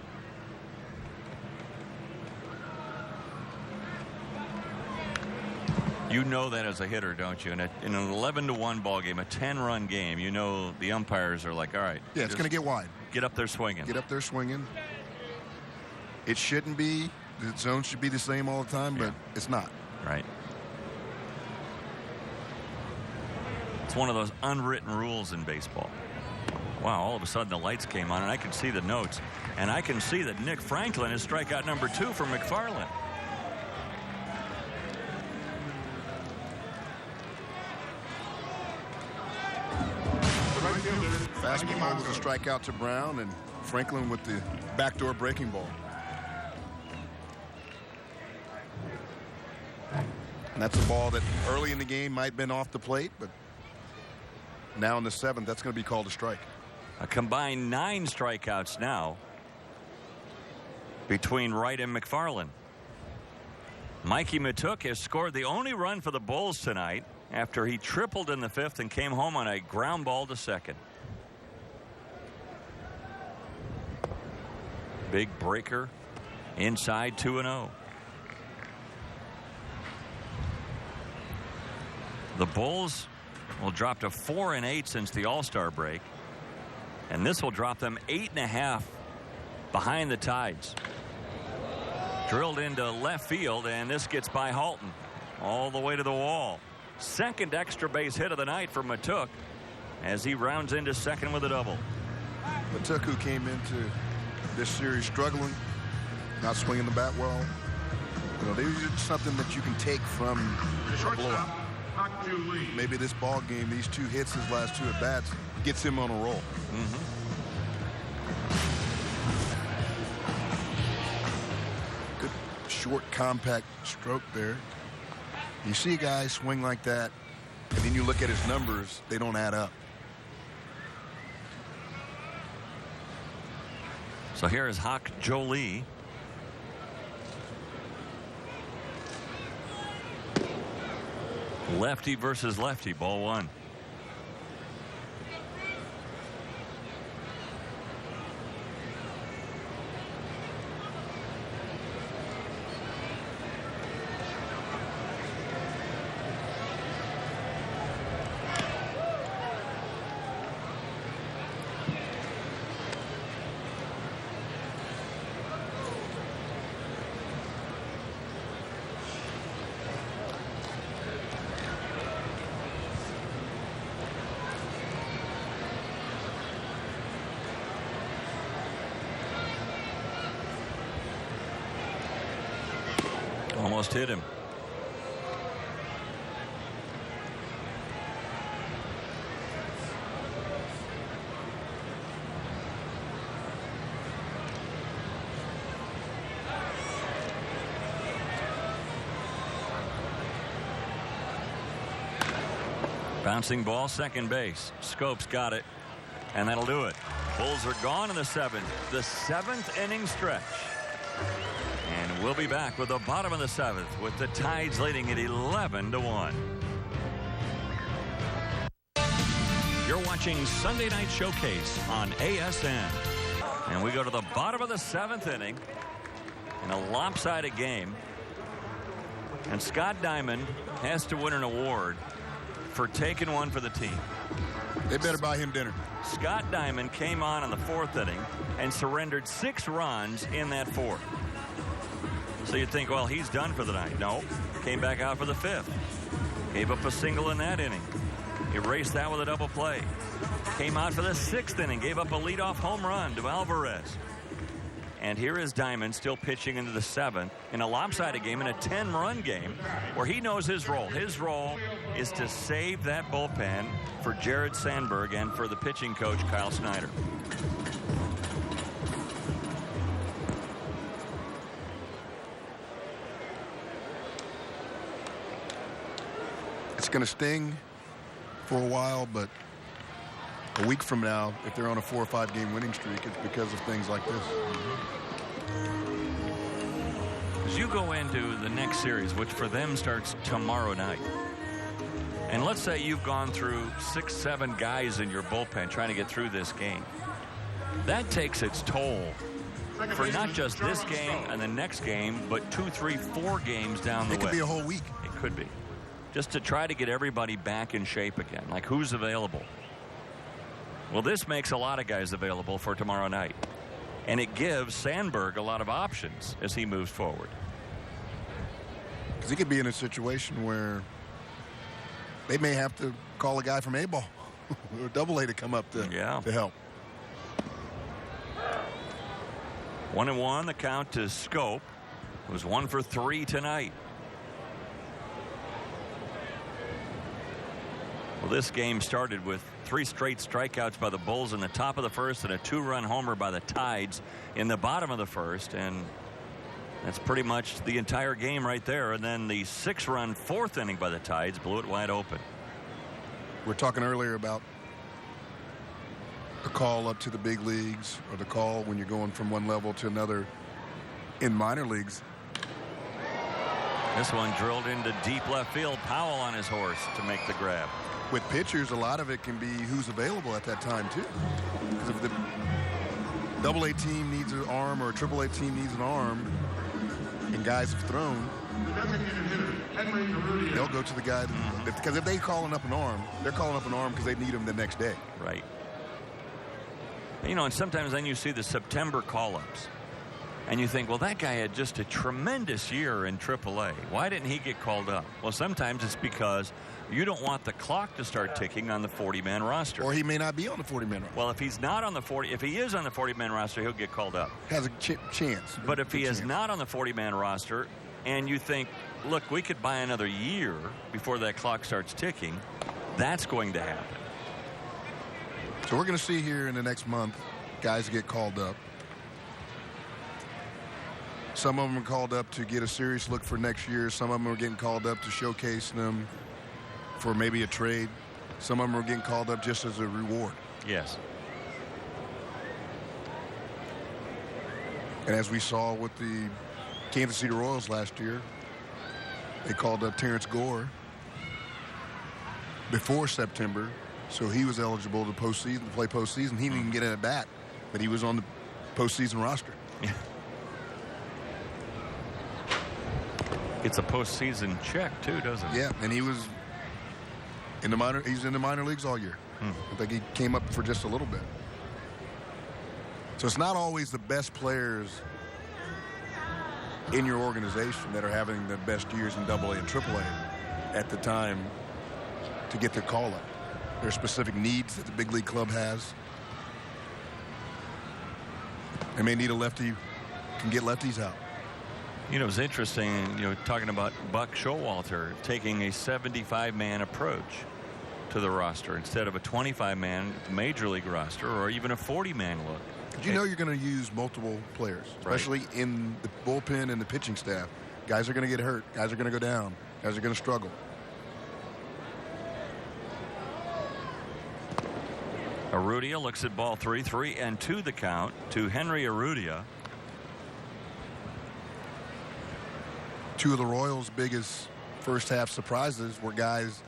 You know that as a hitter, don't you? In an 11-1 ball game, a 10-run game, you know the umpires are like, all right. Yeah, it's going to get wide. Get up there swinging. Get up there swinging. It shouldn't be. The zone should be the same all the time, but it's not. Right. It's one of those unwritten rules in baseball. Wow, all of a sudden the lights came on, and I can see the notes. And I can see that Nick Franklin is strikeout number 2 for McFarland. Fastball was a strikeout to Brown, and Franklin with the backdoor breaking ball. And that's a ball that early in the game might have been off the plate, but now in the 7th, that's going to be called a strike. A combined 9 strikeouts now between Wright and McFarland. Mikey Matuk has scored the only run for the Bulls tonight after he tripled in the 5th and came home on a ground ball to second. Big breaker inside 2-0. The Bulls will drop to 4-8 since the All-Star break, and this will drop them 8.5 behind the Tides. Drilled into left field, and this gets by Halton all the way to the wall. Second extra base hit of the night for Matuk as he rounds into second with a double. Matuk, who came into this series struggling, not swinging the bat well. You know, these are something that you can take from a blowout. Maybe this ball game, these 2 hits, his last 2 at bats, gets him on a roll. Good short, compact stroke there. You see a guy swing like that, and then you look at his numbers, they don't add up. So here is Hawk Jolie. Lefty versus lefty, ball 1. Almost hit him. Bouncing ball, second base. Scopes got it, and that'll do it. Bulls are gone in the 7th. The 7th inning stretch. And we'll be back with the bottom of the 7th with the Tides leading at 11-1. You're watching Sunday Night Showcase on ASN. And we go to the bottom of the 7th inning in a lopsided game. And Scott Diamond has to win an award for taking one for the team. They better buy him dinner. Scott Diamond came on in the 4th inning and surrendered 6 runs in that 4th. So you'd think, well, he's done for the night. No, came back out for the 5th. Gave up a single in that inning. Erased that with a double play. Came out for the 6th inning. Gave up a leadoff home run to Alvarez. And here is Diamond still pitching into the 7th in a lopsided game, in a 10-run game, where he knows his role. His role is to save that bullpen for Jared Sandberg and for the pitching coach, Kyle Snyder. It's going to sting for a while, but a week from now, if they're on a 4 or 5 game winning streak, it's because of things like this. As you go into the next series, which for them starts tomorrow night, and let's say you've gone through 6, 7 guys in your bullpen trying to get through this game, that takes its toll for not just this game and the next game, but 2, 3, 4 games down the way. It could be a whole week. It could be. Just to try to get everybody back in shape again. Like, who's available? Well, this makes a lot of guys available for tomorrow night. And it gives Sandberg a lot of options as he moves forward. Because he could be in a situation where they may have to call a guy from A-ball or Double-A to come up to help. 1-1, the count to Scope, who's 1 for 3 tonight. Well, this game started with 3 straight strikeouts by the Bulls in the top of the 1st and a 2-run homer by the Tides in the bottom of the 1st, and that's pretty much the entire game right there. And then the 6-run 4th inning by the Tides blew it wide open. We're talking earlier about the call up to the big leagues, or the call when you're going from one level to another in minor leagues. This one drilled into deep left field. Powell on his horse to make the grab. With pitchers, a lot of it can be who's available at that time, too. Because if the AA team needs an arm or a AAA team needs an arm, and guys have thrown, they'll go to the guy. Because if they're calling up an arm, they're calling up an arm because they need him the next day. Right. You know, and sometimes then you see the September call-ups. And you think, well, that guy had just a tremendous year in AAA. Why didn't he get called up? Well, sometimes it's because you don't want the clock to start ticking on the 40-man roster. Or he may not be on the 40-man roster. Well, if he's not on the 40, if he is on the 40-man roster, he'll get called up. Has a chance. But if he is not on the 40-man roster, and you think, look, we could buy another year before that clock starts ticking, that's going to happen. So we're going to see here in the next month guys get called up. Some of them are called up to get a serious look for next year. Some of them are getting called up to showcase them for maybe a trade. Some of them are getting called up just as a reward. Yes. And as we saw with the Kansas City Royals last year, they called up Terrence Gore before September, so he was eligible to play postseason. He didn't even get in at bat, but he was on the postseason roster. Yeah. It's a postseason check too, doesn't it? Yeah, and he was in the minor. He's in the minor leagues all year. I think he came up for just a little bit. So it's not always the best players in your organization that are having the best years in AA and AAA at the time to get their call up. There are specific needs that the big league club has. They may need a lefty, can get lefties out. You know, it's interesting, you know, talking about Buck Showalter taking a 75-man approach to the roster instead of a 25-man major league roster or even a 40-man look. You know you're going to use multiple players, especially in the bullpen and the pitching staff. Guys are going to get hurt. Guys are going to go down. Guys are going to struggle. Urrutia looks at ball 3-3-2 the count to Henry Urrutia. Two of the Royals' biggest first half surprises were guys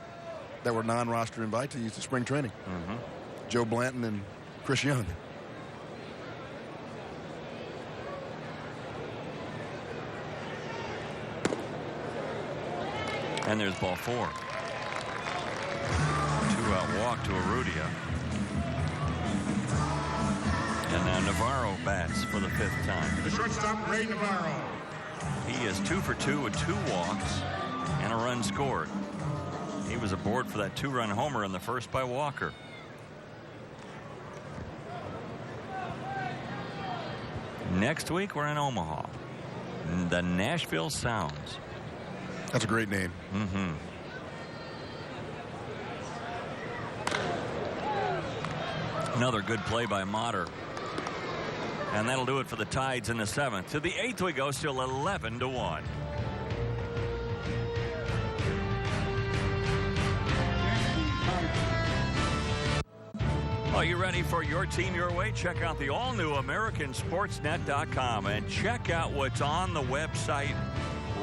that were non-roster invitees to spring training. Joe Blanton and Chris Young. And there's ball 4. 2-out walk to Urrutia. And now Navarro bats for the 5th time. The shortstop, Ray Navarro. He is 2 for 2 with 2 walks and a run scored. He was aboard for that 2-run homer in the first by Walker. Next week we're in Omaha. The Nashville Sounds. That's a great name. Another good play by Motter. And that'll do it for the Tides in the 7th. To the 8th we go, still 11-1. Are you ready for your team your way? Check out the all-new AmericanSportsNet.com and check out what's on the website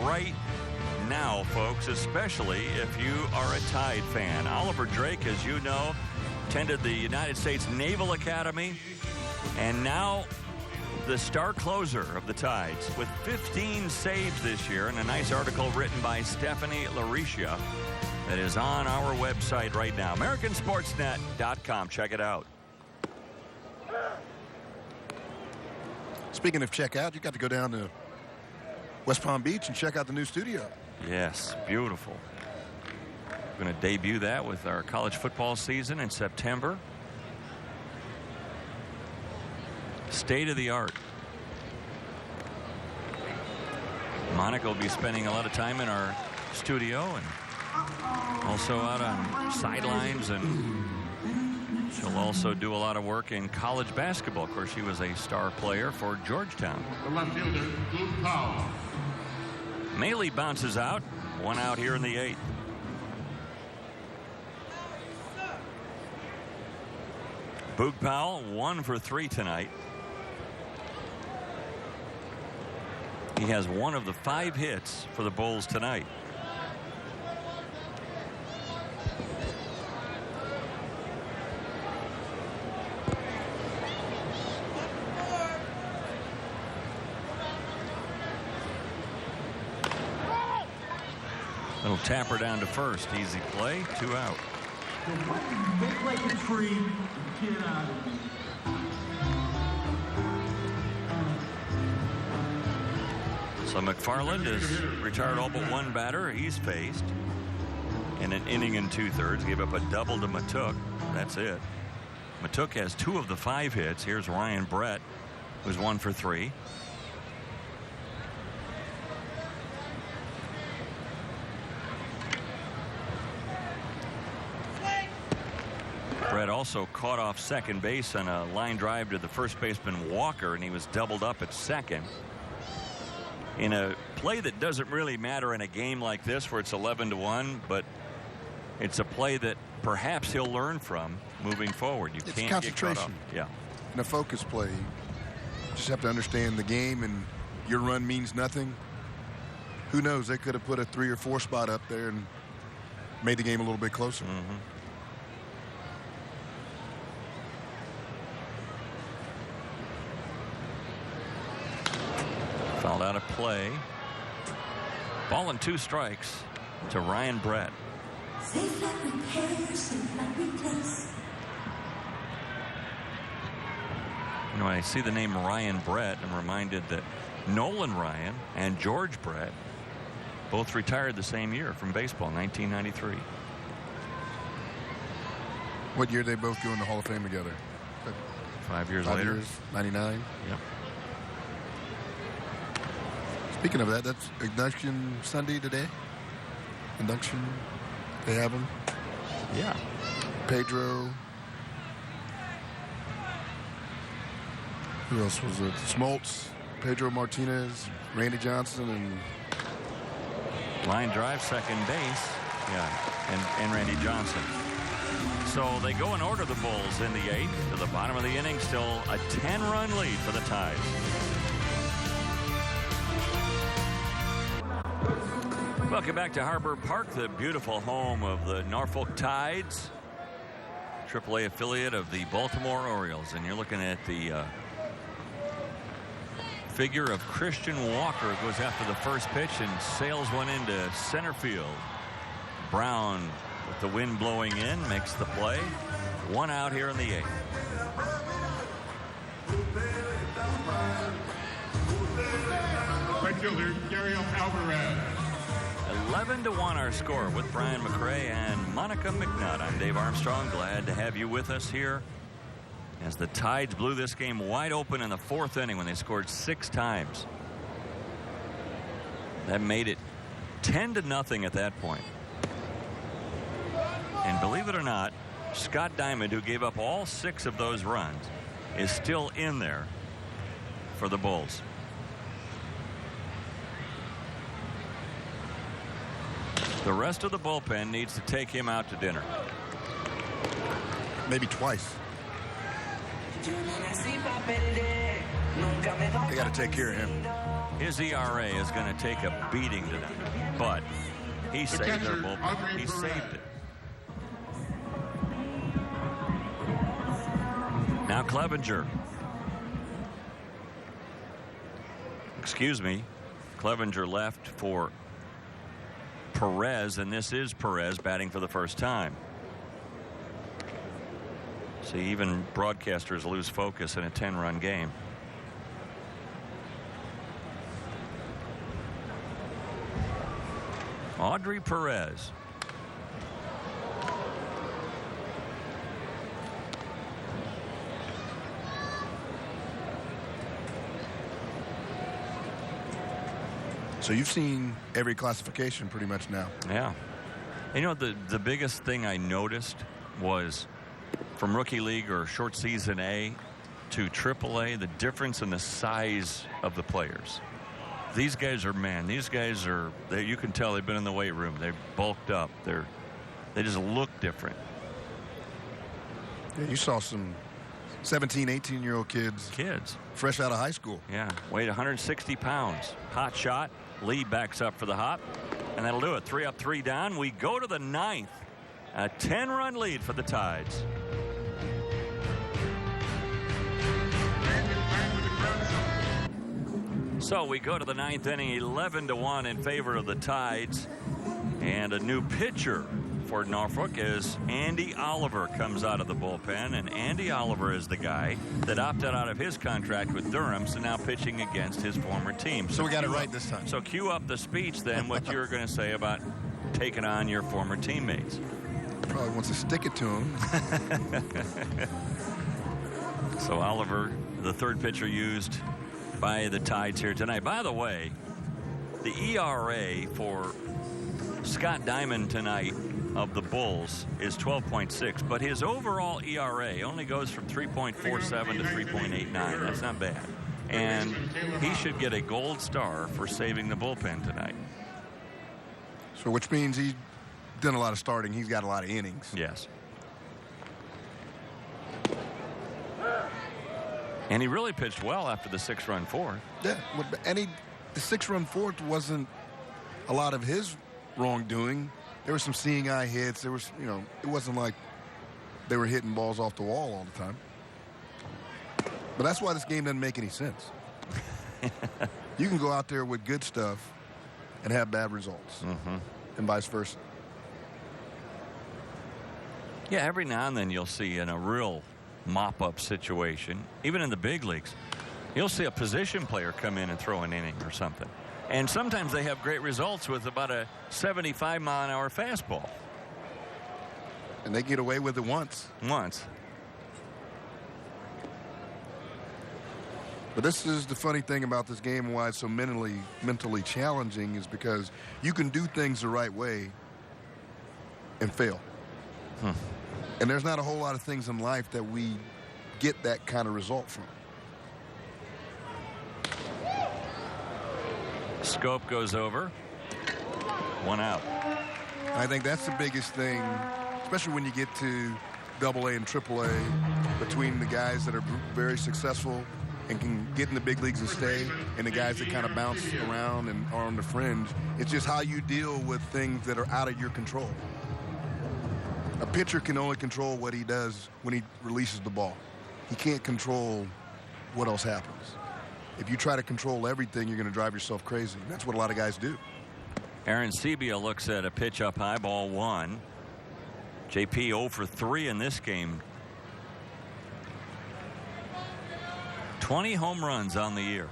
right now, folks, especially if you are a Tide fan. Oliver Drake, as you know, attended the United States Naval Academy, and now the star closer of the Tides with 15 saves this year, and a nice article written by Stephanie Lariscia that is on our website right now, AmericanSportsNet.com. Check it out. Speaking of check out, you got to go down to West Palm Beach and check out the new studio. Yes, beautiful. We're going to debut that with our college football season in September. State of the art. Monica will be spending a lot of time in our studio and also out on sidelines, and she'll also do a lot of work in college basketball. Of course, she was a star player for Georgetown. The left fielder, Luke Powell. Maley bounces out. 1 out here in the 8th. Boog Powell 1 for 3 tonight. He has one of the 5 hits for the Bulls tonight. Little tapper down to first. Easy play. 2 out. So McFarland has retired all but 1 batter he's faced in an inning and 2/3. Gave up a double to Matuk. That's it. Matuk has 2 of the 5 hits. Here's Ryan Brett, who's 1 for 3. Brett also caught off second base on a line drive to the first baseman Walker, and he was doubled up at second. In a play that doesn't really matter in a game like this where it's 11-1, but it's a play that perhaps he'll learn from moving forward. You It's can't concentration. get caught off. Yeah. In a focus play, you just have to understand the game, and your run means nothing. Who knows? They could have put a 3 or 4 spot up there and made the game a little bit closer. Fouled out of play. Ball and 2 strikes to Ryan Brett. You know, when I see the name Ryan Brett, I'm reminded that Nolan Ryan and George Brett both retired the same year from baseball, 1993. What year they both go in the Hall of Fame together? 5 years 5 later. years, 99. Yep. Speaking of that, that's Induction Sunday today. Induction, they have them. Yeah. Pedro. Who else was it? Smoltz, Pedro Martinez, Randy Johnson, and Line drive, second base. Yeah, and Randy Johnson. So they go in order, the Bulls, in the 8th. To the bottom of the inning, still a 10-run lead for the Tides. Welcome back to Harbor Park, the beautiful home of the Norfolk Tides, AAA affiliate of the Baltimore Orioles. And you're looking at the figure of Christian Walker, who goes after the first pitch and sails one into center field. Brown, with the wind blowing in, makes the play. 1 out here in the 8th. Right fielder, Gary Alvarez. 11-1 our score with Brian McRae and Monica McNutt. I'm Dave Armstrong. Glad to have you with us here as the Tides blew this game wide open in the 4th inning when they scored 6 times. That made it 10-0 at that point. And believe it or not, Scott Diamond, who gave up all 6 of those runs, is still in there for the Bulls. The rest of the bullpen needs to take him out to dinner. maybe twice. They got to take care of him. His ERA is going to take a beating tonight, but he saved their bullpen. He saved it. Now Clevenger. Excuse me. Clevenger left for Perez, and this is Perez batting for the first time. See, even broadcasters lose focus in a 10-run game. Audrey Perez. So you've seen every classification pretty much now. Yeah. You know, the biggest thing I noticed was from rookie league or short season A to AAA, the difference in the size of the players. These guys are, man, these guys are, you can tell they've been in the weight room. They've bulked up. They just look different. Yeah, you saw some 17, 18-year-old kids. Fresh out of high school. Yeah, weighed 160 pounds. Hot shot. Lee backs up for the hop. And that'll do it. 3 up, 3 down. We go to the 9th. A 10-run lead for the Tides. So we go to the 9th inning, 11-1 in favor of the Tides. And a new pitcher for Norfolk as Andy Oliver comes out of the bullpen. And Andy Oliver is the guy that opted out of his contract with Durham, so now pitching against his former team. So we got it right this time. So cue up the speech then, what you're going to say about taking on your former teammates. Probably wants to stick it to him. So Oliver, the third pitcher used by the Tides here tonight. By the way, the ERA for Scott Diamond tonight of the Bulls is 12.6, but his overall ERA only goes from 3.47 to 3.89. That's not bad. And he should get a gold star for saving the bullpen tonight. So which means he's done a lot of starting. He's got a lot of innings. Yes. And he really pitched well after the 6-run fourth. Yeah, and the 6-run fourth wasn't a lot of his wrongdoing. There were some seeing eye hits. There was, it wasn't like they were hitting balls off the wall all the time. But that's why this game doesn't make any sense. You can go out there with good stuff and have bad results, and vice versa. Yeah, every now and then you'll see in a real mop-up situation, even in the big leagues, you'll see a position player come in and throw an inning or something. And sometimes they have great results with about a 75-mile-an-hour fastball. And they get away with it once. But this is the funny thing about this game and why it's so mentally challenging is because you can do things the right way and fail. And there's not a whole lot of things in life that we get that kind of result from. Scope goes over. 1 out. I think that's the biggest thing, especially when you get to AA and AAA, between the guys that are very successful and can get in the big leagues and stay, and the guys that kind of bounce around and are on the fringe. It's just how you deal with things that are out of your control. A pitcher can only control what he does when he releases the ball. He can't control what else happens. If you try to control everything, you're going to drive yourself crazy. That's what a lot of guys do. Aaron Sebia looks at a pitch up high, ball 1. JP 0 for 3 in this game. 20 home runs on the year.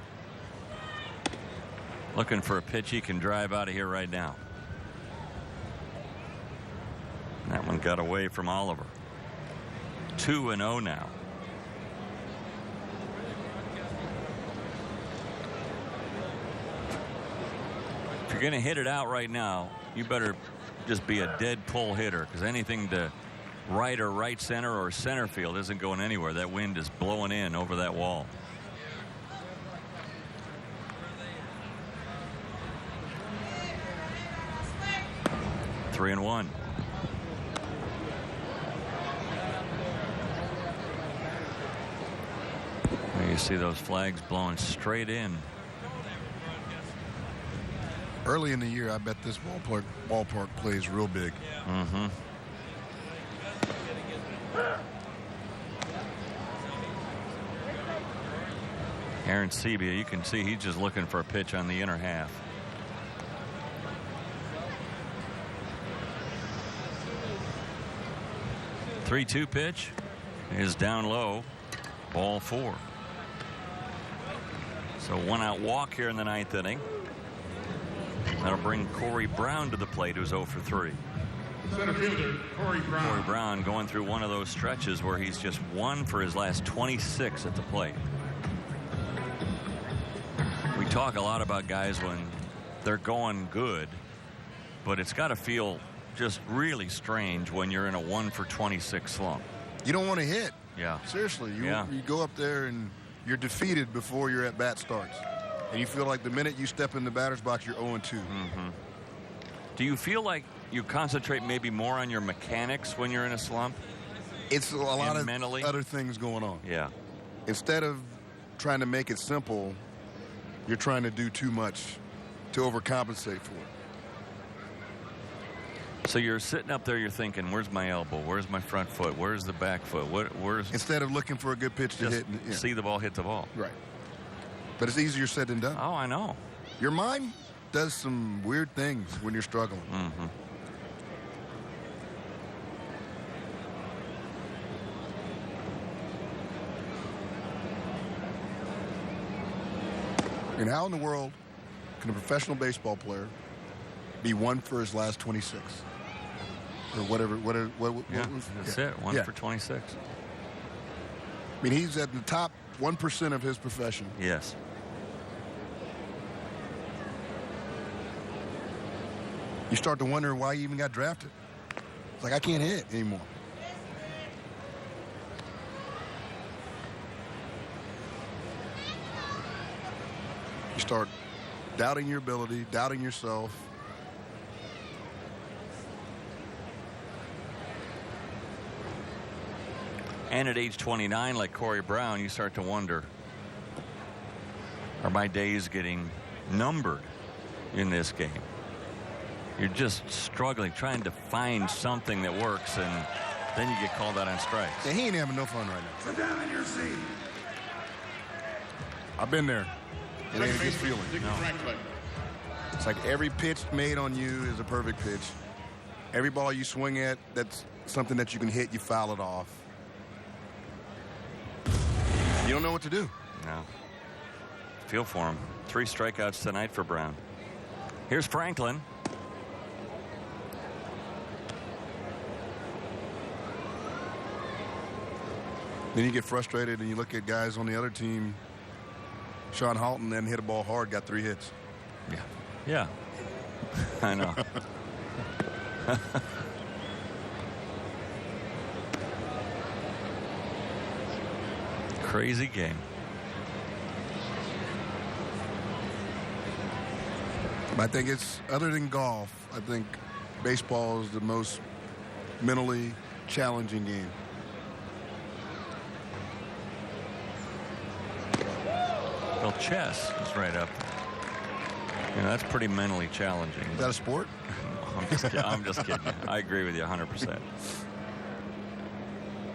Looking for a pitch he can drive out of here right now. That one got away from Oliver. 2-0 now. If you're going to hit it out right now, you better just be a dead pull hitter, because anything to right or right center or center field isn't going anywhere. That wind is blowing in over that wall. Three and 1. You see those flags blowing straight in. Early in the year, I bet this ballpark plays real big. Aaron Sebia, you can see he's just looking for a pitch on the inner half. Three-2 pitch is down low. Ball 4. So 1 out walk here in the 9th inning. That'll bring Corey Brown to the plate, who's 0 for 3. Center fielder, Corey Brown. Corey Brown going through one of those stretches where he's just 1 for his last 26 at the plate. We talk a lot about guys when they're going good, but it's got to feel just really strange when you're in a 1 for 26 slump. You don't want to hit. Yeah. Seriously, you go up there and you're defeated before your at bat starts. And you feel like the minute you step in the batter's box, you're 0-2. Do you feel like you concentrate maybe more on your mechanics when you're in a slump? It's a lot of mentally? other things going on. Yeah. Instead of trying to make it simple, you're trying to do too much to overcompensate for it. So you're sitting up there, you're thinking, where's my elbow? Where's my front foot? Where's the back foot? Where's... Instead of looking for a good pitch to hit. And, see the ball hit the ball. Right. But it's easier said than done. Oh, I know. Your mind does some weird things when you're struggling. Mm-hmm. And how in the world can a professional baseball player be 1 for his last 26? Or whatever. That's it. 1 for 26. I mean, he's at the top 1% of his profession. Yes. You start to wonder why you even got drafted. It's like, I can't hit anymore. You start doubting your ability, doubting yourself. And at age 29, like Corey Brown, you start to wonder, are my days getting numbered in this game? You're just struggling, trying to find something that works, and then you get called out on strikes. Yeah, he ain't having no fun right now. Sit down in your seat. I've been there. It ain't a good feeling. No. It's like every pitch made on you is a perfect pitch. Every ball you swing at, that's something that you can hit, you foul it off. You don't know what to do. No. Feel for him. 3 strikeouts tonight for Brown. Here's Franklin. Then you get frustrated and you look at guys on the other team. Sean Halton then hit a ball hard, got 3 hits. Yeah. Yeah. I know. Crazy game. I think it's, other than golf, I think baseball is the most mentally challenging game. Well, chess is right up there. You know, that's pretty mentally challenging. Is that a sport? I'm just kidding. I agree with you 100%.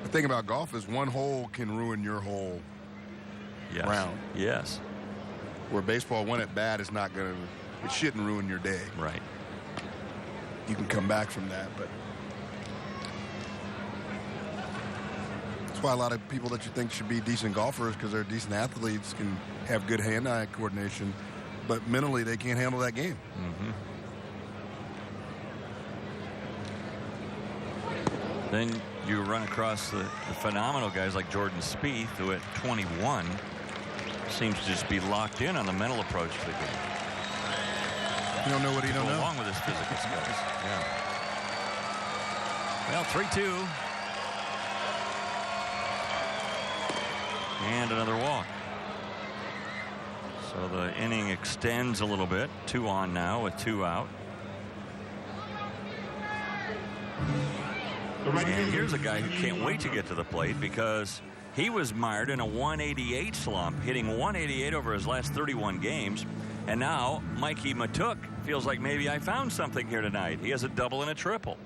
The thing about golf is one hole can ruin your whole round. Yes. Where baseball, one at bat, is not going to, it shouldn't ruin your day. Right. You can come back from that, but that's why a lot of people that you think should be decent golfers, because they're decent athletes, can have good hand-eye coordination, but mentally they can't handle that game. Mm-hmm. Then you run across the phenomenal guys like Jordan Spieth, who at 21 seems to just be locked in on the mental approach to the game. You don't know what he don't know. Along with his physical skills. Yeah. Well, 3-2. And another walk. So the inning extends a little bit. 2 on now with 2 out. And here's a guy who can't wait to get to the plate, because he was mired in a 188 slump, hitting 188 over his last 31 games. And now Mikey Matuk feels like maybe I found something here tonight. He has a double and a triple.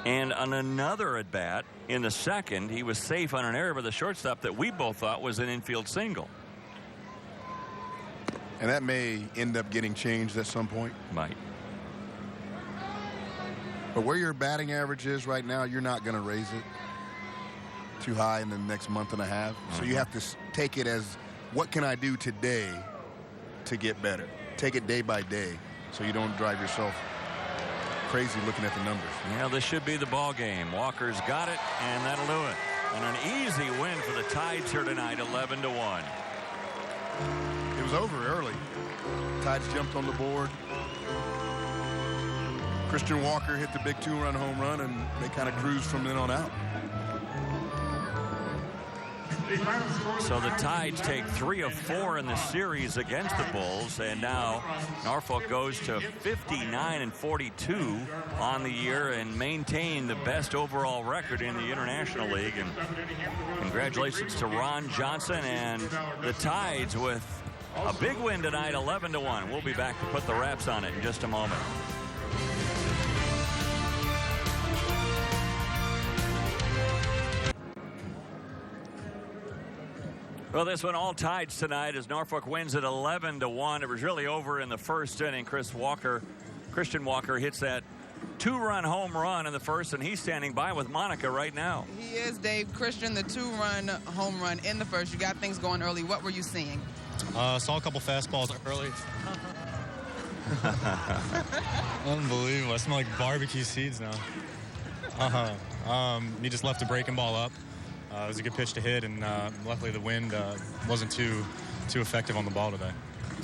And on another at bat in the second, he was safe on an error by the shortstop that we both thought was an infield single. And that may end up getting changed at some point. Might. But where your batting average is right now, you're not going to raise it too high in the next month and a half. Mm-hmm. So you have to take it as, what can I do today to get better? Take it day by day so you don't drive yourself crazy looking at the numbers. Yeah, this should be the ball game. Walker's got it, and that'll do it. And an easy win for the Tides here tonight, 11-1. It was over early. Tides jumped on the board. Christian Walker hit the big 2-run home run, and they kind of cruised from then on out. So the Tides take 3 of 4 in the series against the Bulls, and now Norfolk goes to 59-42 on the year and maintain the best overall record in the International League. And congratulations to Ron Johnson and the Tides with a big win tonight, 11-1. We'll be back to put the wraps on it in just a moment. Well, this one all Tides tonight as Norfolk wins it 11-1. It was really over in the first inning. Christian Walker hits that 2-run home run in the first, and he's standing by with Monica right now. He is, Dave. Christian, the 2-run home run in the first. You got things going early. What were you seeing? Saw a couple fastballs early. Unbelievable. I smell like barbecue seeds now. He just left a breaking ball up. It was a good pitch to hit, and luckily the wind wasn't too effective on the ball today.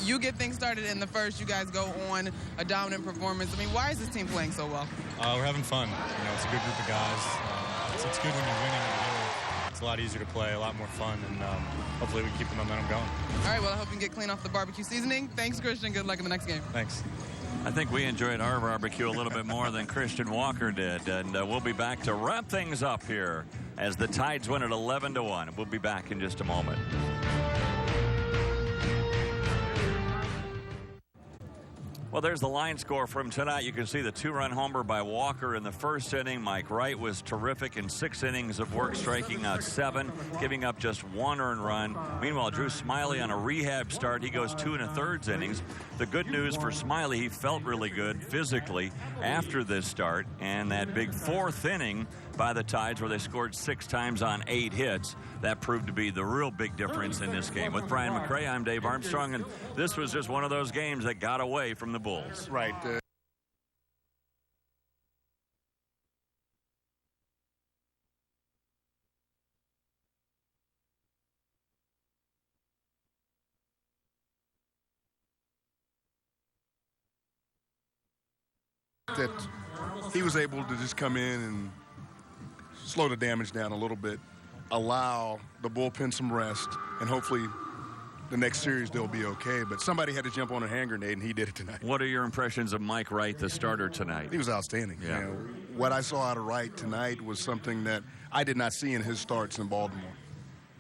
You get things started in the first. You guys go on a dominant performance. I mean, why is this team playing so well? We're having fun. You know, it's a good group of guys. It's good when you're winning. It's a lot easier to play, a lot more fun, and hopefully we can keep the momentum going. All right, well, I hope you can get clean off the barbecue seasoning. Thanks, Christian. Good luck in the next game. Thanks. I think we enjoyed our barbecue a little bit more than Christian Walker did, and we'll be back to wrap things up here as the Tides win at 11-1. We'll be back in just a moment. Well, there's the line score from tonight. You can see the 2-run homer by Walker in the first inning. Mike Wright was terrific in 6 innings of work, striking out 7, giving up just 1 earned run. Meanwhile, Drew Smiley on a rehab start. He goes 2 1/3 innings. The good news for Smiley, he felt really good physically after this start. And that big 4th inning by the Tides, where they scored 6 times on 8 hits, that proved to be the real big difference in this game. With Brian McRae, I'm Dave Armstrong, and this was just one of those games that got away from the Bulls. Right. That he was able to just come in and slow the damage down a little bit, allow the bullpen some rest, and hopefully the next series they'll be okay. But somebody had to jump on a hand grenade, and he did it tonight. What are your impressions of Mike Wright, the starter tonight? He was outstanding. Yeah. You know, what I saw out of Wright tonight was something that I did not see in his starts in Baltimore.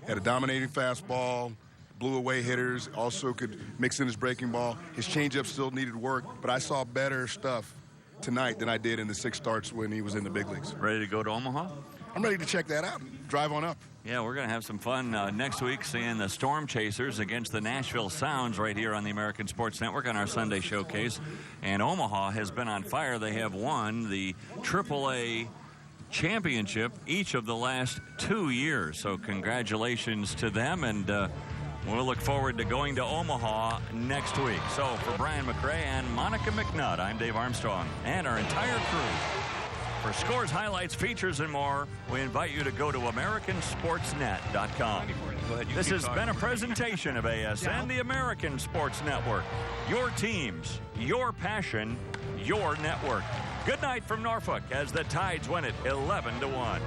Had a dominating fastball, blew away hitters, also could mix in his breaking ball. His changeup still needed work, but I saw better stuff tonight than I did in the 6 starts when he was in the big leagues. Ready to go to Omaha? I'm ready to check that out. Drive on up. Yeah, we're going to have some fun next week seeing the Storm Chasers against the Nashville Sounds right here on the American Sports Network on our Sunday showcase. And Omaha has been on fire. They have won the AAA championship each of the last 2 years. So congratulations to them, and we'll look forward to going to Omaha next week. So for Brian McRae and Monica McNutt, I'm Dave Armstrong and our entire crew. For scores, highlights, features, and more, we invite you to go to AmericanSportsNet.com. This has been a presentation of ASN, the American Sports Network. Your teams, your passion, your network. Good night from Norfolk as the Tides win it 11-1.